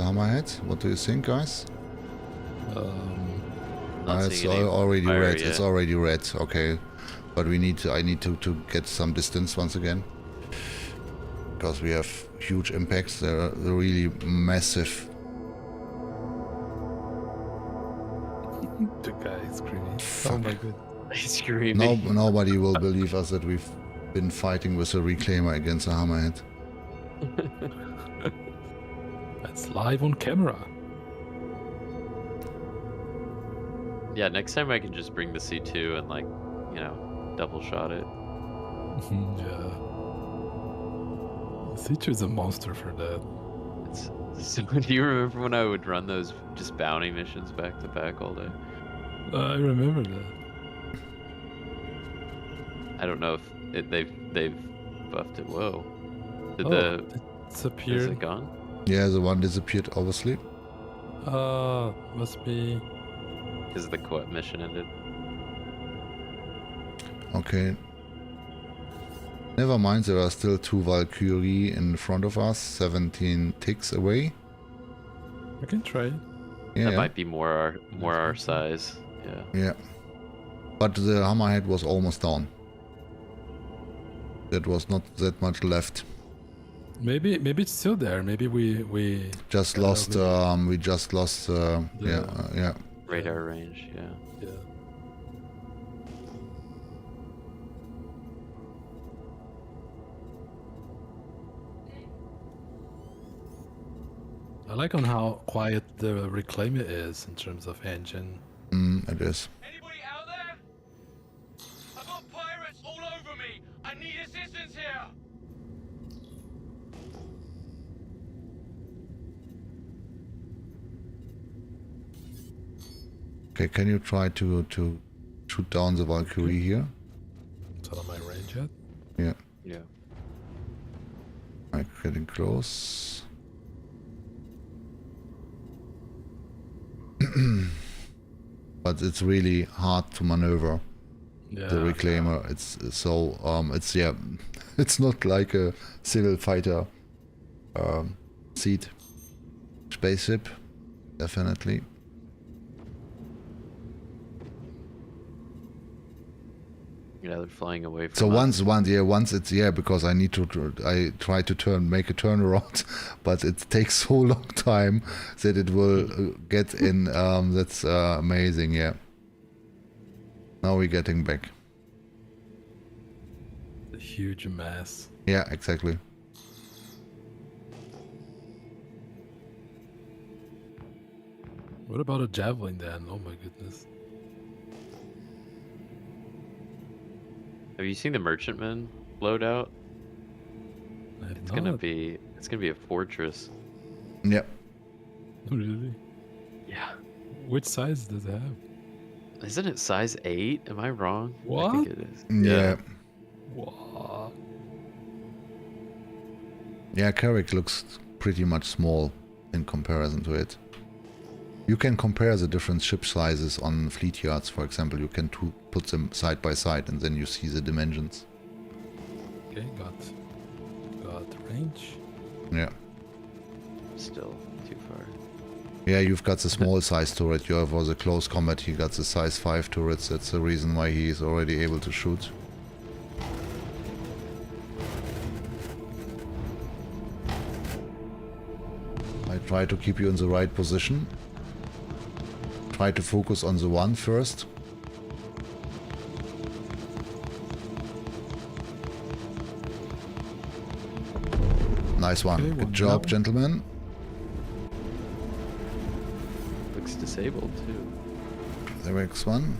hammerhead? What do you think, guys? God. Not It's seeing any already fire red. yet. It's already red. Okay, but I need to get some distance once again because we have huge impacts. They're really massive. The guy is screaming. Oh Fuck. my god. He's screaming. Nobody will believe us that we've been fighting with a Reclaimer against a hammerhead. That's live on camera. Yeah, next time I can just bring the C2 and, like, you know, double shot it. Yeah. C2 is a monster for that. So, do you remember when I would run those just bounty missions back to back all day? I remember that. I don't know if they've buffed it. Whoa. Did Oh, the it is disappeared. it gone? Yeah, the one disappeared, obviously. Must be. Because the quest mission ended. Okay. Never mind, there are still 2 Valkyrie in front of us, 17 ticks away. I can try. Yeah, That might be more our size. Yeah. yeah. But the hammerhead was almost down. There was not that much left. Maybe it's still there. Maybe we Just lost. We just lost. Yeah. Radar range. Yeah. Yeah. I like on how quiet the Reclaimer is in terms of engine. It is. Anybody out there? I've got pirates all over me. I need assistance here. Okay, can you try to shoot down the Valkyrie here? It's out of my range yet. Yeah. Yeah. Like getting close. But it's really hard to maneuver Yeah. the Reclaimer. It's so it's yeah, it's not like a civil fighter seat spaceship, definitely. Yeah, they're flying away from So us. once it's because I need to I try to make a turnaround, but it takes so long time that it will get in. That's amazing. Yeah. Now we're getting back. A huge mass. Yeah, exactly. What about a javelin then? Oh my goodness. Have you seen the merchantman loadout? I have It's not. gonna be a fortress. Yeah. Really? Yeah. Which size does it have? Isn't it size 8? Am I wrong? I What? think it is. Yeah. Wow. Yeah, Carrick looks pretty much small in comparison to it. You can compare the different ship sizes on fleet yards, for example. You can put them side by side and then you see the dimensions. Okay, got range. Yeah. Still too far. Yeah, you've got the small size turret. You have for the close combat, he got the size 5 turrets. That's the reason why he is already able to shoot. I try to keep you in the right position. Try to focus on the one first. Nice one. Okay, Good one job, down. gentlemen. Looks disabled too. The next one.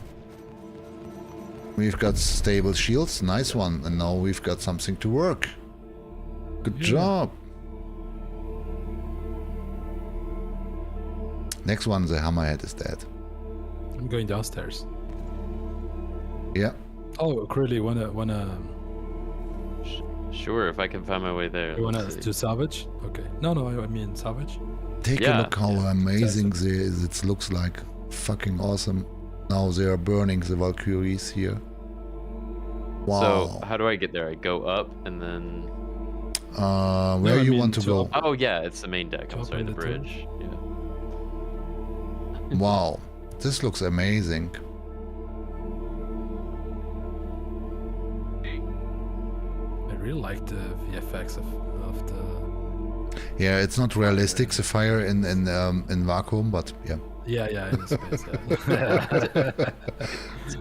We've got stable shields. Nice one. And now we've got something to work. Good Yeah. job. Next one, the hammerhead is dead. I'm going downstairs. Yeah. Oh, Curly, wanna Sure, if I can find my way there. you wanna let's see. to salvage? Okay. No, I mean salvage. Take a Yeah, look how yeah. amazing it looks like. Fucking awesome. Now they are burning the Valkyries here. Wow. So how do I get there? I go up and then. Where I you mean want to to go? up- Oh yeah, it's the main deck. I'm Jump sorry, in the the turret. bridge. Yeah. Wow. This looks amazing. I really like the VFX of the. Yeah, it's not realistic, the fire in vacuum, but yeah. Yeah, in space. Yeah.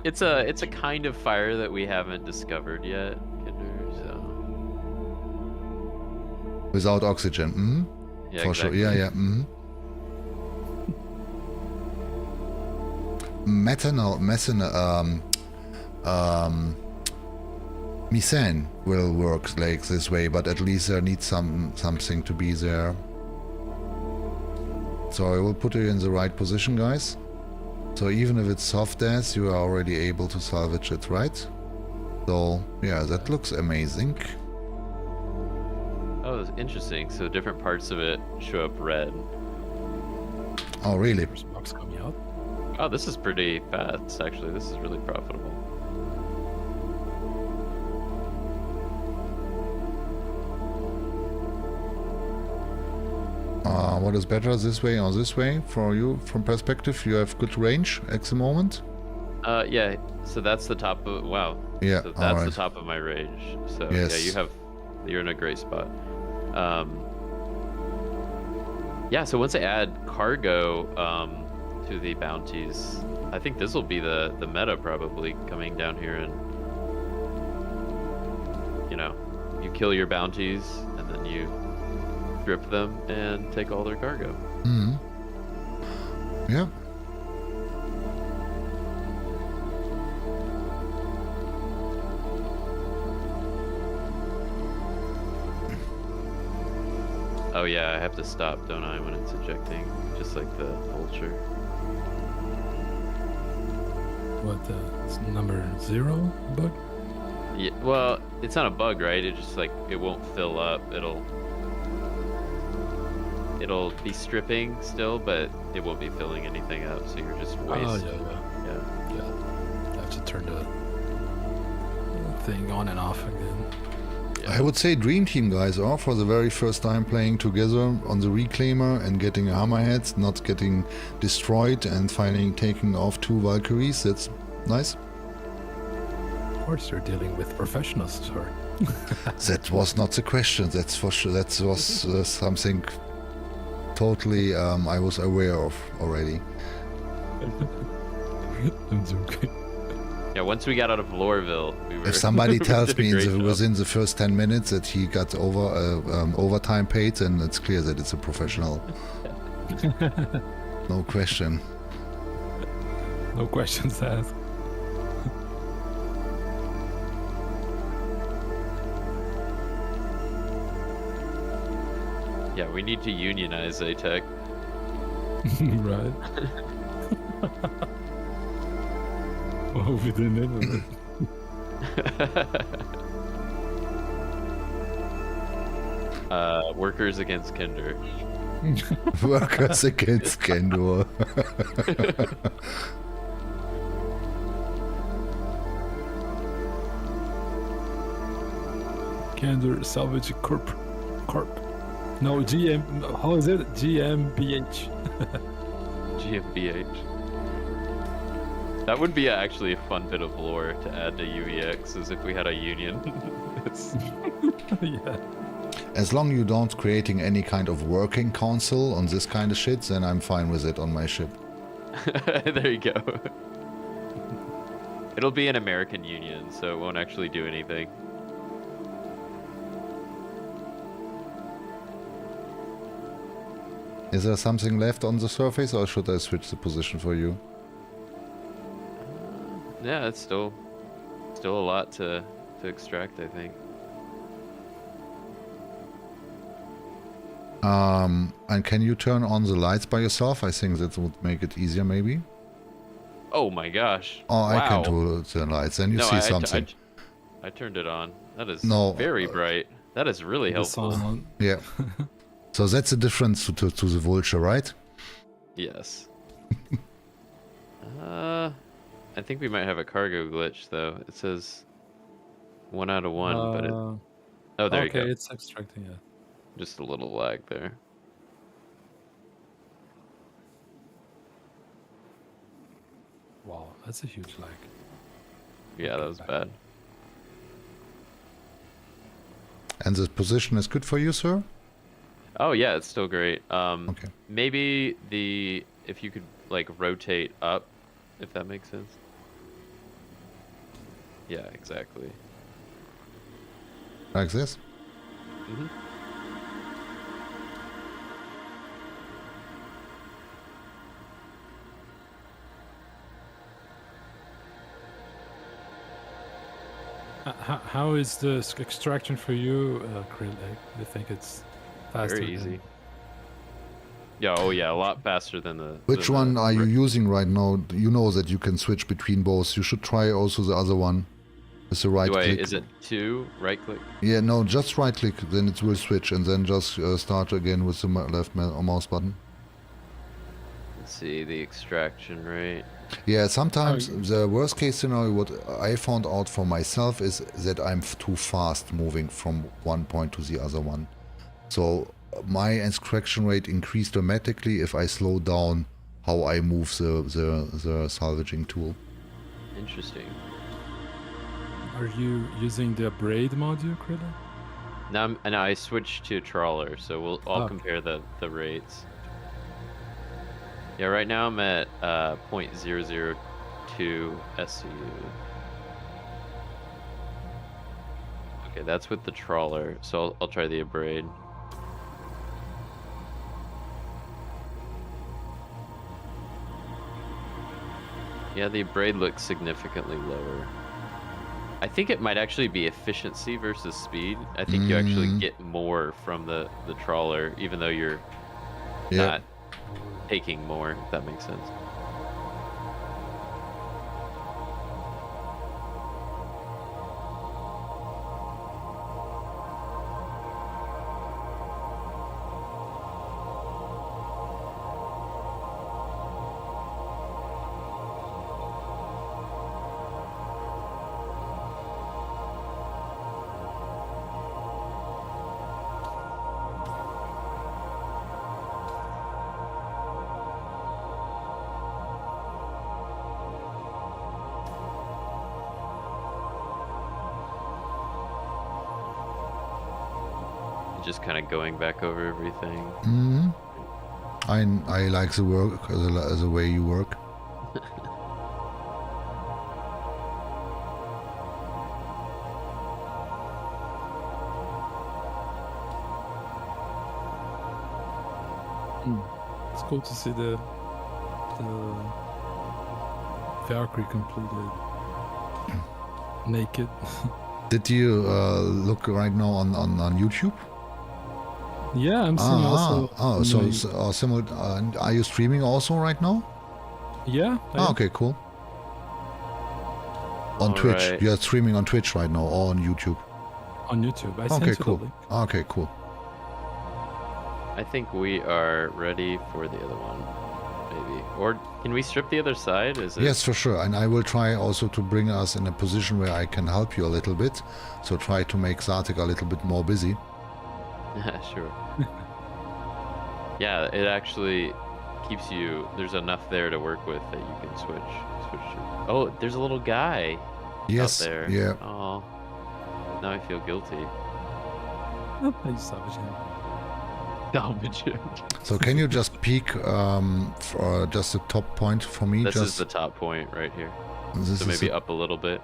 It's a kind of fire that we haven't discovered yet, Kinder. So Without oxygen. yeah, For exactly. sure. Yeah. Methane will work like this way, but at least there needs something to be there. So I will put you in the right position, guys. So even if it's soft death, you are already able to salvage it, right? So yeah, that looks amazing. Oh, it's interesting. So different parts of it show up red. Oh really? There's box coming out. Oh, this is pretty fast, actually. This is really profitable. What is better, this way or this way? For you, from perspective, you have good range at the moment. Yeah. So that's the top of wow. Yeah, So that's alright. the top of my range. So Yes. yeah, you're in a great spot. Yeah. So once I add cargo to the bounties, I think this will be the meta probably coming down here and you kill your bounties and then you strip them and take all their cargo. Yeah. Oh yeah, I have to stop, don't I, when it's ejecting, just like the vulture. what it's number 0 bug? Yeah, well, it's not a bug, right? It just like it won't fill up. It'll be stripping still, but it won't be filling anything up. So you're just wasting. Yeah. I have to turn the thing on and off again. I would say dream team, guys, are for the very first time playing together on the Reclaimer and getting a hammerhead, not getting destroyed, and finally taking off 2 Valkyries. That's nice. Of course, you're dealing with professionals, sir. That was not the question. That's for sure. That was something totally I was aware of already. I'm joking. Yeah, once we got out of Loreville, we were. If somebody we tells did a me great job. within the first 10 minutes that he got overtime paid, then it's clear that it's a professional. No question. No questions asked. Yeah, we need to unionize ATEC. Right. Oh, we didn't Workers against Kinder. Workers against Kendor. Candor Salvage Corp. No, GM. How is it? GmbH. GmbH. That would be actually a fun bit of lore to add to UEX, as if we had a union. Yeah. As long you don't creating any kind of working council on this kind of shit, then I'm fine with it on my ship. There you go. It'll be an American union, so it won't actually do anything. Is there something left on the surface, or should I switch the position for you? Yeah, it's still a lot to extract, I think. And can you turn on the lights by yourself? I think that would make it easier, maybe. Oh my gosh. Oh, wow. I can do the lights, and you see something. I turned it on. That is No. very bright. That is really helpful. Yeah. So that's the difference to the Vulture, right? Yes. I think we might have a cargo glitch, though. It says 1 out of 1, but it... Oh, there you go. Okay, it's extracting, yeah. Just a little lag there. Wow, that's a huge lag. Yeah, that was bad. And the position is good for you, sir? Oh yeah, it's still great. Okay. Maybe if you could like rotate up, if that makes sense. Yeah, exactly. Like this? Mm-hmm. How is the extraction for you, Krill? You think it's faster? Very easy. Yeah, oh yeah, a lot faster than the... Which one are you using right now? You know that you can switch between both. You should try also the other one. With the right click. Is it 2 right click? Yeah, no, just right click, then it will switch, and then just start again with the left mouse button. Let's see, the extraction rate. Yeah, sometimes the worst case scenario, what I found out for myself is that I'm too fast moving from one point to the other one. So my extraction rate increased dramatically if I slow down how I move the salvaging tool. Interesting. Are you using the braid module, Krill? Now I switched to trawler, so I'll compare the rates. Yeah, right now I'm at 0.002 SCU. Okay, that's with the trawler, so I'll try the abrade. Yeah, the abrade looks significantly lower. I think it might actually be efficiency versus speed. I think you actually get more from the trawler, even though you're not taking more, if that makes sense. just kind of going back over everything. Hmm. I like the work, the way you work. It's cool to see the Valkyrie completed naked. Did you look right now on YouTube? Yeah, I'm seeing also. Oh, are you streaming also right now? Yeah. I Oh, am. okay, cool. On Twitch. Alright. You're streaming on Twitch right now or on YouTube? On YouTube. I sent Okay, you the cool. link. Okay, cool. I think we are ready for the other one, maybe. Or can we strip the other side? Is it? Yes, for sure. And I will try also to bring us in a position where I can help you a little bit. So try to make Zartek a little bit more busy. Yeah, sure. Yeah, it actually keeps you. There's enough there to work with that you can switch. To. Oh, there's a little guy Yes. out there. Yeah. Oh, now I feel guilty. I just salvage him. Salvage him. So can you just peek for just the top point for me? This just is the top point right here. this So is maybe up a little bit.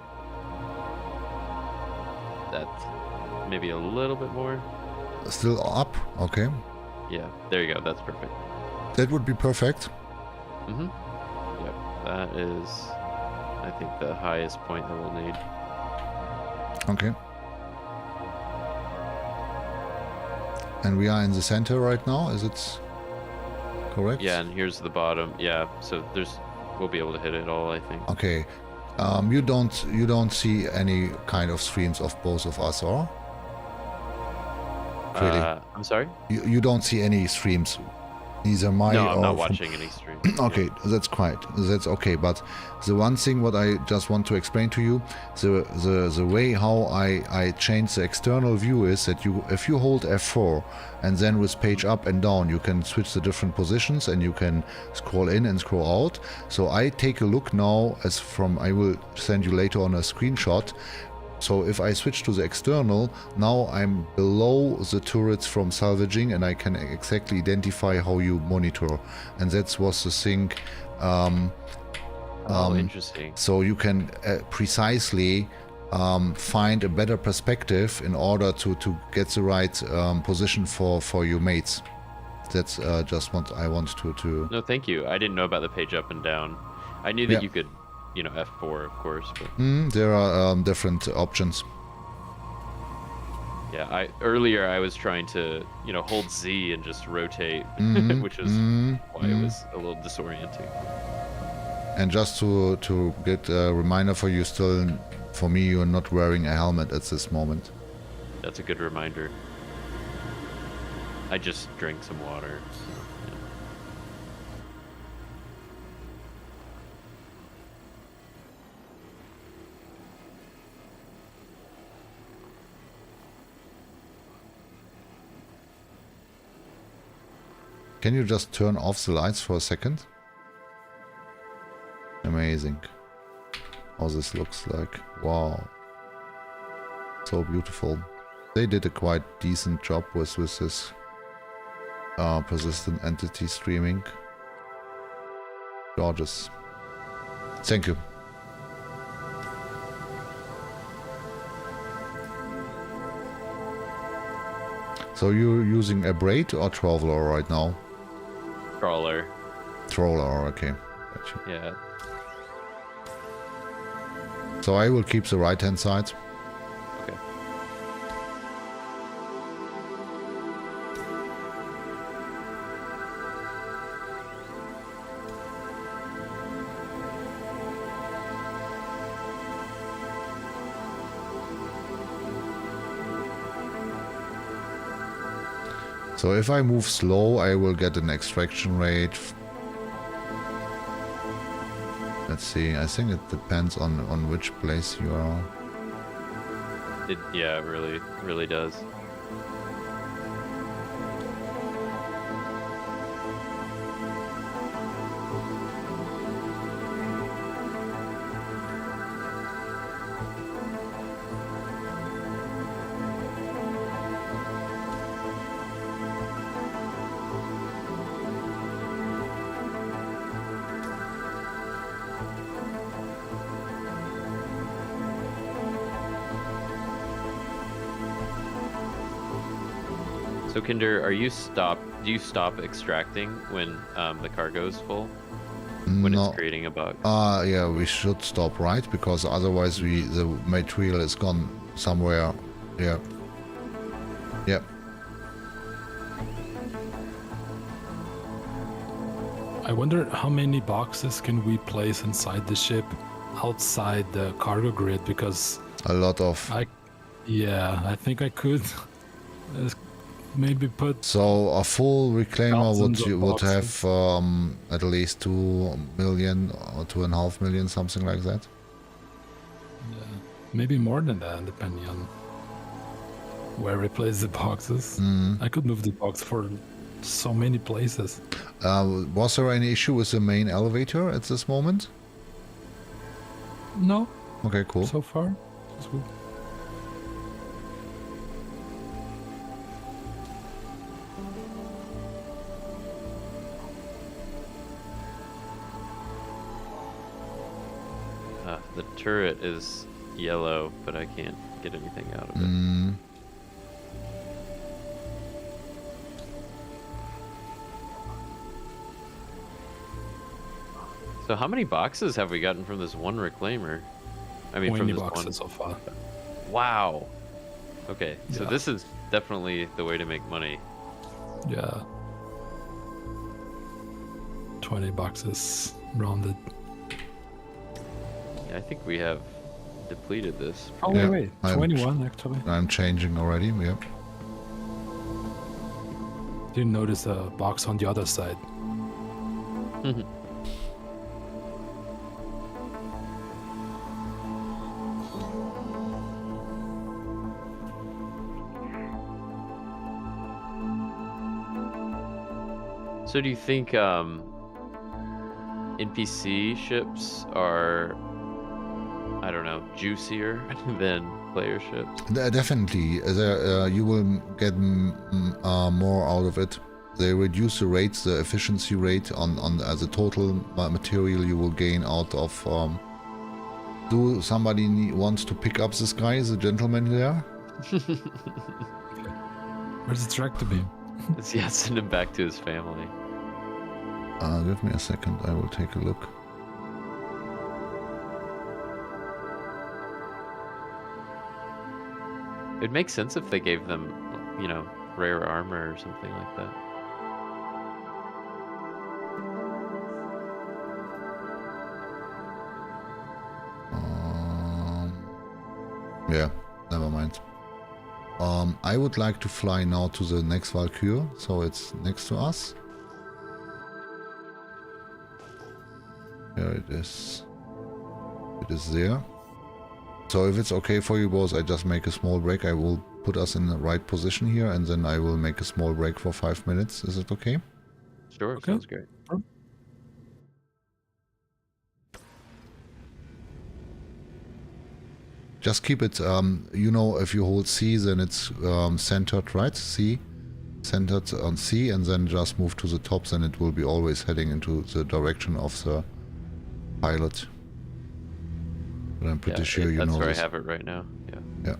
That's maybe a little bit more. still up. Okay, Yeah, there you go. That's perfect. that would be perfect. Mm-hmm. Yep, that is, I think, the highest point that we'll need. Okay. And we are in the center right now. Is it correct? Yeah, and here's the bottom. Yeah, so we'll be able to hit it all, I think. Okay. You don't see any kind of streams of both of us, or? Really? I'm sorry? You don't see any streams, neither mine No, or I'm not from- watching any stream. Okay, that's okay. But the one thing what I just want to explain to you, the way how I change the external view is that if you hold F4 and then with page up and down you can switch the different positions and you can scroll in and scroll out. So I take a look now I will send you later on a screenshot. So if I switch to the external, now I'm below the turrets from salvaging and I can exactly identify how you monitor. And that was the thing. Interesting. So you can precisely find a better perspective in order to get the right position for your mates. That's just what I want to... No, thank you. I didn't know about the page up and down. I knew that you could, F4, of course, but... there are different options. Yeah, earlier I was trying to, hold Z and just rotate, which is why it was a little disorienting. And just to get a reminder for you, for me, you're not wearing a helmet at this moment. That's a good reminder. I just drank some water. Yeah. Can you just turn off the lights for a second? Amazing. How this looks like. Wow. So beautiful. They did a quite decent job with this persistent entity streaming. Gorgeous. Thank you. So you're using a braid or traveler right now? Crawler. Troller, okay. Gotcha. Yeah. So I will keep the right hand side. Okay. So if I move slow, I will get an extraction rate. Let's see, I think it depends on which place you are. It really does. So Kinder, do you stop extracting when the cargo is full? When No. it's creating a bug? Yeah, we should stop, right? Because otherwise the material is gone somewhere. Yeah. Yep. I wonder how many boxes can we place inside the ship outside the cargo grid, because A lot of. I think I could maybe put So a full reclaimer would Thousands of would have boxes. at least 2 million or 2.5 million, something like that. maybe more than that, depending on where we place the boxes. I could move the box for so many places. Was there any issue with the main elevator at this moment? No, Okay, cool. so far. It's good. The turret is yellow, but I can't get anything out of it. So how many boxes have we gotten from this one reclaimer? I mean, from 20 this boxes one. so far. Wow. Okay, so Yeah. this is definitely the way to make money. Yeah. 20 boxes rounded. Yeah, I think we have depleted this. Oh, Yeah, wait. I'm- 21 actually. I'm changing already. Yep. Didn't notice a box on the other side. So do you think NPC ships are, I don't know, juicier than player ships? Definitely. You will get more out of it. They reduce the rate, the efficiency rate on as a total material you will gain out of. Do somebody wants to pick up this guy, the gentleman there? Where's the track to be? Yeah, send him back to his family. Give me a second. I will take a look. It makes sense if they gave them, you know, rare armor or something like that. Yeah, never mind. I would like to fly now to the next Valkyrie, so it's next to us. Here it is. It is there. So if it's okay for you both, I just make a small break. I will put us in the right position here, and then I will make a small break for 5 minutes. Is it okay? Sure, Okay. sounds great. Just keep it, you know, if you hold C, then it's centered, right? C, centered on C, and then just move to the top, then it will be always heading into the direction of the pilot. But I'm pretty sure you that's know where this. I have it right now. Yeah. Yeah.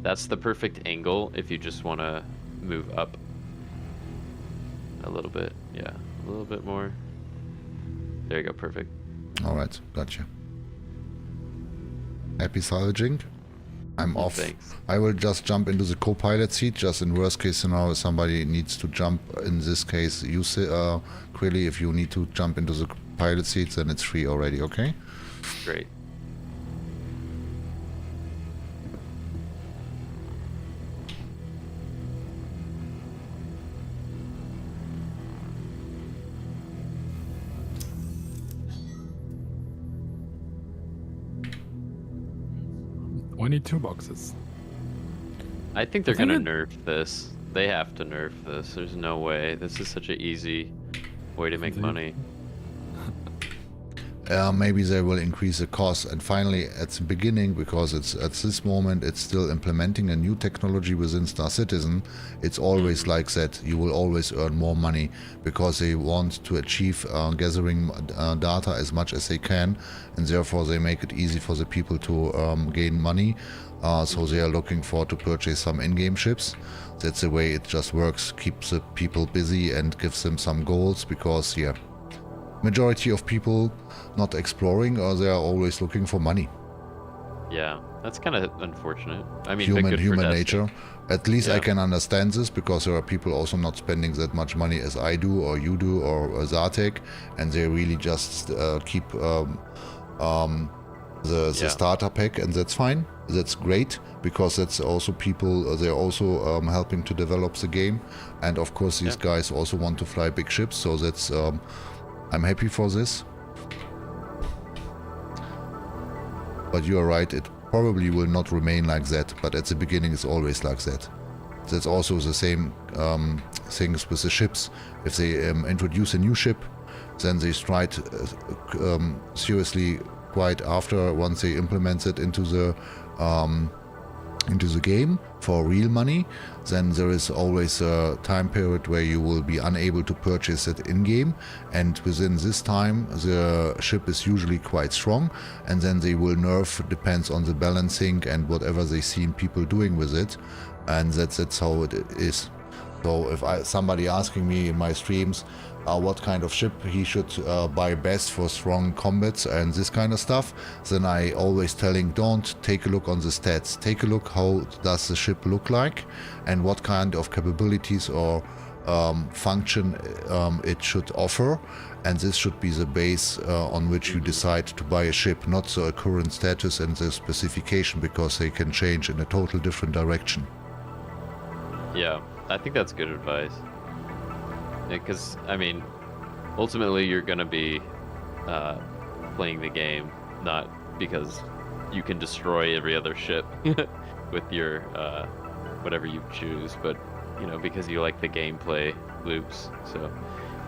That's the perfect angle if you just want to move up a little bit. Yeah, a little bit more. There you go, perfect. Alright, gotcha. Happy salvaging? I'm off. Thanks. I will just jump into the co-pilot seat, just in worst case scenario somebody needs to jump. In this case, you say, Quilly, if you need to jump into the pilot seat, then it's free already, okay? Great. Two boxes. I think they're I think gonna nerf this. They have to nerf this. There's no way. This is such an easy way to make money. maybe they will increase the cost. And finally, at the beginning, because it's at this moment, it's still implementing a new technology within Star Citizen. It's always like that. You will always earn more money because they want to achieve gathering data as much as they can, and therefore they make it easy for the people to gain money. So they are looking for to purchase some in-game ships. That's the way it just works. Keeps the people busy and gives them some goals because, yeah, majority of people not exploring, or they are always looking for money. Yeah, that's kind of unfortunate. I mean, Human good for testing. nature. At least I Yeah. can understand this because there are people also not spending that much money as I do, or you do, or Zartek, and they really just keep the starter pack, and that's fine. That's great because that's also people. They're also helping to develop the game, and of course these guys also want to fly big ships. So that's I'm happy for this. But you are right, it probably will not remain like that, but at the beginning it's always like that. That's also the same things with the ships. If they introduce a new ship, then they strike seriously quite after, once they implement it into the game for real money. Then there is always a time period where you will be unable to purchase it in-game, and within this time the ship is usually quite strong, and then they will nerf, depends on the balancing and whatever they see people doing with it, and that's how it is. So if somebody asking me in my streams what kind of ship he should buy best for strong combats and this kind of stuff, then I always telling, don't take a look on the stats, take a look how does the ship look like and what kind of capabilities or function it should offer, and this should be the base on which you decide to buy a ship, not the current status and the specification, because they can change in a total different direction. Yeah, I think that's good advice. Because, I mean, ultimately you're going to be playing the game, not because you can destroy every other ship with your whatever you choose, but, you know, because you like the gameplay loops. So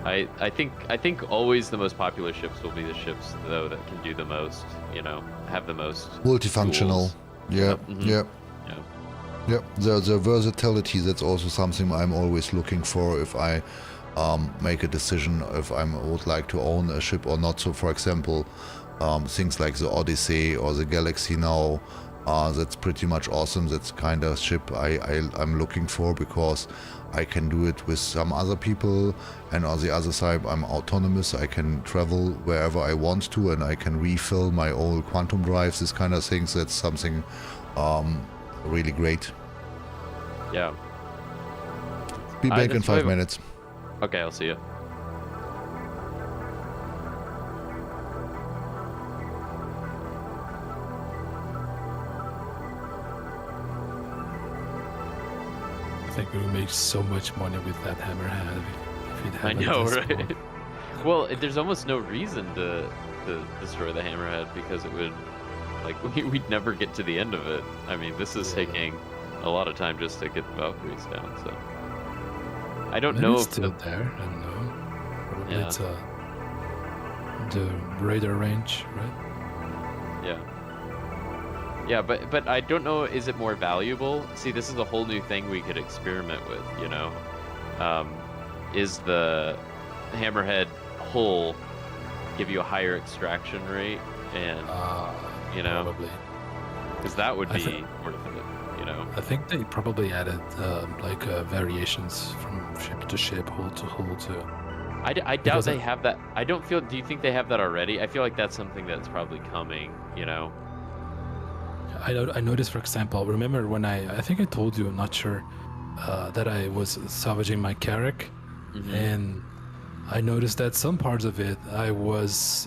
I think always the most popular ships will be the ships, though, that can do the most, you know, have the most multifunctional. tools. Yeah, Mhm. yeah. Yeah. Yeah, the versatility, that's also something I'm always looking for if I make a decision if I would like to own a ship or not. So for example, things like the Odyssey or the Galaxy now, that's pretty much awesome. That's kind of ship I'm looking for, because I can do it with some other people, and on the other side I'm autonomous. I can travel wherever I want to, and I can refill my old quantum drives, this kind of things. That's something really great. Yeah. Be back in that's 5 why- minutes. Okay, I'll see you. I think we would make so much money with that hammerhead if we'd have I it know, this right? small. Well, there's almost no reason to destroy the hammerhead, because it would, like, we'd never get to the end of it. I mean, this is taking a lot of time just to get the Valkyries down, so I don't Maybe know it's if still there. I don't know. Probably Yeah. it's the radar range, right? Yeah, but I don't know, is it more valuable? See, this is a whole new thing we could experiment with, you know. Is the hammerhead hull give you a higher extraction rate, and you know, Probably. because that would I be thi- worth it, you know. I think they probably added like variations from ship to ship, hull to hull to. I doubt Because they have that. I don't feel. Do you think they have that already? I feel like that's something that's probably coming, you know. I noticed, for example, remember when I think I told you, I'm not sure, that I was salvaging my Carrack, Mhm. and I noticed that some parts of it I was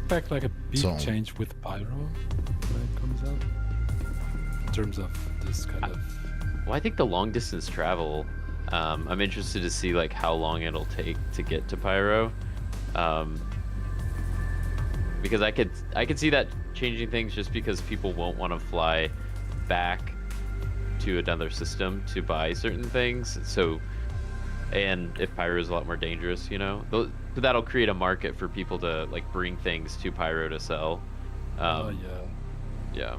expect like a big So- change with Pyro when it comes out? In terms of this kind of... Well, I think the long distance travel, I'm interested to see like how long it'll take to get to Pyro, because I could see that changing things just because people won't want to fly back to another system to buy certain things. So, and if Pyro is a lot more dangerous, you know, that'll create a market for people to like bring things to Pyro to sell. yeah. Yeah.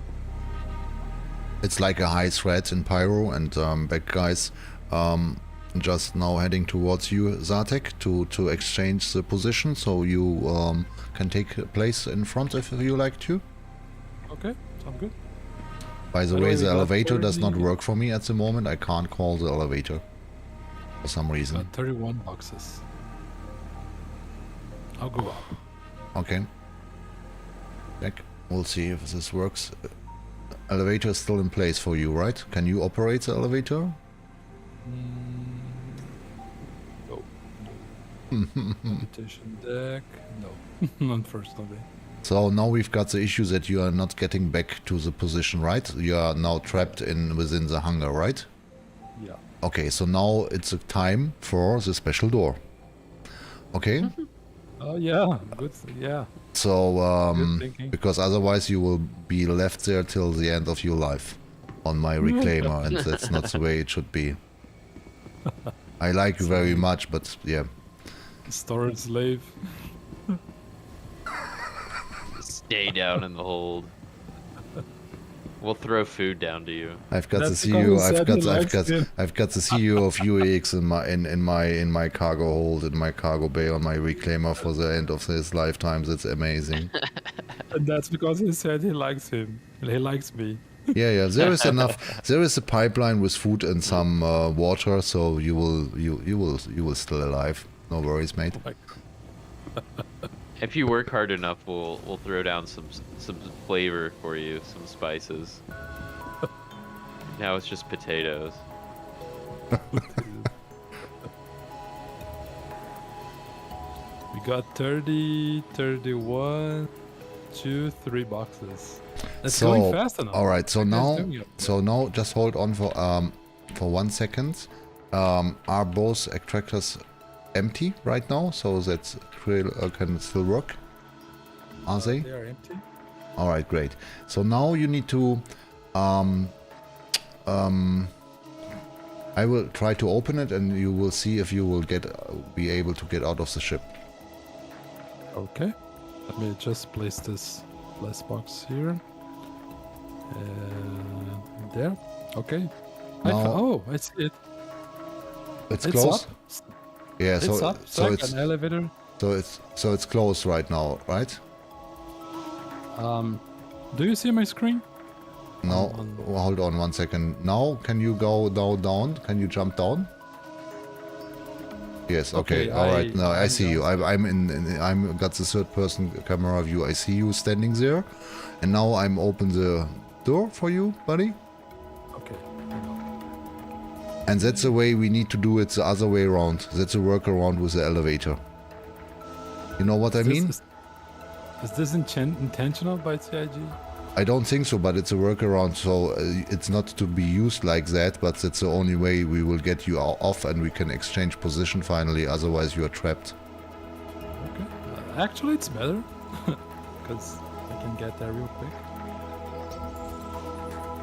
It's like a high threat in Pyro, and back guys just now heading towards you, Zartek, to exchange the position, so you can take a place in front if you like to. Okay, sounds good. By the By the way, way, the we got elevator does not 30 work for me at the moment. I can't call the elevator for some reason. 31 boxes. I'll go up. Okay. Check. We'll see if this works. Elevator is still in place for you, right? Can you operate the elevator? No. Competition deck. No. Unfortunately. So now we've got the issue that you are not getting back to the position, right? You are now trapped within the hangar, right? Yeah. Okay, so now it's a time for the special door. Okay? Oh yeah. Good. Yeah. So, Good thinking. because otherwise you will be left there till the end of your life on my Reclaimer, and that's not the way it should be. I like you very much, but yeah. Storage slave. Stay down in the hold. We'll throw food down to you. I've got That's the because CEO. he said he likes him. I've got the CEO of UAX in my cargo hold, in my cargo bay on my Reclaimer for the end of his lifetime. That's amazing. And that's because he said he likes him. He likes me. Yeah. There is enough. There is a pipeline with food and some water, so you will still alive. No worries, mate. Like, If you work hard enough, we'll throw down some flavor for you, some spices. Now it's just potatoes. we got 30, 31, 2, 3 boxes. It's going fast enough. All right. So That guy's now, doing it. just hold on for 1 second. Are both extractors empty right now, so that can still work? Are they? They are empty. All right, great. So now you need to. I will try to open it, and you will see if you will be able to get out of the ship. Okay. Let me just place this last box here. There. Okay. Now- I see it. It's It's closed. up. Yeah. It's So up. so Like it's an elevator. so it's closed right now, right? Do you see my screen? No. On- Hold on 1 second. Now can you go down? Can you jump down? Yes. Okay. Okay, All right. Now I I'm see you. I'm got the third person camera view. I see you standing there, and now I'm open the door for you, buddy. Okay. And that's the way we need to do it the other way around. That's a workaround with the elevator. You know what I mean? Is this intentional by CIG? I don't think so, but it's a workaround, so it's not to be used like that, but that's the only way we will get you off and we can exchange position finally, otherwise you are trapped. Okay. Actually, it's better. Because I can get there real quick.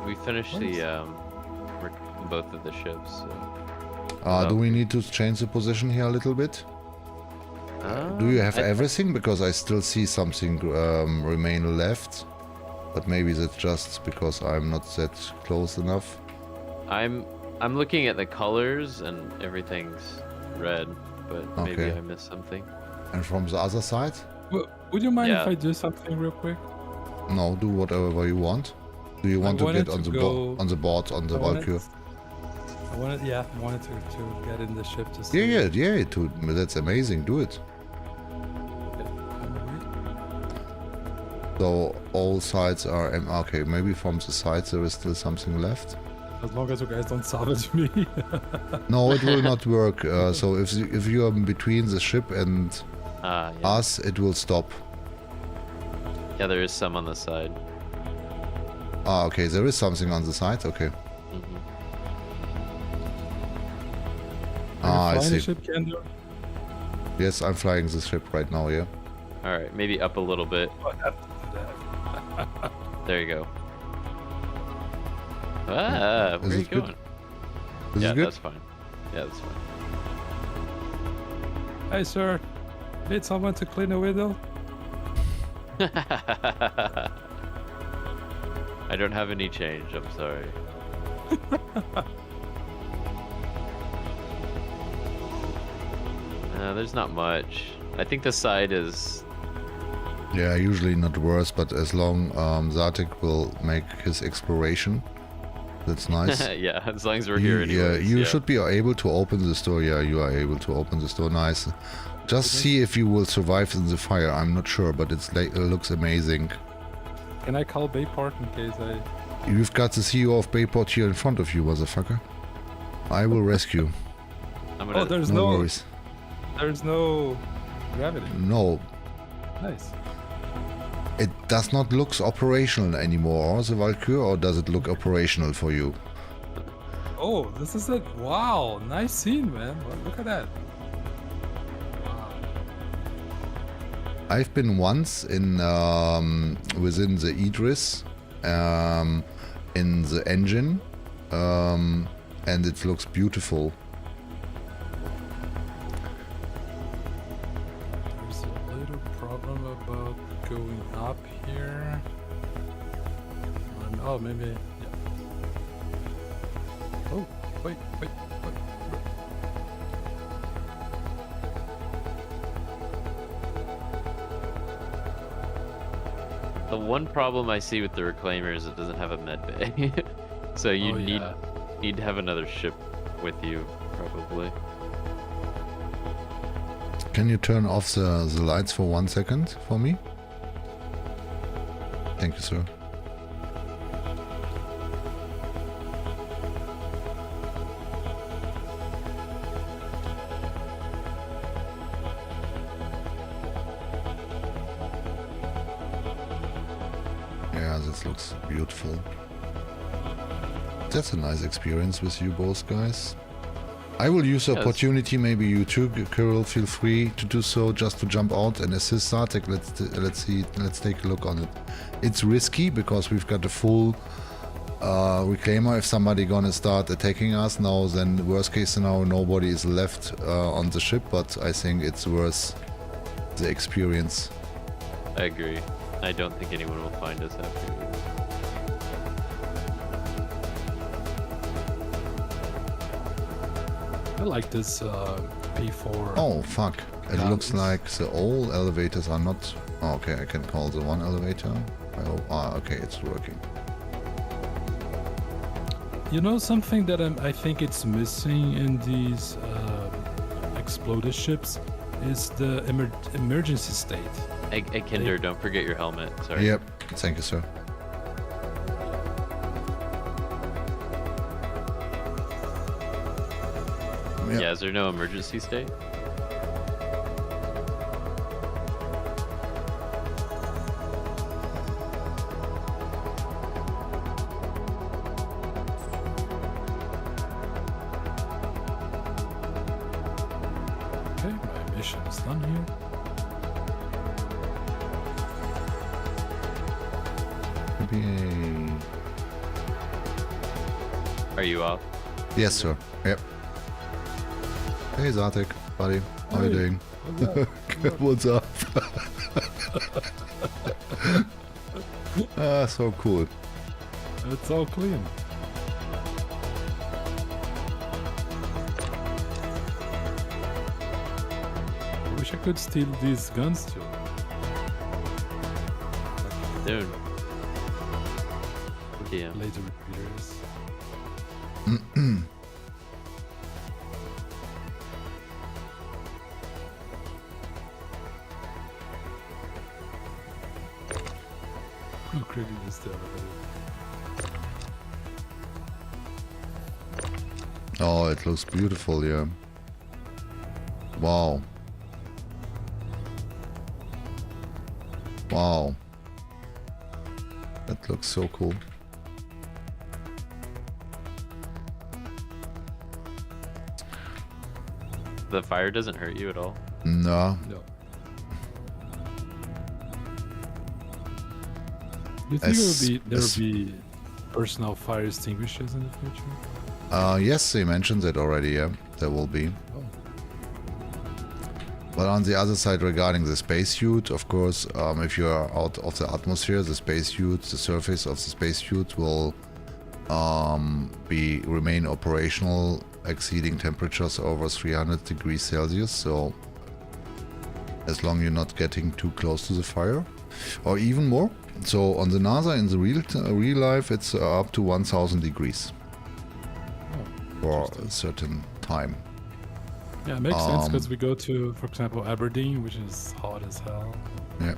We finished Nice. both of the ships. So. Do we need to change the position here a little bit? Do you have everything? Because I still see something remain left. But maybe that's just because I'm not that close enough. I'm looking at the colors and everything's red, but maybe Okay. I missed something. And from the other side? Would you mind Yeah. if I do something real quick? No, do whatever you want. Do you want to wanted get on to the go- on the board on the Valkyrie? I wanted to get in the ship to see. Yeah. That's amazing. Do it. So all sides are okay. Maybe from the sides there is still something left. As long as you guys don't salvage me. No, it will not work. So if you are between the ship and Yeah. us, it will stop. Yeah, there is some on the side. Ah, okay, there is something on the side. Okay. Hmm. Ah, I Flying see. the ship, Kendra? Yes, I'm flying the ship right now. Yeah. All right, maybe up a little bit. Oh, I have to do that. There you go. Ah, where are you it good? going? Is Yeah, it good? that's fine. Yeah, that's fine. Hey, sir. Need someone to clean the window? I don't have any change, I'm sorry. There's not much. I think the side is... Yeah, usually not worse, but as long Zartek will make his exploration, that's nice. yeah, as long as we're here Yeah, anyways. you should be able to open the store. Yeah, you are able to open the store. Nice. Just see if you will survive in the fire. I'm not sure, but it looks amazing. Can I call Bayport in case I... You've got the CEO of Bayport here in front of you, motherfucker. I will rescue. I'm gonna... Oh, there's No no... worries. There's no gravity. No, Nice. it does not look operational anymore, the Valkyrie, or does it look operational for you? Oh, this is it. Wow, nice scene, man. Look at that. Wow. I've been once in within the Idris, in the engine, and it looks beautiful. There's a little problem about going up here. Oh, maybe. Yeah. Oh, wait. The one problem I see with the Reclaimer is it doesn't have a med bay. So you need to have another ship with you, probably. Can you turn off the lights for 1 second for me? Thank you, sir. Yeah, this looks beautiful. That's a nice experience with you both guys. I will use the Yes. opportunity, maybe you too, Kirill, feel free to do so, just to jump out and assist Zartek. Let's take a look on it. It's risky because we've got a full Reclaimer. If somebody gonna start attacking us now, then worst case scenario, nobody is left on the ship, but I think it's worth the experience. I agree. I don't think anyone will find us after you. I like this P4. Oh, fuck. It Yeah, looks it's- like the old elevators are not... Oh, okay, I can call the one elevator. I hope... Ah, okay, it's working. You know something that I think it's missing in these exploded ships is the emergency state. Hey, Kinder, don't forget your helmet. Sorry. Yep, thank you, sir. Yep. Yeah, is there no emergency state? Okay, my mission is done here. Yay. Are you off? Yes, sir. Yep. Hey, Zartek, buddy. How are you Hey. doing? What's up? Ah, so cool. It's all clean. I wish I could steal these guns too. Dude. Yeah. Laser repeaters. Who created this elevator? Oh, it looks beautiful, yeah. Wow. Wow. That looks so cool. The fire doesn't hurt you at all. No. No. Do you think there will be personal fire extinguishers in the future? Yes, they mentioned that already, yeah. There will be. Oh. But on the other side, regarding the spacesuit, of course, if you are out of the atmosphere, the spacesuit, the surface of the spacesuit will remain operational, exceeding temperatures over 300 degrees Celsius. So, as long you're not getting too close to the fire, or even more. So on the NASA, in the real life, it's up to 1000 degrees for a certain time. Yeah, it makes sense because we go to, for example, Aberdeen, which is hot as hell. Yeah.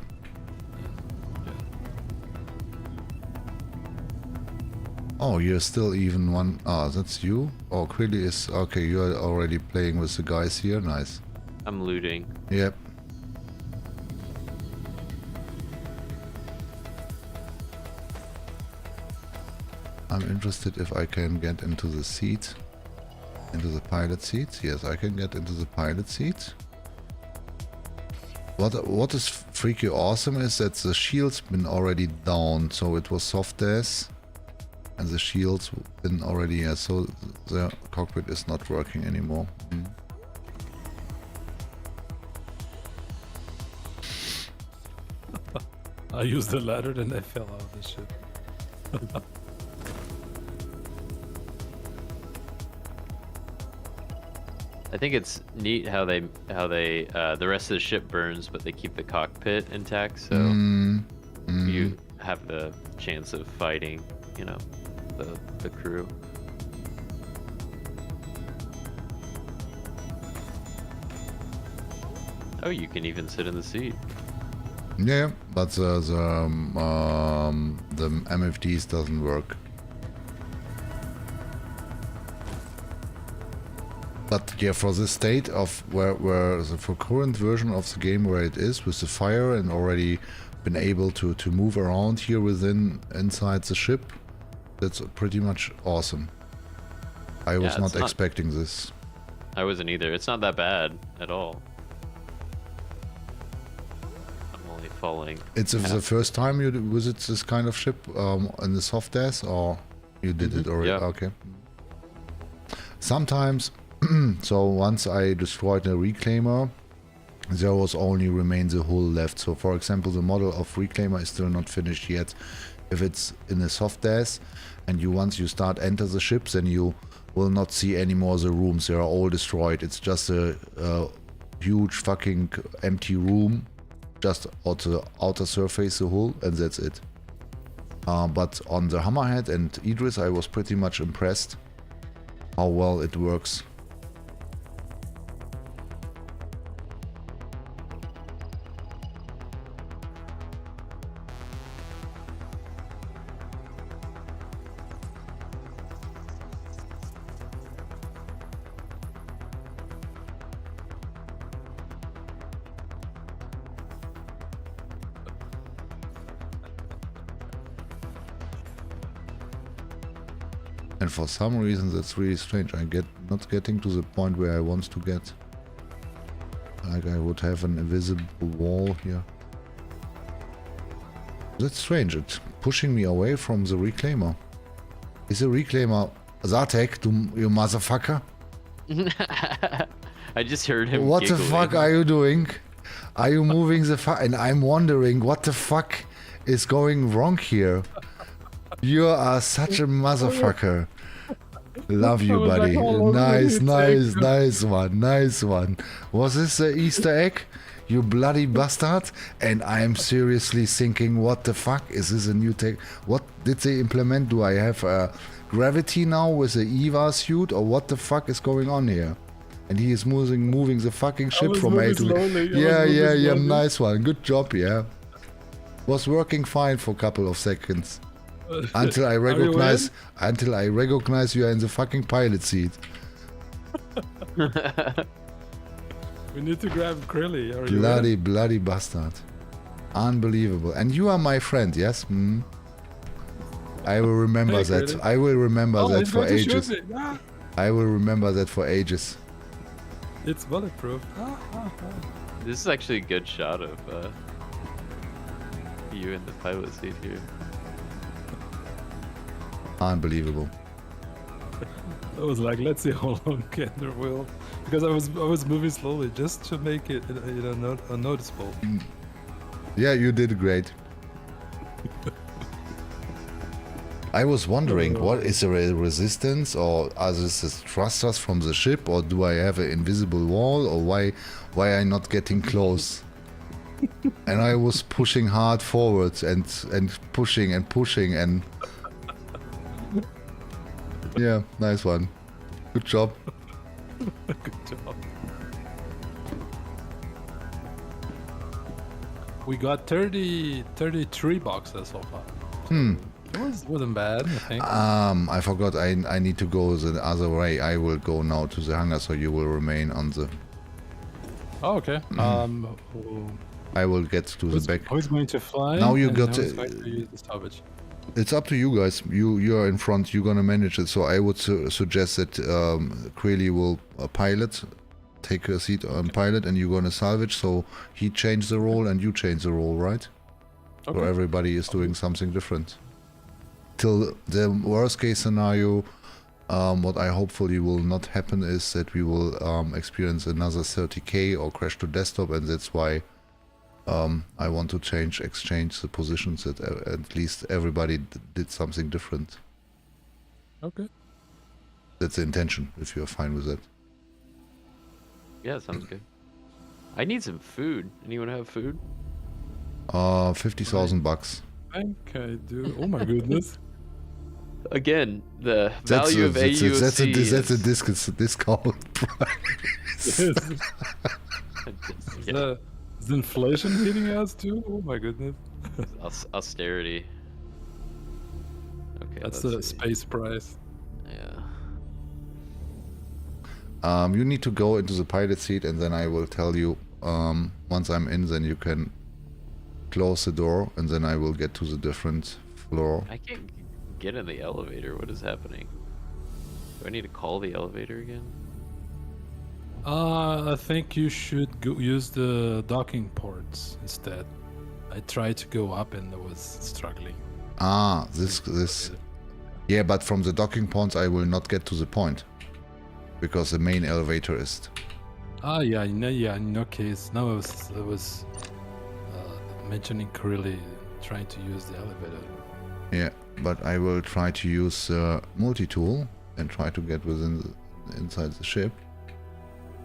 Oh, you're still even one. Ah, that's you? Oh, Krilly is... Okay, you're already playing with the guys here. Nice. I'm looting. Yep. I'm interested if I can get into the seat. Into the pilot seat. Yes, I can get into the pilot seat. What is freaky awesome is that the shield's been already down, so it was soft as, and the shield's been already here, so the cockpit is not working anymore. I used the ladder, then I fell out of the ship. I think it's neat how the rest of the ship burns, but they keep the cockpit intact, so you have the chance of fighting, you know, the crew. Oh, you can even sit in the seat. Yeah, but the MFDs doesn't work. But yeah, for the state of where the current version of the game where it is with the fire and already been able to move around here inside the ship, that's pretty much awesome. I was not expecting this. I wasn't either. It's not that bad at all. I'm only falling. It's the first time you visit this kind of ship in the soft death, or you did it already? Yeah. Okay. Sometimes. So once I destroyed the Reclaimer, there was only remains a hull left. So for example, the model of Reclaimer is still not finished yet. If it's in a soft death and once you start enter the ships, then you will not see anymore the rooms. They are all destroyed. It's just a huge fucking empty room, just on the outer surface, the hull, and that's it. But on the Hammerhead and Idris, I was pretty much impressed how well it works. And for some reason that's really strange. Not getting to the point where I want to get. Like I would have an invisible wall here. That's strange. It's pushing me away from the Reclaimer. Is the Reclaimer Zatek, you motherfucker? I just heard him. What giggling. the fuck are you doing? Are you moving the fuck? And I'm wondering what the fuck is going wrong here. You are such a motherfucker. Love you, buddy. Nice one. Was this the Easter egg? You bloody bastard. And I'm seriously thinking, what the fuck? Is this a new tech? What did they implement? Do I have gravity now with the Ivar suit? Or what the fuck is going on here? And he is moving the fucking ship from A to B. Yeah, nice one. Good job, yeah. Was working fine for a couple of seconds. Until I recognize you are in the fucking pilot seat. We need to grab Krilly. Are you Bloody bastard. Unbelievable. And you are my friend, yes? I will remember Hey, that. Curtis. I will remember Oh, that he's for going to shoot ages. me. Ah, I will remember that for ages. it's bulletproof. This is actually a good shot of you in the pilot seat here. Unbelievable. I was like, let's see how long Kender will, because I was moving slowly just to make it, unnoticeable. Yeah, you did great. I was wondering, what is there a resistance, or are this thrusters from the ship, or do I have an invisible wall, or why I not getting close? And I was pushing hard forwards and pushing and pushing and yeah, nice one. Good job. Good job. We got 33 boxes so far. Wasn't bad, I think. I forgot. I need to go the other way. I will go now to the hangar, so you will remain on the. Oh, okay. I will get to the back. I was going to fly. Now you and got I was to- going to use the salvage. It's up to you guys. You are in front. You're gonna manage it. So I would suggest that Quayle will pilot, take a seat on pilot, and you're gonna salvage. So he changed the role and you change the role, right? Okay. So everybody is doing something different. Till the worst case scenario, what I hopefully will not happen is that we will experience another 30k or crash to desktop, and that's why I want to exchange the positions, that at least everybody did something different. Okay. That's the intention, if you're fine with that. Yeah, sounds good. I need some food. Anyone have food? 50,000 bucks. I think I do. Oh my goodness. Again, the value of AUC That's a is... discount price. Yeah, Is inflation hitting us too? Oh my goodness. austerity. Okay, That's let's the see. space price. Yeah. You need to go into the pilot seat, and then I will tell you, once I'm in, then you can close the door, and then I will get to the different floor. I can't get in the elevator. What is happening? Do I need to call the elevator again? I think you should use the docking ports instead. I tried to go up and I was struggling. Ah, this. Yeah, but from the docking points I will not get to the point, because the main elevator is. Ah, yeah, in no case. Now I was mentioning Curly trying to use the elevator. Yeah, but I will try to use multi-tool and try to get inside the ship.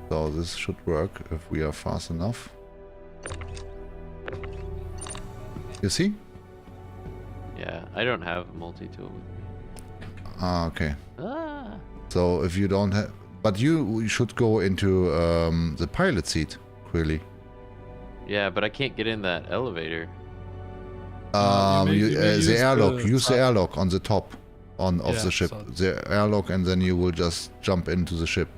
So this should work if we are fast enough. You see? Yeah, I don't have a multi-tool with me. Ah, okay. Ah! So if you don't have, but you should go into the pilot seat, really. Yeah, but I can't get in that elevator. You may use The airlock. the Use the airlock on the top of Yeah, the ship. so- The airlock, and then you will just jump into the ship.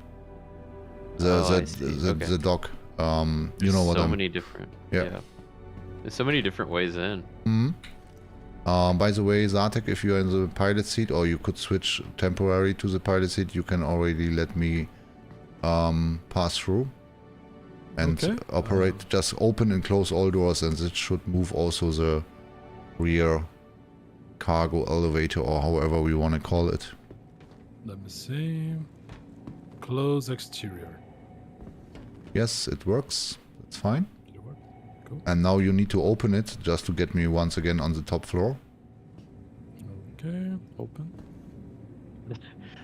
I see. Okay. The dock. You know what so I'm. many different. Yeah. There's so many different ways in. By the way, Zartek, if you're in the pilot seat, or you could switch temporary to the pilot seat, you can already let me pass through and Okay. operate. Just open and close all doors, and it should move also the rear cargo elevator, or however we want to call it. Let me see. Close exterior. Yes, it works. That's fine. Did it work? Cool. And now you need to open it just to get me once again on the top floor. Okay, open.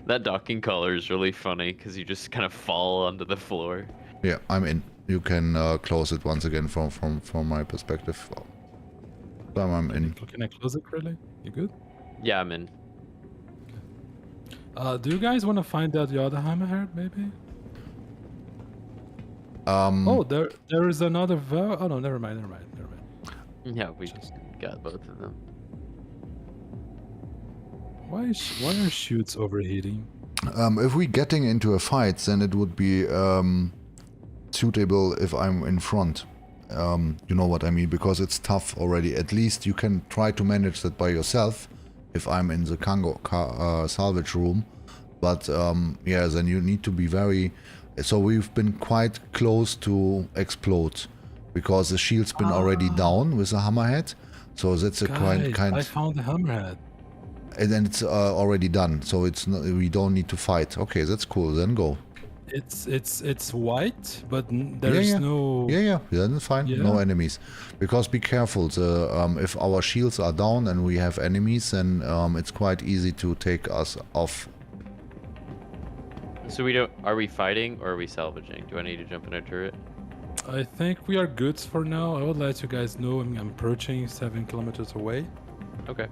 That docking collar is really funny because you just kind of fall onto the floor. Yeah, I'm in. You can close it once again from my perspective. So I'm in. Can I close it, Curly? You good? Yeah, I'm in. Do you guys want to find out the other hammerhead, maybe? Oh, there is another valve. Oh no, never mind. Yeah, we just got both of them. Why are chutes overheating? if we're getting into a fight, then it would be suitable if I'm in front. You know what I mean? Because it's tough already. At least you can try to manage that by yourself, if I'm in the salvage room. But yeah, then you need to be very... So we've been quite close to explode because the shield's been already down with the hammerhead. So that's a Guys, kind... I found the hammerhead. And then it's already done, so it's not, we don't need to fight. Okay, that's cool. Then go. It's white, but there's no. Yeah, then it's fine. Yeah. No enemies. Because be careful. If our shields are down and we have enemies, then it's quite easy to take us off. So we don't. Are we fighting or are we salvaging? Do I need to jump in a turret? I think we are good for now. I would let you guys know I'm approaching 7 kilometers away. Okay.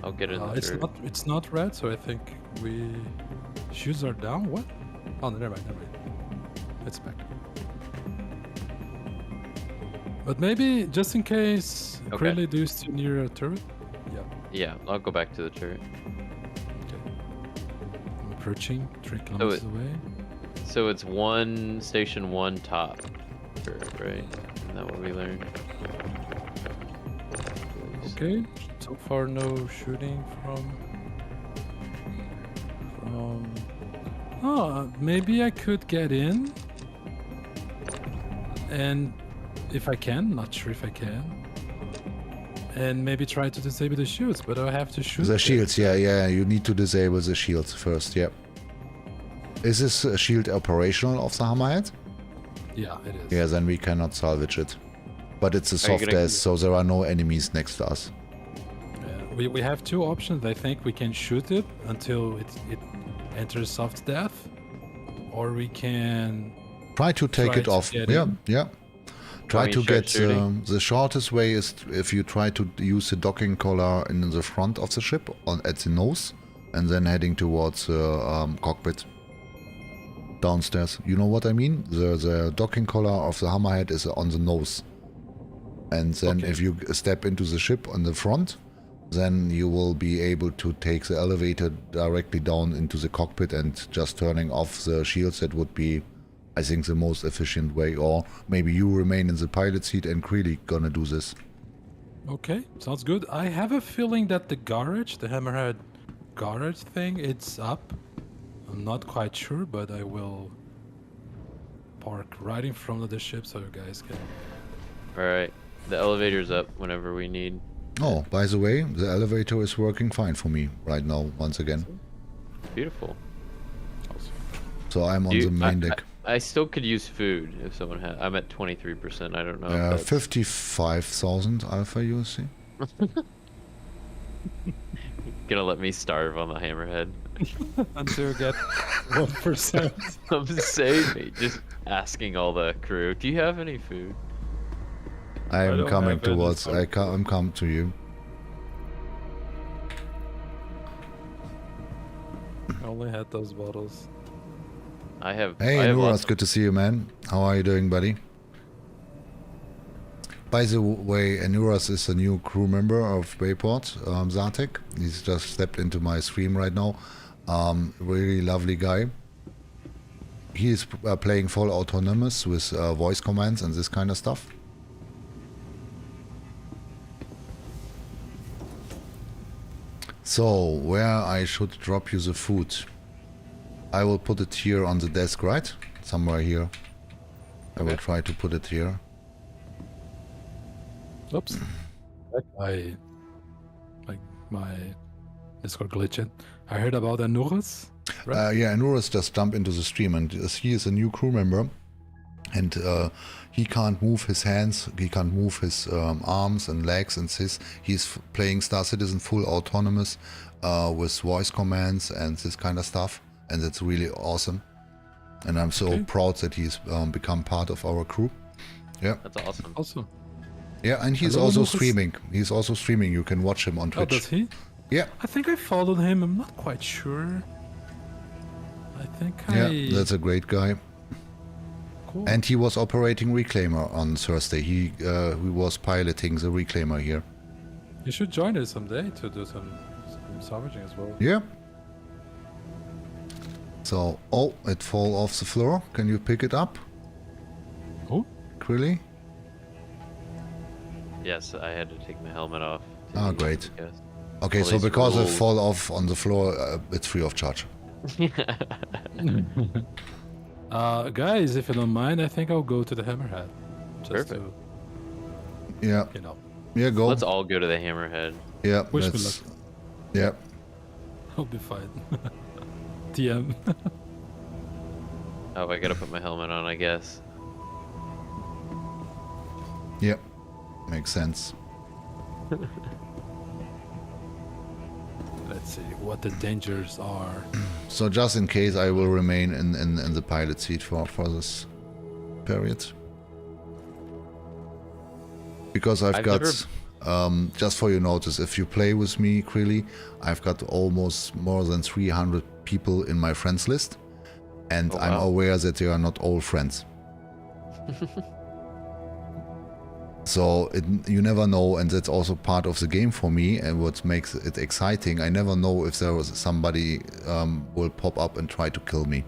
I'll get in the turret. It's not red, so I think we shoes are down. What? Oh, never mind. It's back. But maybe just in case, Okay. Krilley, do you still near a turret? Yeah. Yeah, I'll go back to the turret. Okay. I'm approaching 3 kilometers away. So it's station one top turret, right? Isn't that what we learned? Okay. So far, no shooting from. Oh, maybe I could get in. And if I can, not sure if I can. And maybe try to disable the shields, but I have to shoot. The shields, yeah. You need to disable the shields first, yeah. Is this shield operational of the hammerhead? Yeah, it is. Yeah, then we cannot salvage it. But it's a soft death, so there are no enemies next to us. We have two options. I think we can shoot it until it enters soft death, or we can try to take it off. Yeah. Try to get the shortest way is if you try to use the docking collar in the front of the ship at the nose, and then heading towards the cockpit downstairs. You know what I mean? The docking collar of the hammerhead is on the nose, and then if you step into the ship on the front, then you will be able to take the elevator directly down into the cockpit and just turning off the shields. That would be, I think, the most efficient way. Or maybe you remain in the pilot seat and really gonna do this. Okay, sounds good. I have a feeling that the hammerhead garage thing, it's up. I'm not quite sure, but I will park right in front of the ship so you guys can... Alright, the elevator's up whenever we need. Oh, by the way, the elevator is working fine for me right now, once again. Beautiful. So I'm on the main deck. I still could use food if someone had. I'm at 23%. I don't know. 55,000 alpha USC. Gonna let me starve on the hammerhead until you get 1%. I'm saving. Just asking all the crew. Do you have any food? I am coming towards. I'm coming to you. I only had those bottles. I have. Hey, Nuras, good to see you, man. How are you doing, buddy? By the way, Nuras is a new crew member of Bayport, Zartek. He's just stepped into my stream right now. Really lovely guy. He is playing full autonomous with voice commands and this kind of stuff. So, where I should drop you the food? I will put it here on the desk, right? Somewhere here. I will try to put it here. Oops. My Discord glitched. I heard about Anuras. Right? Yeah, Anuras just jumped into the stream, and he is a new crew member. And he can't move his hands, he can't move his arms and legs, and he's playing Star Citizen full autonomous with voice commands and this kind of stuff, and that's really awesome. And I'm so proud that he's become part of our crew. Yeah, that's awesome. Awesome. Yeah, and he's also streaming. He's also streaming. You can watch him on Twitch. Oh, does he? Yeah. I think I followed him. I'm not quite sure. I think Yeah, that's a great guy. Cool. And he was operating Reclaimer on Thursday. He was piloting the Reclaimer here. You should join us someday to do some salvaging as well. Yeah. So, oh, it fall off the floor. Can you pick it up? Oh. Really? Yes, I had to take my helmet off. Oh, great. Okay, all so these because I rules. fall off on the floor, it's free of charge. Guys, if you don't mind, I think I'll go to the Hammerhead. Just Perfect. to, Yeah, you know, yeah, go. Let's all go to the Hammerhead. Yeah, Wish me that's... Yeah, I'll be fine. TM. Oh, I gotta put my helmet on, I guess. yeah. Makes sense. Let's see what the dangers are. So just in case, I will remain in the pilot seat for this period. Because I've got... just for your notice, if you play with me, Krilly, I've got almost more than 300 people in my friends list. And Oh, I'm wow. aware that they are not all friends. So you never know, and that's also part of the game for me, and what makes it exciting. I never know if there was somebody will pop up and try to kill me.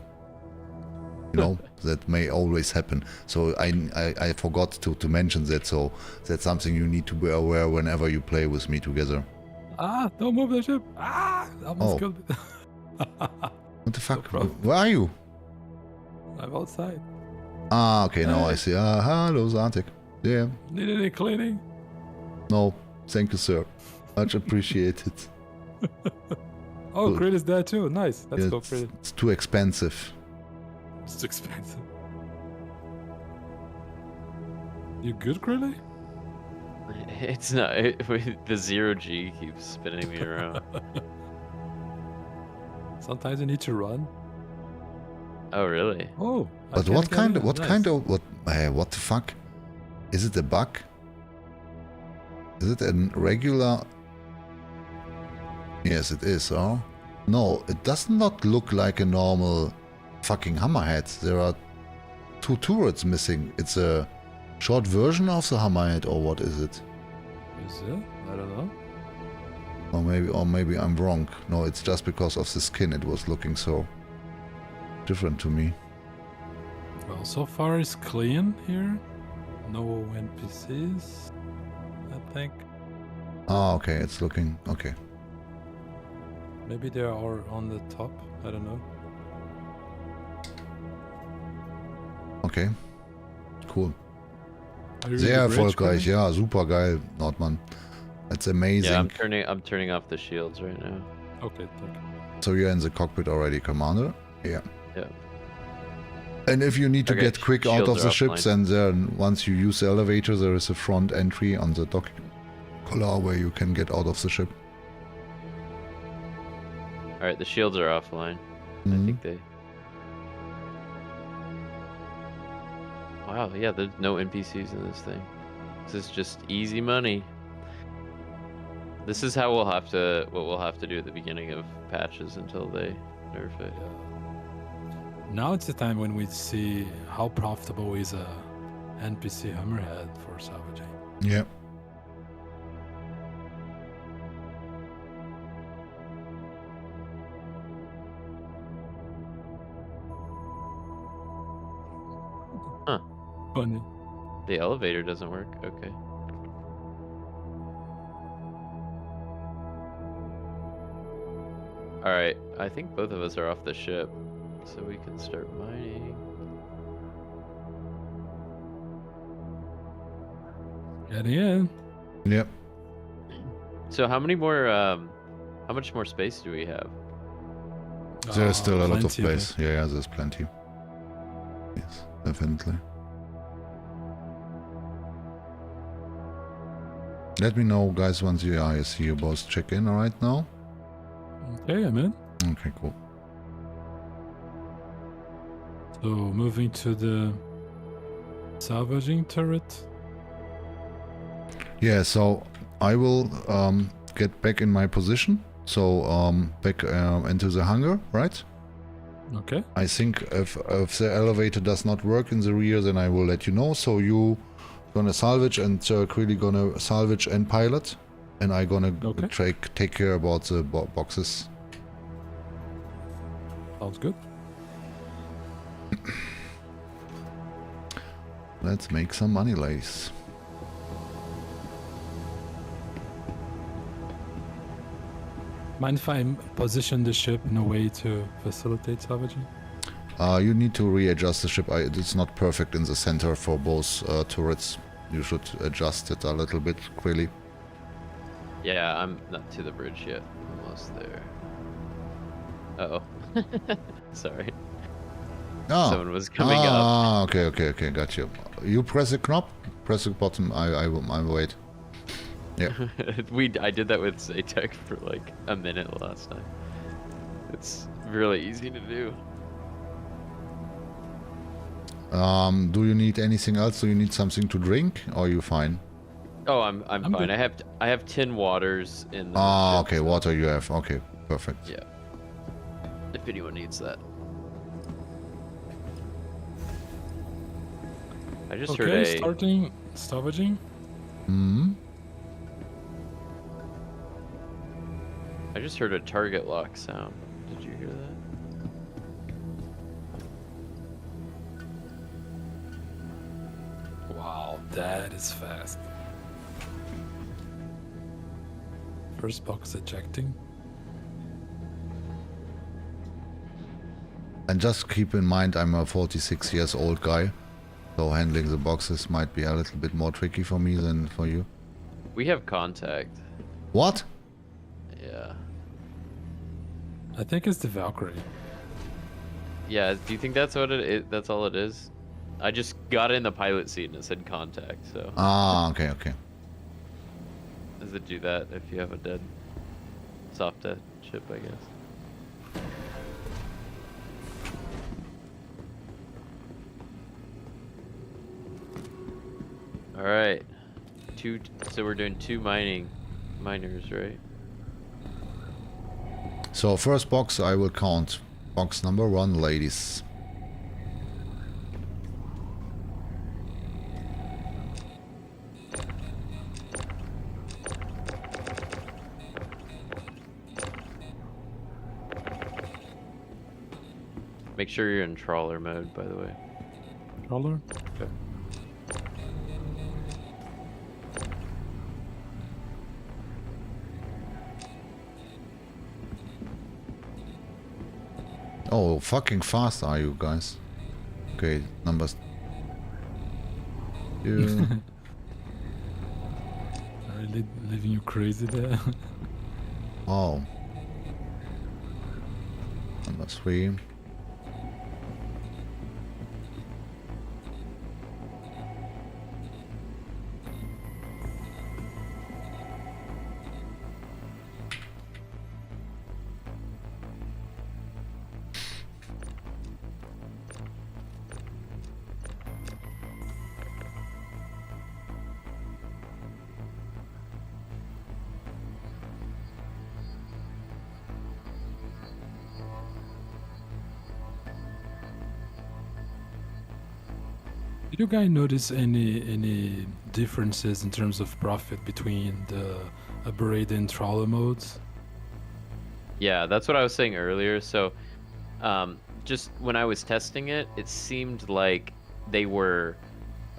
You know, that may always happen. So I forgot to mention that, so that's something you need to be aware whenever you play with me together. Ah, don't move the ship. Ah, almost Oh. killed me. What the fuck? problem. Where are you? I'm outside. Ah, okay, now I see. Hello, Zantic. Yeah. Need any cleaning? No, thank you, sir. Much appreciated. Oh, Good. Crit is there too. Nice. Let's Yeah, go, Crit. it's too expensive. It's too expensive. You good, Crilly? It's not. The 0G keeps spinning me around. Sometimes you need to run. Oh, really? Oh, I But can't what get kind in. of what Nice. kind of what the fuck? Is it a bug? Is it a regular? Yes, it is. Oh, no, it does not look like a normal fucking hammerhead. There are two turrets missing. It's a short version of the hammerhead, or what is it? Is it? I don't know. Or maybe I'm wrong. No, it's just because of the skin. It was looking so different to me. Well, so far it's clean here. No NPCs, I think. Ah, okay, it's looking okay. Maybe they are on the top. I don't know. Okay, cool. Are you in Sehr the bridge, erfolgreich, Crilly? ja, super geil, Nordmann. That's amazing. Yeah, I'm turning off the shields right now. Okay, thank you. So you're in the cockpit already, Commander? Yeah. Yeah. And if you need to Okay, get quick out shields of the are ships, offline. then once you use the elevator, there is a front entry on the dock collar where you can get out of the ship. All right, the shields are offline. I Mhm. think they. Wow. Yeah, there's no NPCs in this thing. This is just easy money. This is how what we'll have to do at the beginning of patches until they nerf it. Now it's the time when we see how profitable is a NPC hammerhead for salvaging. Yeah. Funny. The elevator doesn't work. Okay. All right. I think both of us are off the ship, so we can start mining. Getting in. Yep. So how many more? How much more space do we have? There's still a lot of plenty place. Yeah, there's plenty. Yes, definitely. Let me know, guys, once I see you both check in right now. Okay, I'm in. Okay, cool. So moving to the salvaging turret. Yeah, so I will get back in my position. So back into the hangar, right? Okay. I think if the elevator does not work in the rear, then I will let you know. So you gonna salvage and really gonna salvage and pilot, and I gonna Okay. take care about the boxes. Sounds good. Let's make some money, ladies. Mind if I position the ship in a way to facilitate salvaging? You need to readjust the ship. It's not perfect in the center for both turrets. You should adjust it a little bit, Quilly. Yeah, I'm not to the bridge yet. Almost there. Uh oh. Sorry. Ah. Someone was coming up. Ah, okay, got you. You press the knob, press the button, I wait. Yeah. I did that with Zatek for like a minute last time. It's really easy to do. Do you need anything else? Do you need something to drink, or are you fine? Oh, I'm fine. good. I have 10 waters in the Ah, ship, okay, so- water you have. Okay, perfect. Yeah. If anyone needs that. I just heard Okay, a starting salvaging. Hmm. I just heard a target lock sound. Did you hear that? Wow, that is fast. First box ejecting. And just keep in mind, I'm a 46 years old guy, so handling the boxes might be a little bit more tricky for me than for you. We have contact. What? Yeah. I think it's the Valkyrie. Yeah, do you think that's what it is? That's all it is? I just got in the pilot seat and it said contact, so. Ah, okay. Does it do that if you have a dead, soft dead ship, I guess? Alright. So we're doing 2 miners, right? So first box I will count. Box number 1, ladies. Make sure you're in trawler mode, by the way. Trawler? Okay. Oh, fucking fast are you guys. Okay, numbers. You. Really leaving you crazy there. Oh. Number 3. Did you guys notice any differences in terms of profit between the Aberrade and Trawler modes? Yeah, that's what I was saying earlier. So, just when I was testing it, it seemed like they were,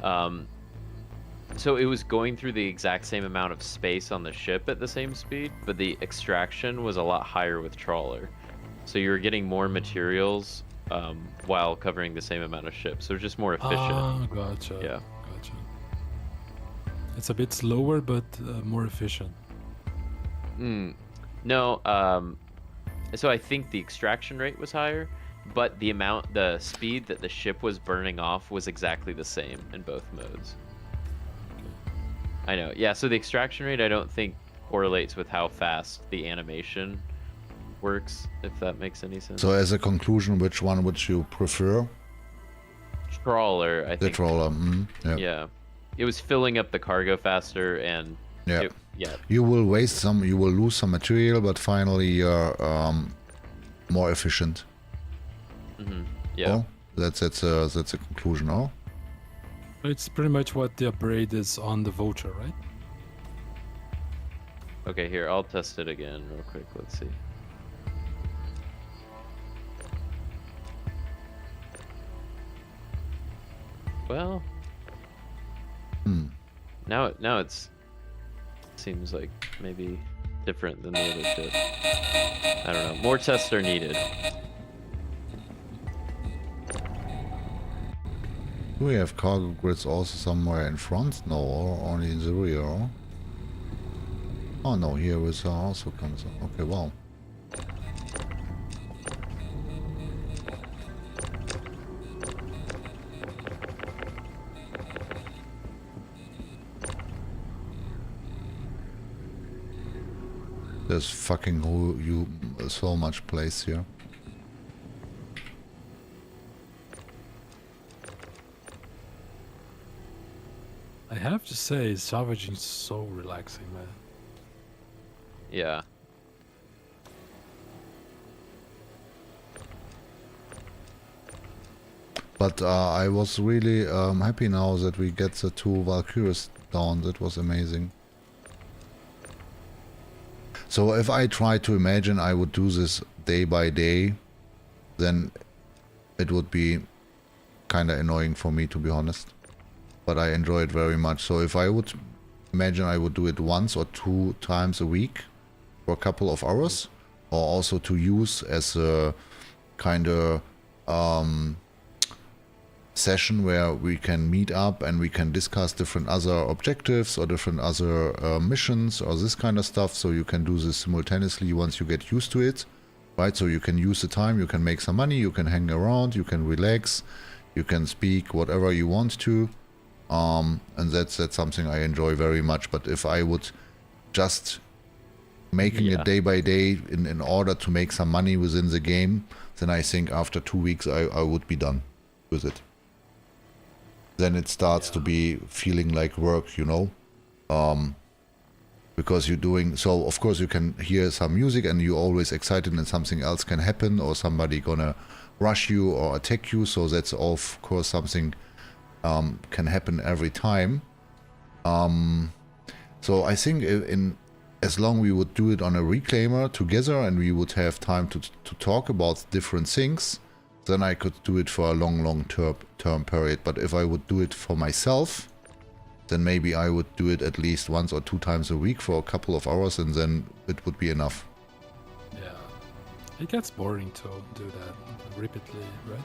so it was going through the exact same amount of space on the ship at the same speed, but the extraction was a lot higher with trawler. So you were getting more materials while covering the same amount of ships. So it was just more efficient. Ah, gotcha. Yeah. Gotcha. It's a bit slower, but more efficient. No, so I think the extraction rate was higher, but the speed that the ship was burning off was exactly the same in both modes. I know, yeah, so the extraction rate I don't think correlates with how fast the animation works, if that makes any sense. So as a conclusion, which one would you prefer? Trawler, I The think. trawler. Yeah. Yeah. It was filling up the cargo faster and... Yeah. Yeah. You will waste some, you will lose some material, but finally you're more efficient. Yeah. Oh, that's a conclusion, oh? It's pretty much what the Aberrade is on the Vulture, right? Okay, here, I'll test it again real quick. Let's see. Well... Now it's... Seems like maybe different than the other ship. I don't know. More tests are needed. Do we have cargo grids also somewhere in front? No, or only in the rear? Oh no, here is also comes. Okay, wow. There's fucking so much place here. I have to say, salvaging is so relaxing, man. Yeah. But I was really happy now that we get the 2 Valkyries down. That was amazing. So if I try to imagine I would do this day by day, then it would be kind of annoying for me, to be honest. But I enjoy it very much. So if I would imagine I would do it once or 2 times a week for a couple of hours, or also to use as a kind of session where we can meet up and we can discuss different other objectives or different other missions or this kind of stuff. So you can do this simultaneously once you get used to it, right? So you can use the time, you can make some money, you can hang around, you can relax, you can speak whatever you want to, and that's something I enjoy very much. But if I would just making it day by day in order to make some money within the game, then I think after 2 weeks I would be done with it. Then it starts to be feeling like work, you know, because you're doing, so of course you can hear some music and you're always excited and something else can happen or somebody gonna rush you or attack you, so that's of course something can happen every time. So I think as long we would do it on a reclaimer together and we would have time to talk about different things, then I could do it for a long term period. But if I would do it for myself, then maybe I would do it at least 1 or 2 times a week for a couple of hours, and then it would be enough. Yeah. It gets boring to do that repeatedly, right?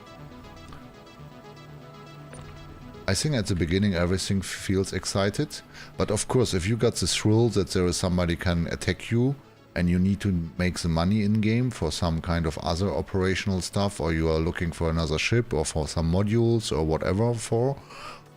I think at the beginning everything feels excited, but of course if you got this thrill that there is somebody can attack you and you need to make the money in game for some kind of other operational stuff, or you are looking for another ship or for some modules or whatever for,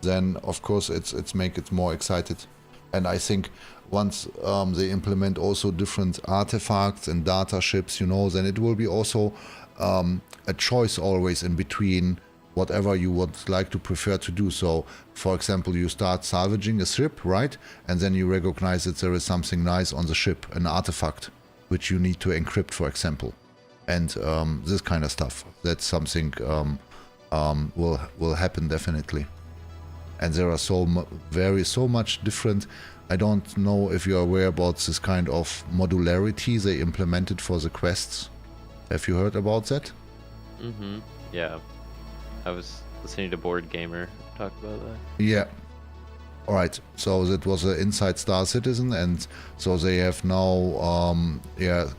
then of course it's make it more excited. And I think once they implement also different artifacts and data ships, you know, then it will be also a choice always in between whatever you would like to prefer to do. So for example, you start salvaging a ship, right? And then you recognize that there is something nice on the ship, an artifact, which you need to encrypt, for example. And this kind of stuff. That's something will happen definitely. And there are so much different. I don't know if you're aware about this kind of modularity they implemented for the quests. Have you heard about that? Mm-hmm. Yeah. I was listening to Board Gamer talk about that. Yeah. Alright, so that was an Inside Star Citizen, and so they have now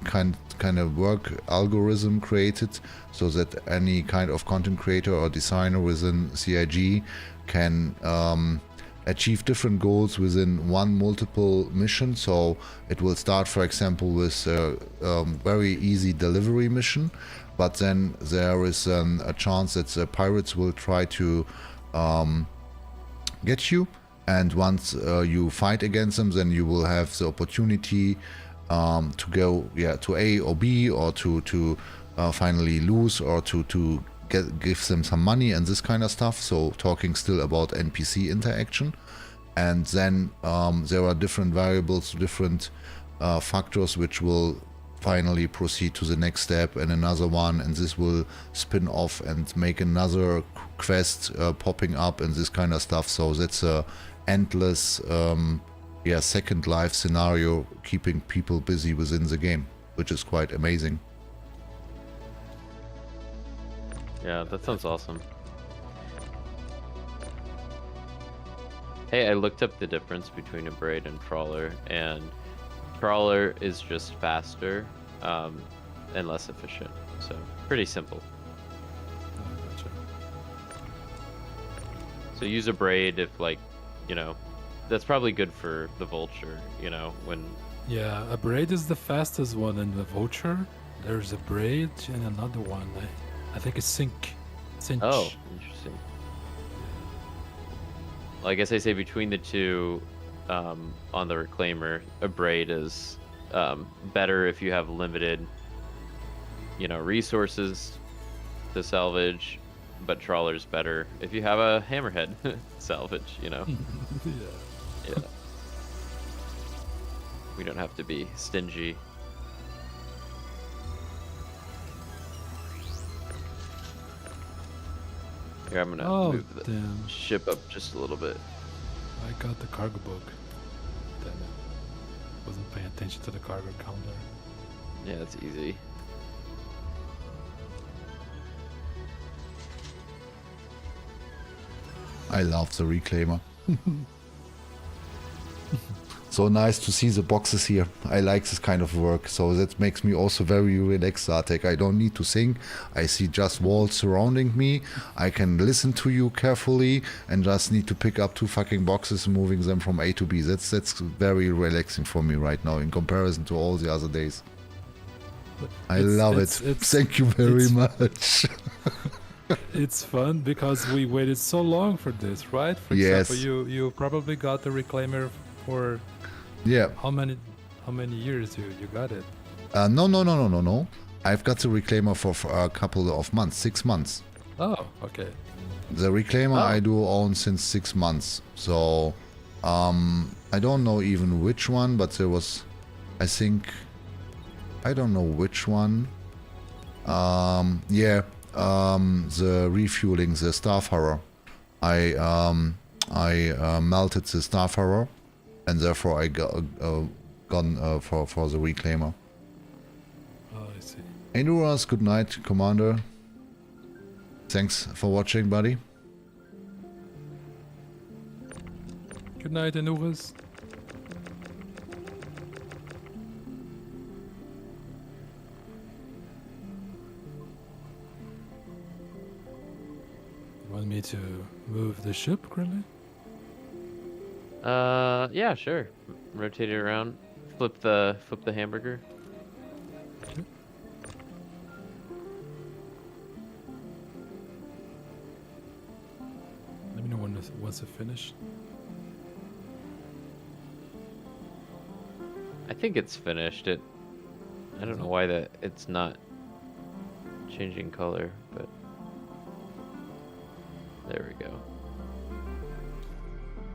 kind of work algorithm created so that any kind of content creator or designer within CIG can achieve different goals within one multiple mission. So it will start, for example, with a very easy delivery mission, but then there is a chance that the pirates will try to get you, and once you fight against them, then you will have the opportunity to go to A or B, or to finally lose, or to give them some money and this kind of stuff. So talking still about NPC interaction. And then there are different variables, different factors which will finally proceed to the next step and another one, and this will spin off and make another quest popping up and this kind of stuff. So that's a endless second life scenario, keeping people busy within the game, which is quite amazing. Yeah, that sounds awesome. Hey, I looked up the difference between a braid and trawler, and crawler is just faster and less efficient. So pretty simple. Gotcha. So use a braid if like, you know, that's probably good for the vulture, you know, when Yeah, a braid is the fastest one in the vulture. There's a braid and another one. I think it's cinch. Oh, interesting. Well, I guess I say between the two, on the Reclaimer, a braid is better if you have limited, you know, resources to salvage, but trawler's better if you have a hammerhead salvage, you know. Yeah. Yeah. We don't have to be stingy. Here, I'm gonna move the damn. ship up just a little bit. I got the cargo book. Damn it. Wasn't paying attention to the cargo counter. Yeah, it's easy. I love the Reclaimer. So nice to see the boxes here. I like this kind of work. So that makes me also very relaxed, Artek. I don't need to think. I see just walls surrounding me. I can listen to you carefully and just need to pick up 2 fucking boxes and moving them from A to B. That's very relaxing for me right now in comparison to all the other days. I love it. Thank you very much. It's fun because we waited so long for this, right? For Yes. example, you probably got the Reclaimer for Yeah. how many years you got it? No. I've got the Reclaimer for a couple of months, 6 months. Oh, okay. The Reclaimer I do own since 6 months. So I don't know even which one, but there was, I think, I don't know which one. The refueling the Starfarer. I melted the Starfarer, and therefore I gone for the Reclaimer. Oh, I see. Enuras, good night, Commander. Thanks for watching, buddy. Good night, Anuras. Want me to move the ship, Grilly? Yeah, sure. Rotate it around. Flip the hamburger. Okay. Let me know once it's finished. I think it's finished. I don't know why it's not changing color, but there we go.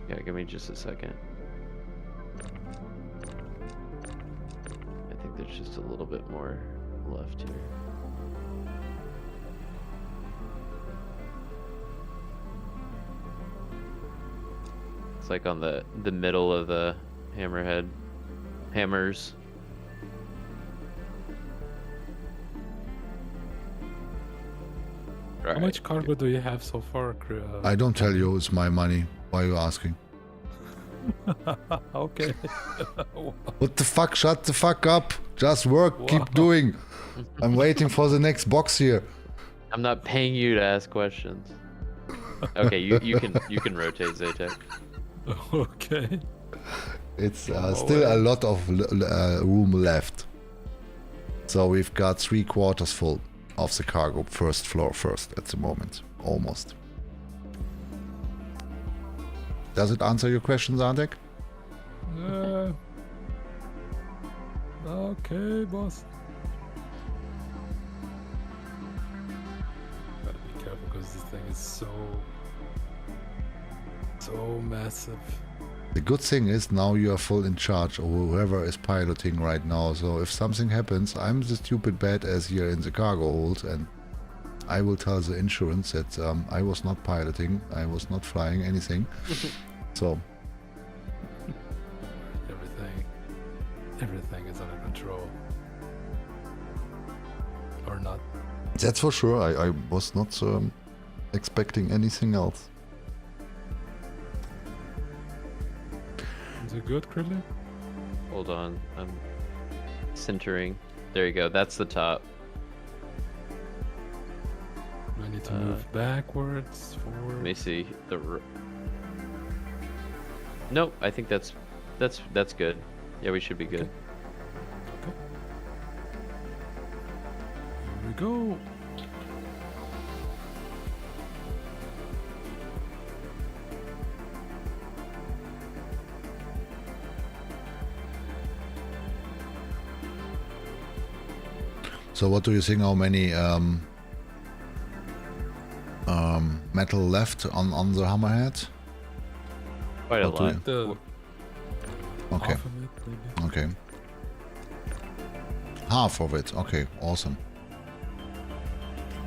Yeah, give me just a second. I think there's just a little bit more left here. It's like on the middle of the hammers. How much cargo do you have so far? I don't tell you, it's my money. Why are you asking? Okay. What the fuck? Shut the fuck up. Just work. Keep doing. I'm waiting for the next box here. I'm not paying you to ask questions. Okay, you can rotate, Zatek. Okay. It's still a lot of room left. So we've got 3/4 full of the cargo, first floor first at the moment. Almost. Does it answer your questions, Artek? Okay, boss. Gotta be careful because this thing is so massive. The good thing is now you are full in charge, or whoever is piloting right now. So if something happens, I'm the stupid badass here in the cargo hold, and I will tell the insurance that I was not piloting, I was not flying anything. So Everything is under control. Or not. that's for sure. I was not expecting anything else. Is it good, Krillin? Hold on, I'm centering. There you go. That's the top. I need to move backwards, Let forward. me see Nope, I think that's good. Yeah, we should be good. Okay. Here we go. So what do you think? How many metal left on the hammerhead? Quite a What do lot. you- The Okay. half of it, maybe. Okay. Half of it. Okay. Awesome.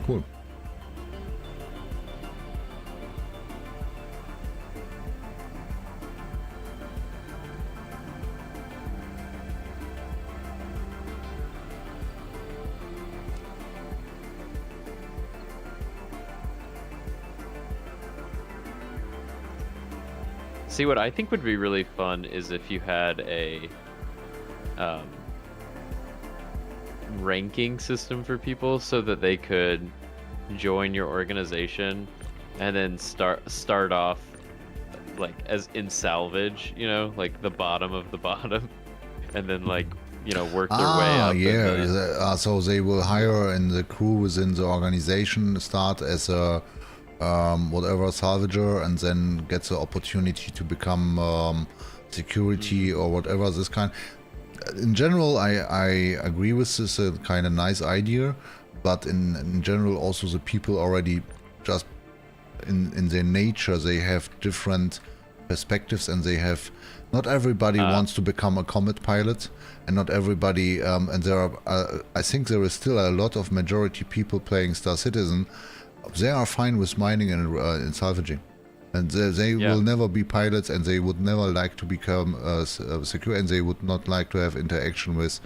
Cool. See, what I think would be really fun is if you had a ranking system for people so that they could join your organization and then start off like as in salvage, you know, like the bottom of the bottom, and then like, you know, work their way up. Yeah. So they will hire in the crew within the organization, start as a whatever salvager, and then get the opportunity to become security or whatever this kind. In general, I agree with this kind of nice idea, but in general also the people already just in their nature, they have different perspectives, and they have, not everybody wants to become a combat pilot, and not everybody and there are I think there is still a lot of majority people playing Star Citizen. They are fine with mining and salvaging, and they will never be pilots, and they would never like to become secure, and they would not like to have interaction with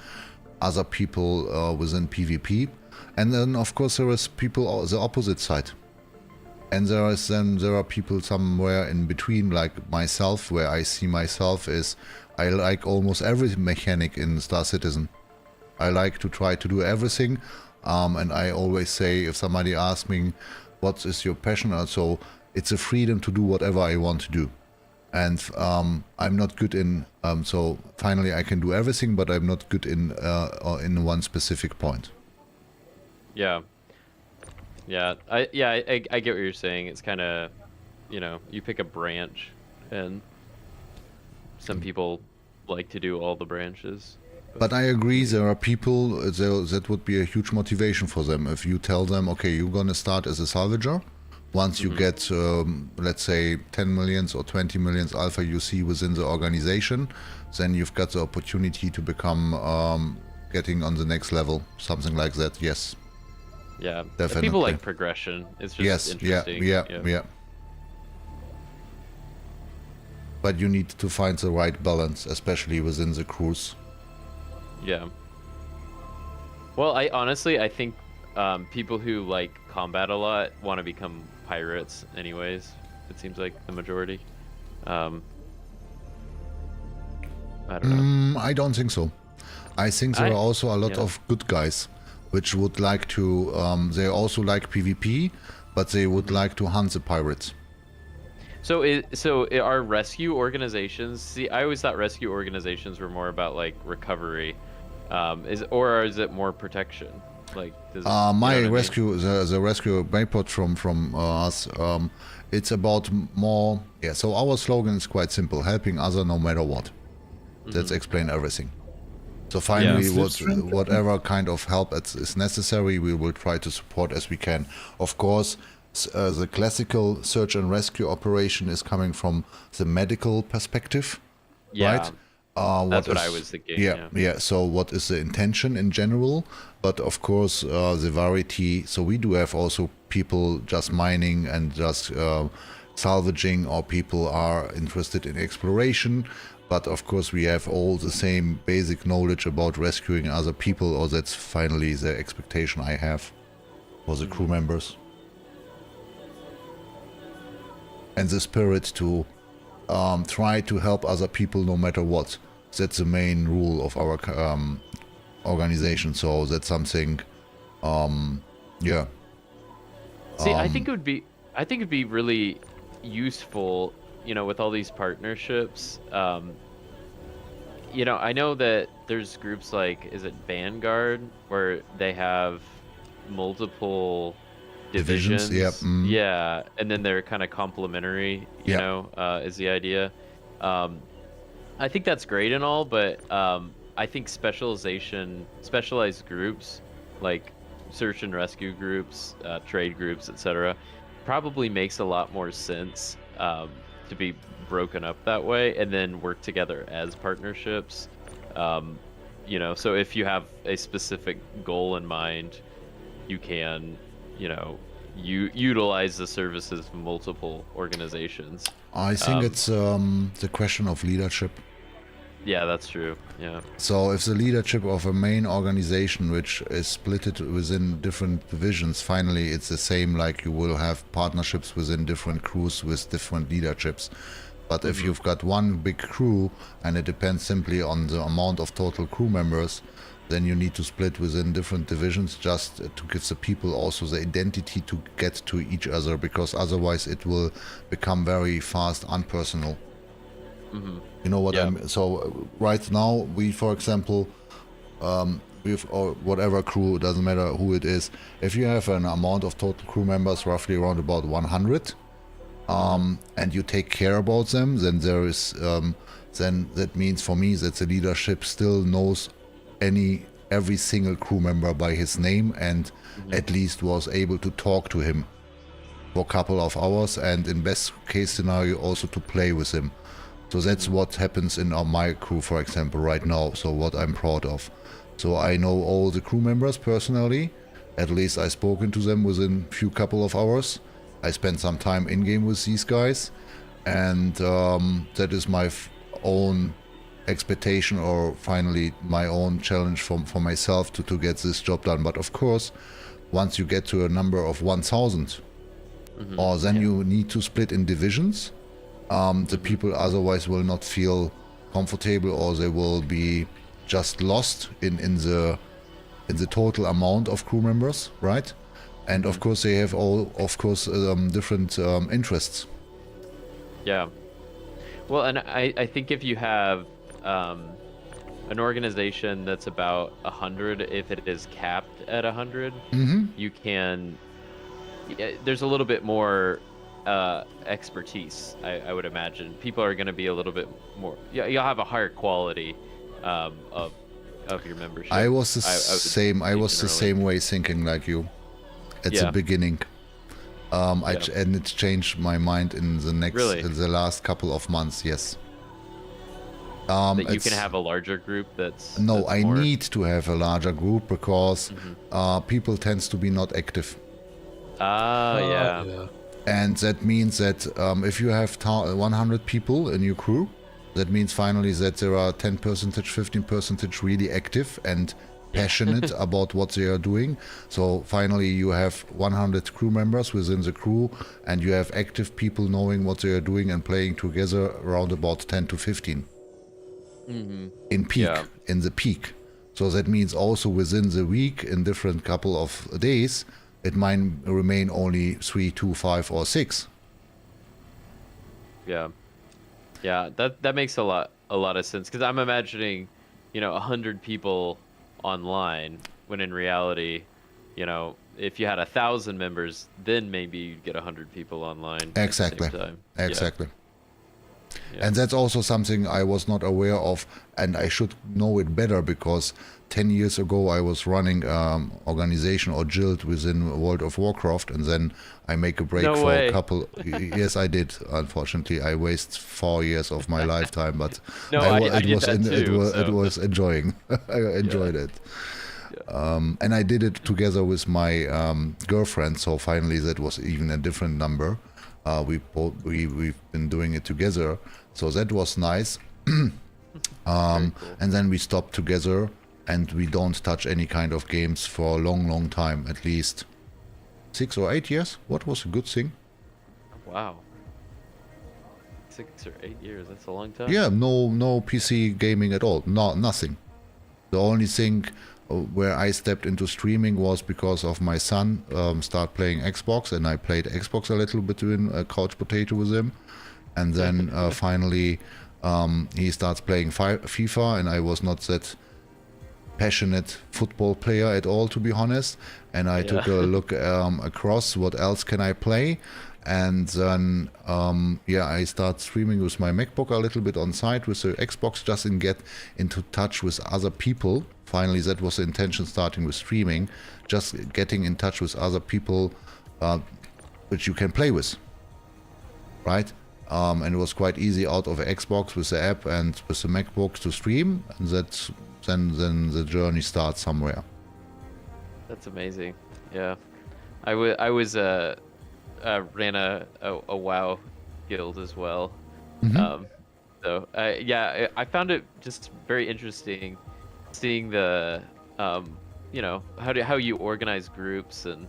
other people within PvP. And then of course there is people on the opposite side, and there are people somewhere in between, like myself, where I see myself is I like almost every mechanic in Star Citizen. I like to try to do everything. And I always say, if somebody asks me, what is your passion? So it's a freedom to do whatever I want to do. And I'm not good in, so finally I can do everything, but I'm not good in one specific point. Yeah. I get what you're saying. It's kind of, you know, you pick a branch, and some people like to do all the branches. But I agree, there are people that would be a huge motivation for them. If you tell them, okay, you're gonna start as a salvager, once you get, let's say, 10 millions or 20 millions alpha UC within the organization, then you've got the opportunity to become getting on the next level, something like that. Yes. Yeah, Definitely. people like progression. It's just interesting. Yeah. But you need to find the right balance, especially within the crews. Yeah. Well, I think people who like combat a lot want to become pirates anyways. It seems like the majority. I don't know. I don't think so. I think there are also a lot of good guys which would like to, they also like PvP, but they would like to hunt the pirates. So are rescue organizations? See, I always thought rescue organizations were more about like recovery. Is it more protection? Like my rescue, the rescue report from us, it's about more. Yeah. So our slogan is quite simple: helping other no matter what. That's explain everything. So finally, whatever kind of help is necessary, we will try to support as we can. Of course, the classical search and rescue operation is coming from the medical perspective, right? That's what I was thinking. Yeah. So what is the intention in general? But of course, the variety. So we do have also people just mining and just salvaging, or people are interested in exploration. But of course, we have all the same basic knowledge about rescuing other people, or that's finally the expectation I have for the crew members. And the spirit to try to help other people no matter what. That's the main rule of our organization. So that's something, yeah. See, I think it'd be really useful, you know, with all these partnerships. You know, I know that there's groups like, is it Vanguard, where they have multiple divisions? Yep. Yeah, and then they're kind of complementary, you Yep. know, is the idea. I think that's great and all, but I think specialized groups like search and rescue groups, trade groups, etc., probably makes a lot more sense to be broken up that way and then work together as partnerships. You know, so if you have a specific goal in mind, you can, you know, utilize the services of multiple organizations. I think it's the question of leadership. Yeah, that's true. Yeah. So if the leadership of a main organization, which is split within different divisions, finally it's the same, like you will have partnerships within different crews with different leaderships. But if you've got one big crew and it depends simply on the amount of total crew members, then you need to split within different divisions just to give the people also the identity to get to each other, because otherwise it will become very fast unpersonal. You know what so right now we, for example, with or whatever crew, doesn't matter who it is, if you have an amount of total crew members roughly around about 100, and you take care about them, then there is then that means for me that the leadership still knows every single crew member by his name, and at least was able to talk to him for a couple of hours, and in best case scenario also to play with him. So that's what happens in my crew, for example, right now. So what I'm proud of. So I know all the crew members personally. At least I've spoken to them within a few couple of hours. I spent some time in-game with these guys. And that is my own expectation, or finally my own challenge for myself to get this job done. But of course, once you get to a number of 1,000, or then you need to split in divisions. The people otherwise will not feel comfortable, or they will be just lost in the total amount of crew members, right? And of course they have all, of course, different interests. Yeah. Well, and I think if you have an organization that's about 100, if it is capped at 100, you can. There's a little bit more expertise, I would imagine. People are going to be a little bit more. You'll have a higher quality of your membership. I was the same. I was the same way thinking like you at the beginning. And it's changed my mind in the last couple of months. Yes. That you can have a larger group. That's I more... need to have a larger group because people tends to be not active. Yeah. And that means that if you have 100 people in your crew, that means finally that there are 10%, 15% really active and passionate about what they are doing. So finally you have 100 crew members within the crew, and you have active people knowing what they are doing and playing together around about 10 to 15 in the peak. So that means also within the week, in different couple of days, it might remain only 3, 2, 5, or 6. Yeah, that makes a lot of sense, because I'm imagining, 100 people online, when in reality, if you had 1,000 members, then maybe you'd get 100 people online. Exactly. At the same time. Exactly. Yeah. And that's also something I was not aware of, and I should know it better, because 10 years ago I was running organization or guild within World of Warcraft, and then I make a break for a couple. Yes, I did. Unfortunately, I wasted 4 years of my lifetime, but it was enjoying. I enjoyed it. Yeah. And I did it together with my girlfriend, so finally that was even a different number. We've been doing it together, so that was nice. Cool. And then we stopped together, and we don't touch any kind of games for a long time, at least 6 or 8 years. What was a good thing? Wow. 6 or 8 years. That's a long time. Yeah, no PC gaming at all. Nothing. The only thing where I stepped into streaming was because of my son start playing Xbox, and I played Xbox a little bit in a couch potato with him, and then finally he starts playing FIFA, and I was not that passionate football player at all, to be honest, and I took a look across what else can I play, and then I start streaming with my MacBook a little bit on site with the Xbox, just to get into touch with other people. Finally, that was the intention, starting with streaming, just getting in touch with other people which you can play with, right? And it was quite easy out of Xbox with the app and with the MacBook to stream, and that's then the journey starts somewhere. That's amazing. Yeah, I was ran a WoW guild as well. So I found it just very interesting seeing the how you organize groups and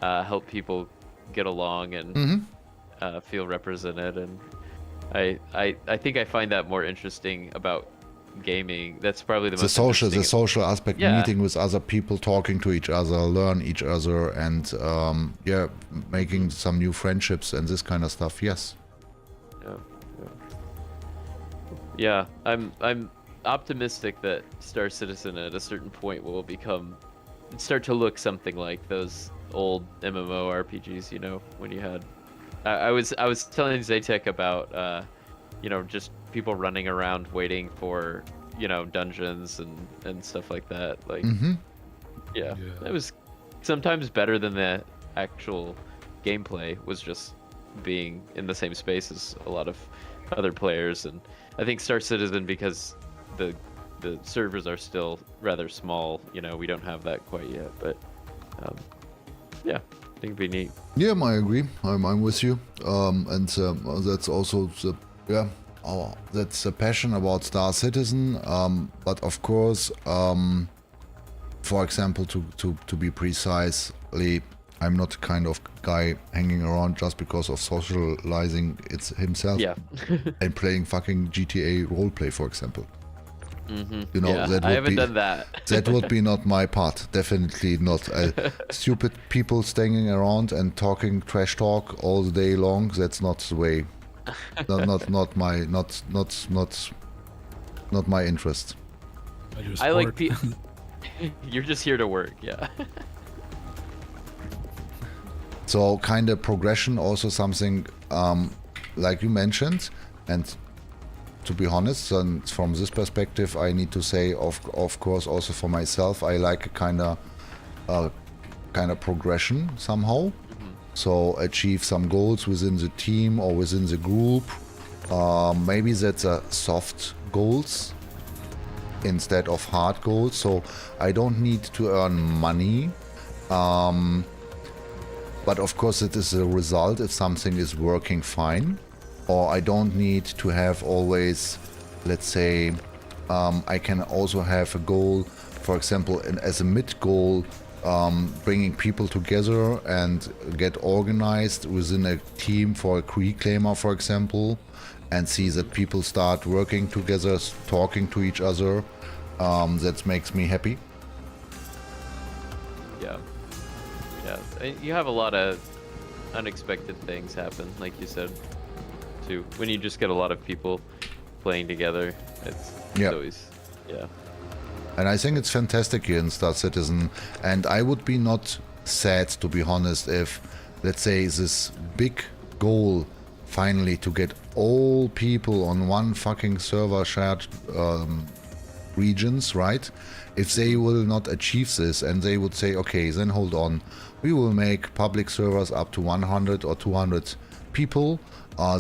help people get along and feel represented, and I think I find that more interesting about gaming. That's probably the social aspect, meeting with other people, talking to each other, learn each other, and making some new friendships and this kind of stuff. Yes. Yeah, I'm optimistic that Star Citizen at a certain point will start to look something like those old MMORPGs, when you had I was telling Zaytek about just people running around waiting for dungeons and stuff like that, like it was sometimes better than the actual gameplay, was just being in the same space as a lot of other players. And I think Star Citizen, because the servers are still rather small, we don't have that quite yet, but I think it'd be neat. Yeah, I agree. I'm with you. And that's also that's a passion about Star Citizen. But of course, for example, to be precisely, I'm not the kind of guy hanging around just because of socializing it's himself and playing fucking GTA roleplay, for example. That would I haven't done that. That would be not my part. Definitely not. Stupid people staying around and talking trash talk all the day long. That's not the way. not my interest. I like people. You're just here to work, yeah. So kind of progression, also something like you mentioned, and to be honest, and from this perspective, I need to say, of course, also for myself, I like a kind of progression somehow. So achieve some goals within the team or within the group. Maybe that's a soft goals instead of hard goals. So I don't need to earn money. But of course, it is a result if something is working fine. Or I don't need to have always, let's say, I can also have a goal, for example, as a mid goal, bringing people together and get organized within a team for a Reclaimer, for example, and see that people start working together, talking to each other. That makes me happy. Yeah. You have a lot of unexpected things happen, like you said, too. When you just get a lot of people playing together, it's always, And I think it's fantastic here in Star Citizen, and I would be not sad, to be honest, if, let's say, this big goal finally to get all people on one fucking server shared regions, right? If they will not achieve this and they would say, okay, then hold on, we will make public servers up to 100 or 200 people.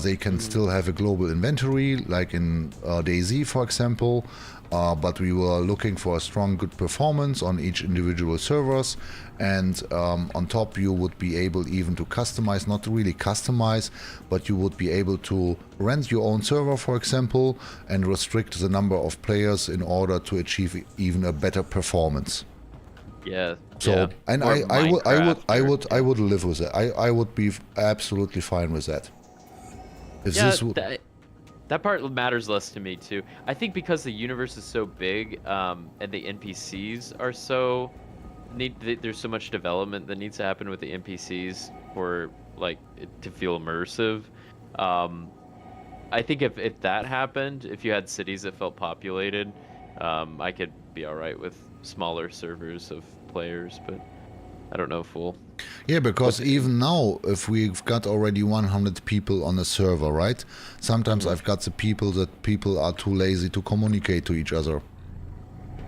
They can still have a global inventory, like in DayZ, for example. But we were looking for a strong, good performance on each individual servers, and on top you would be able even to customize, not really customize, but you would be able to rent your own server, for example, and restrict the number of players in order to achieve even a better performance. Yeah. So, and I would live with it. I would be absolutely fine with that. If this would... That part matters less to me too. I think because the universe is so big, and the NPCs are so there's so much development that needs to happen with the NPCs for like it to feel immersive. I think if that happened, if you had cities that felt populated, I could be all right with smaller servers of players, but I don't know if we'll. Yeah, because even now, if we've got already 100 people on a server, right? Sometimes I've got the people are too lazy to communicate to each other.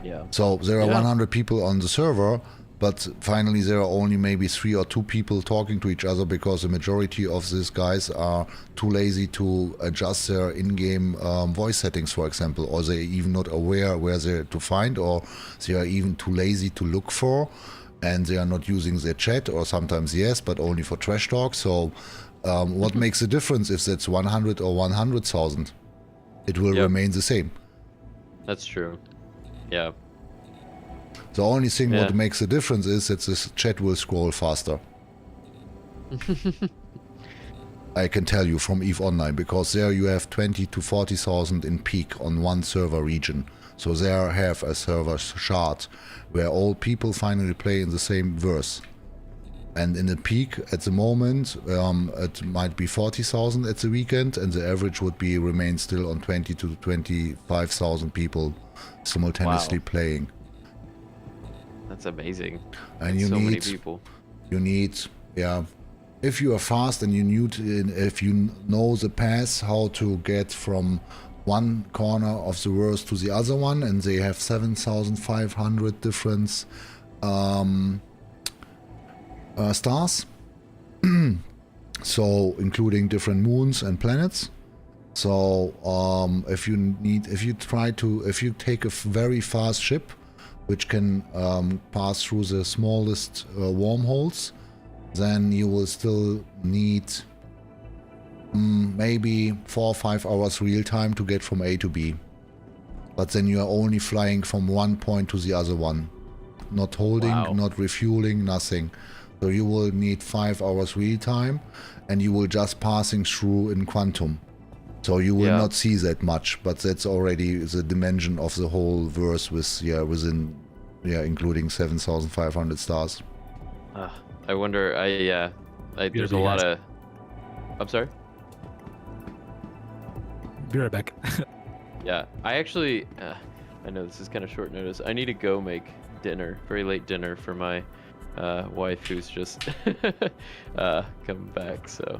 Yeah. So there are 100 people on the server, but finally there are only maybe 3 or 2 people talking to each other because the majority of these guys are too lazy to adjust their in-game voice settings, for example, or they're even not aware where they're to find, or they are even too lazy to look for, and they are not using their chat, or sometimes yes, but only for trash talk. So what makes a difference if that's 100 or 100,000? It will remain the same. That's true. Yeah. The only thing what makes a difference is that this chat will scroll faster. I can tell you from EVE Online, because there you have 20 to 40,000 in peak on one server region. So there have a server shard where all people finally play in the same verse. And in the peak at the moment, it might be 40,000 at the weekend, and the average would be remain still on 20 to 25,000 people simultaneously playing. That's amazing. And That's you many need people. You need, if you are fast and if you know the path how to get from one corner of the verse to the other one, and they have 7,500 different stars, so including different moons and planets. So if you take a very fast ship which can pass through the smallest wormholes, then you will still need maybe 4 or 5 hours real time to get from A to B. But then you are only flying from one point to the other one. Not holding, not refueling, nothing. So you will need 5 hours real time, and you will just passing through in quantum. So you will not see that much, but that's already the dimension of the whole verse with including 7,500 stars. I wonder. There's a lot of. I'm sorry. Be right back. Yeah, I actually. I know this is kind of short notice. I need to go make dinner, very late dinner for my wife who's just come back. So,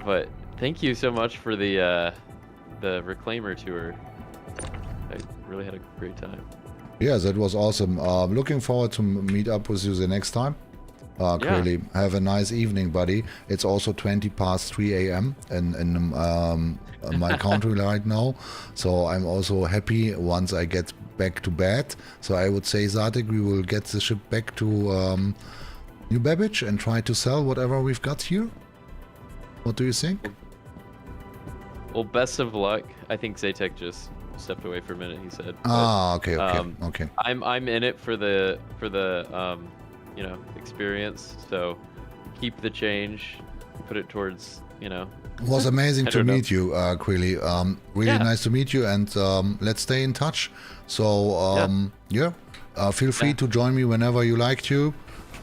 but thank you so much for the Reclaimer tour. I really had a great time. Yeah, that was awesome. Looking forward to meet up with you the next time. Clearly, have a nice evening, buddy. It's also 20 past 3 a.m. in my country right now, so I'm also happy once I get back to bed. So I would say, Zatek, we will get the ship back to New Babbage and try to sell whatever we've got here. What do you think? Well, best of luck. I think Zatek just stepped away for a minute, he said. Okay. I'm in it for the experience. So keep the change, put it towards, It was amazing to meet you, Quilly. Really nice to meet you, and let's stay in touch. So feel free to join me whenever you like to,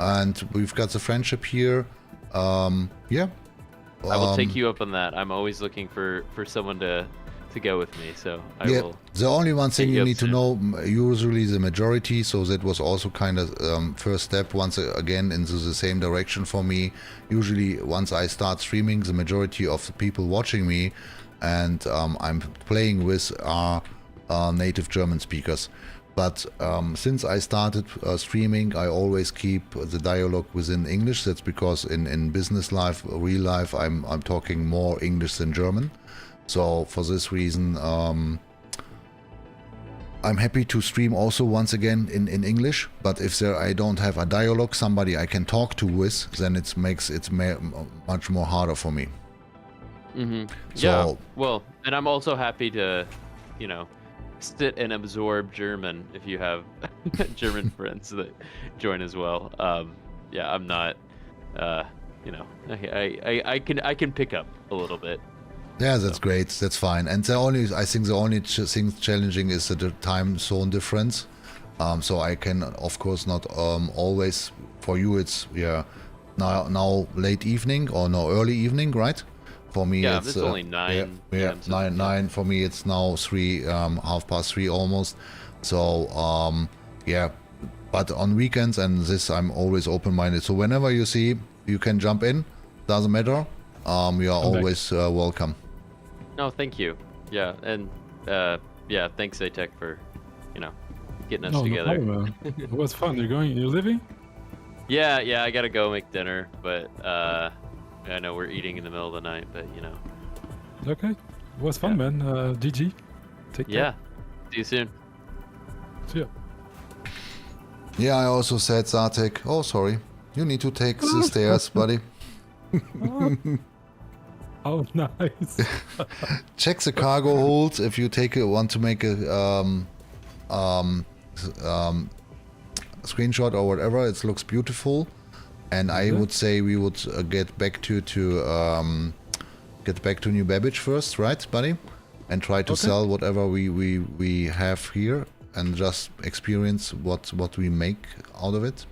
and we've got the friendship here. I will take you up on that. I'm always looking for someone to go with me, so I will. The only one thing you need to know, usually the majority, so that was also kind of first step once again into the same direction for me. Usually once I start streaming, the majority of the people watching me and I'm playing with are native German speakers. But since I started streaming, I always keep the dialogue within English. That's because in business life, real life, I'm talking more English than German. So for this reason, I'm happy to stream also once again in English. But if I don't have a dialogue, somebody I can talk to with, then it makes it much more harder for me. Well, and I'm also happy to, sit and absorb German if you have German friends that join as well. I'm not, I can pick up a little bit. Yeah, that's great. That's fine. And I think the only thing challenging is the time zone difference. So I can, of course, not always. For you, it's now late evening or no early evening, right? For me, Yeah, it's it's only 9. Yeah, PM, 9. For me, it's now 3, 3:30 almost. So yeah, but on weekends and this, I'm always open-minded. So whenever you see, you can jump in. Doesn't matter. You are always welcome. No, thank you. Yeah, and yeah, thanks ATEC for, getting us No, together. no problem, man. It was fun. You're leaving? Yeah, I gotta go make dinner, but I know we're eating in the middle of the night, but Okay. It was fun, man. GG. Take care. Yeah. See you soon. See ya. Yeah, I also said, Zartek, oh, sorry. You need to take the stairs, buddy. Oh, nice. Check the cargo holds if you want to make a screenshot or whatever. It looks beautiful, and I would say we would get back to New Babbage first, right, buddy? And try to sell whatever we have here, and just experience what we make out of it.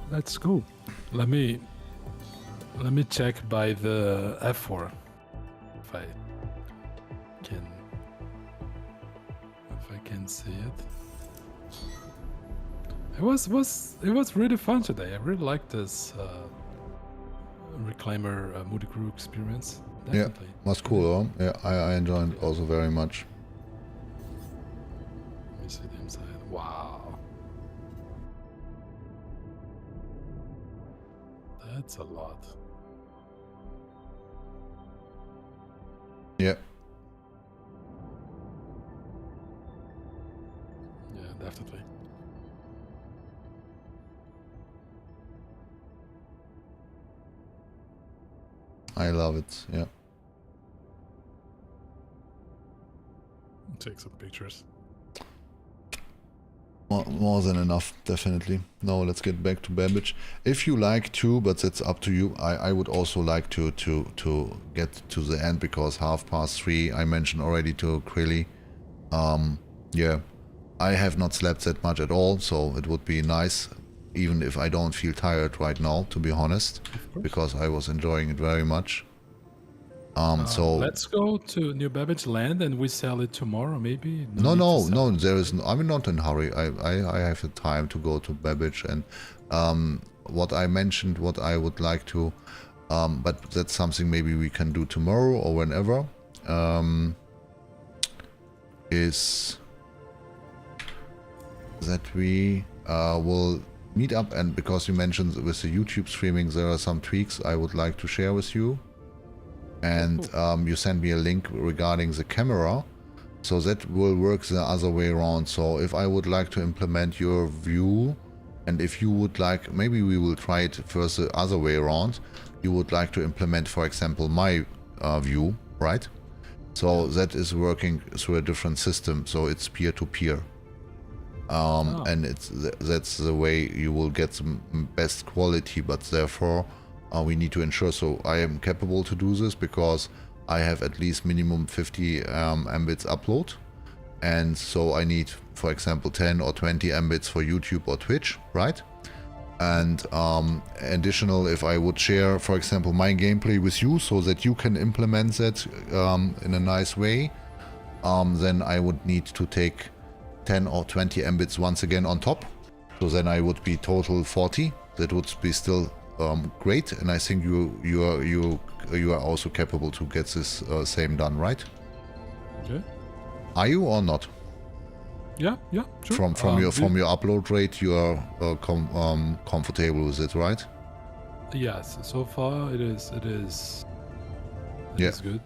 That's cool. Let me check by the F4 if I can see it. It was really fun today. I really liked this Reclaimer Moody Crew experience. Definitely. Yeah, was cool, huh? Yeah, I enjoyed it also very much. Let me see the inside. Wow. That's a lot. Yeah. Yeah, definitely. I love it, yeah. Take some pictures. More than enough, definitely. Now let's get back to Babbage. If you like to, but that's up to you. I would also like to get to the end, because 3:30 I mentioned already to Krilly. Yeah, I have not slept that much at all, so it would be nice, even if I don't feel tired right now, to be honest, because I was enjoying it very much. So let's go to New Babbage land and we sell it tomorrow, maybe. No, there is no, I'm not in a hurry. I have the time to go to Babbage, and what I mentioned, what I would like to, but that's something maybe we can do tomorrow or whenever, is that we will meet up, and because you mentioned with the YouTube streaming, there are some tweaks I would like to share with you. And you send me a link regarding the camera, so that will work the other way around. So if I would like to implement your view, and if you would like, maybe we will try it first the other way around. You would like to implement, for example, my view, right? So that is working through a different system, so it's peer-to-peer. And that's the way you will get the best quality, but therefore we need to ensure, so I am capable to do this because I have at least minimum 50 Mbits upload, and so I need, for example, 10 or 20 Mbits for YouTube or Twitch, right? And additional, if I would share, for example, my gameplay with you so that you can implement that in a nice way, then I would need to take 10 or 20 Mbits once again on top. So then I would be total 40. That would be still great, and I think you are also capable to get this same done, right? Okay. Are you or not? Yeah, sure. From your upload rate, you are comfortable with it, right? Yes, so far it is Yeah. is good.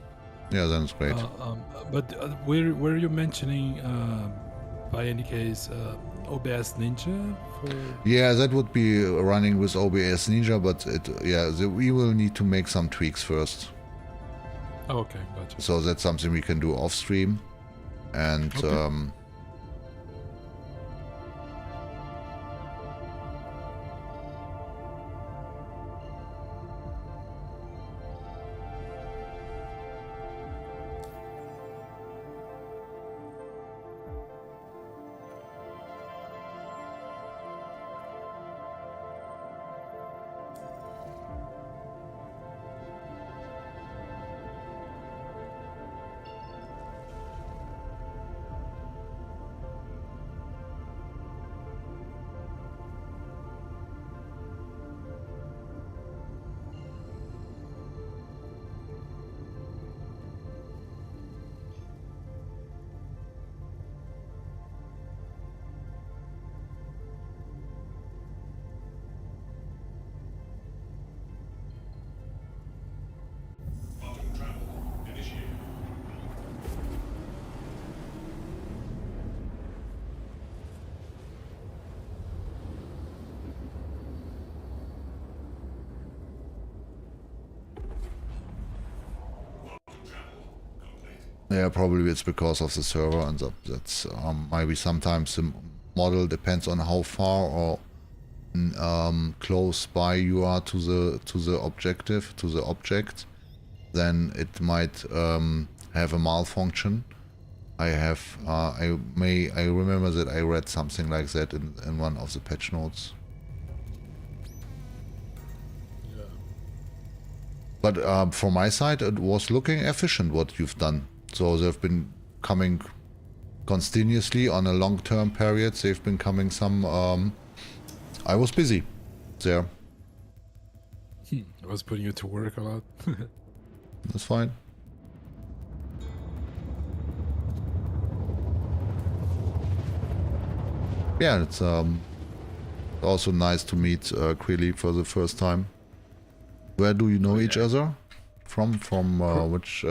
Yeah, then it's great. But were you mentioning by any case OBS Ninja for? Yeah, that would be running with OBS Ninja, but we will need to make some tweaks first. Oh, okay, gotcha. So that's something we can do off stream, and Okay. Yeah, probably it's because of the server, and that's maybe sometimes the model depends on how far or close by you are to the objective, to the object. Then it might have a malfunction. I remember that I read something like that in one of the patch notes. Yeah. But from my side, it was looking efficient what you've done. So they've been coming continuously on a long-term period. They've been coming some. I was busy there. I was putting you to work a lot. That's fine. Yeah, it's also nice to meet Quilly for the first time. Where do you know each other? From which...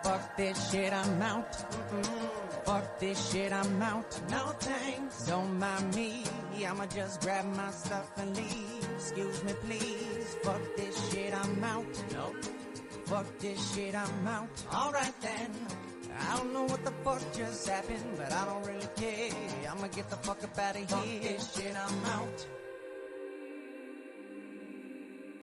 Fuck this shit, I'm out. Fuck this shit, I'm out. No thanks, don't mind me. I'ma just grab my stuff and leave. Excuse me, please. Fuck this shit, I'm out. Nope. Fuck this shit, I'm out. Alright then. I don't know what the fuck just happened, but I don't really care. I'ma get the fuck up out of here. Fuck this shit, I'm out.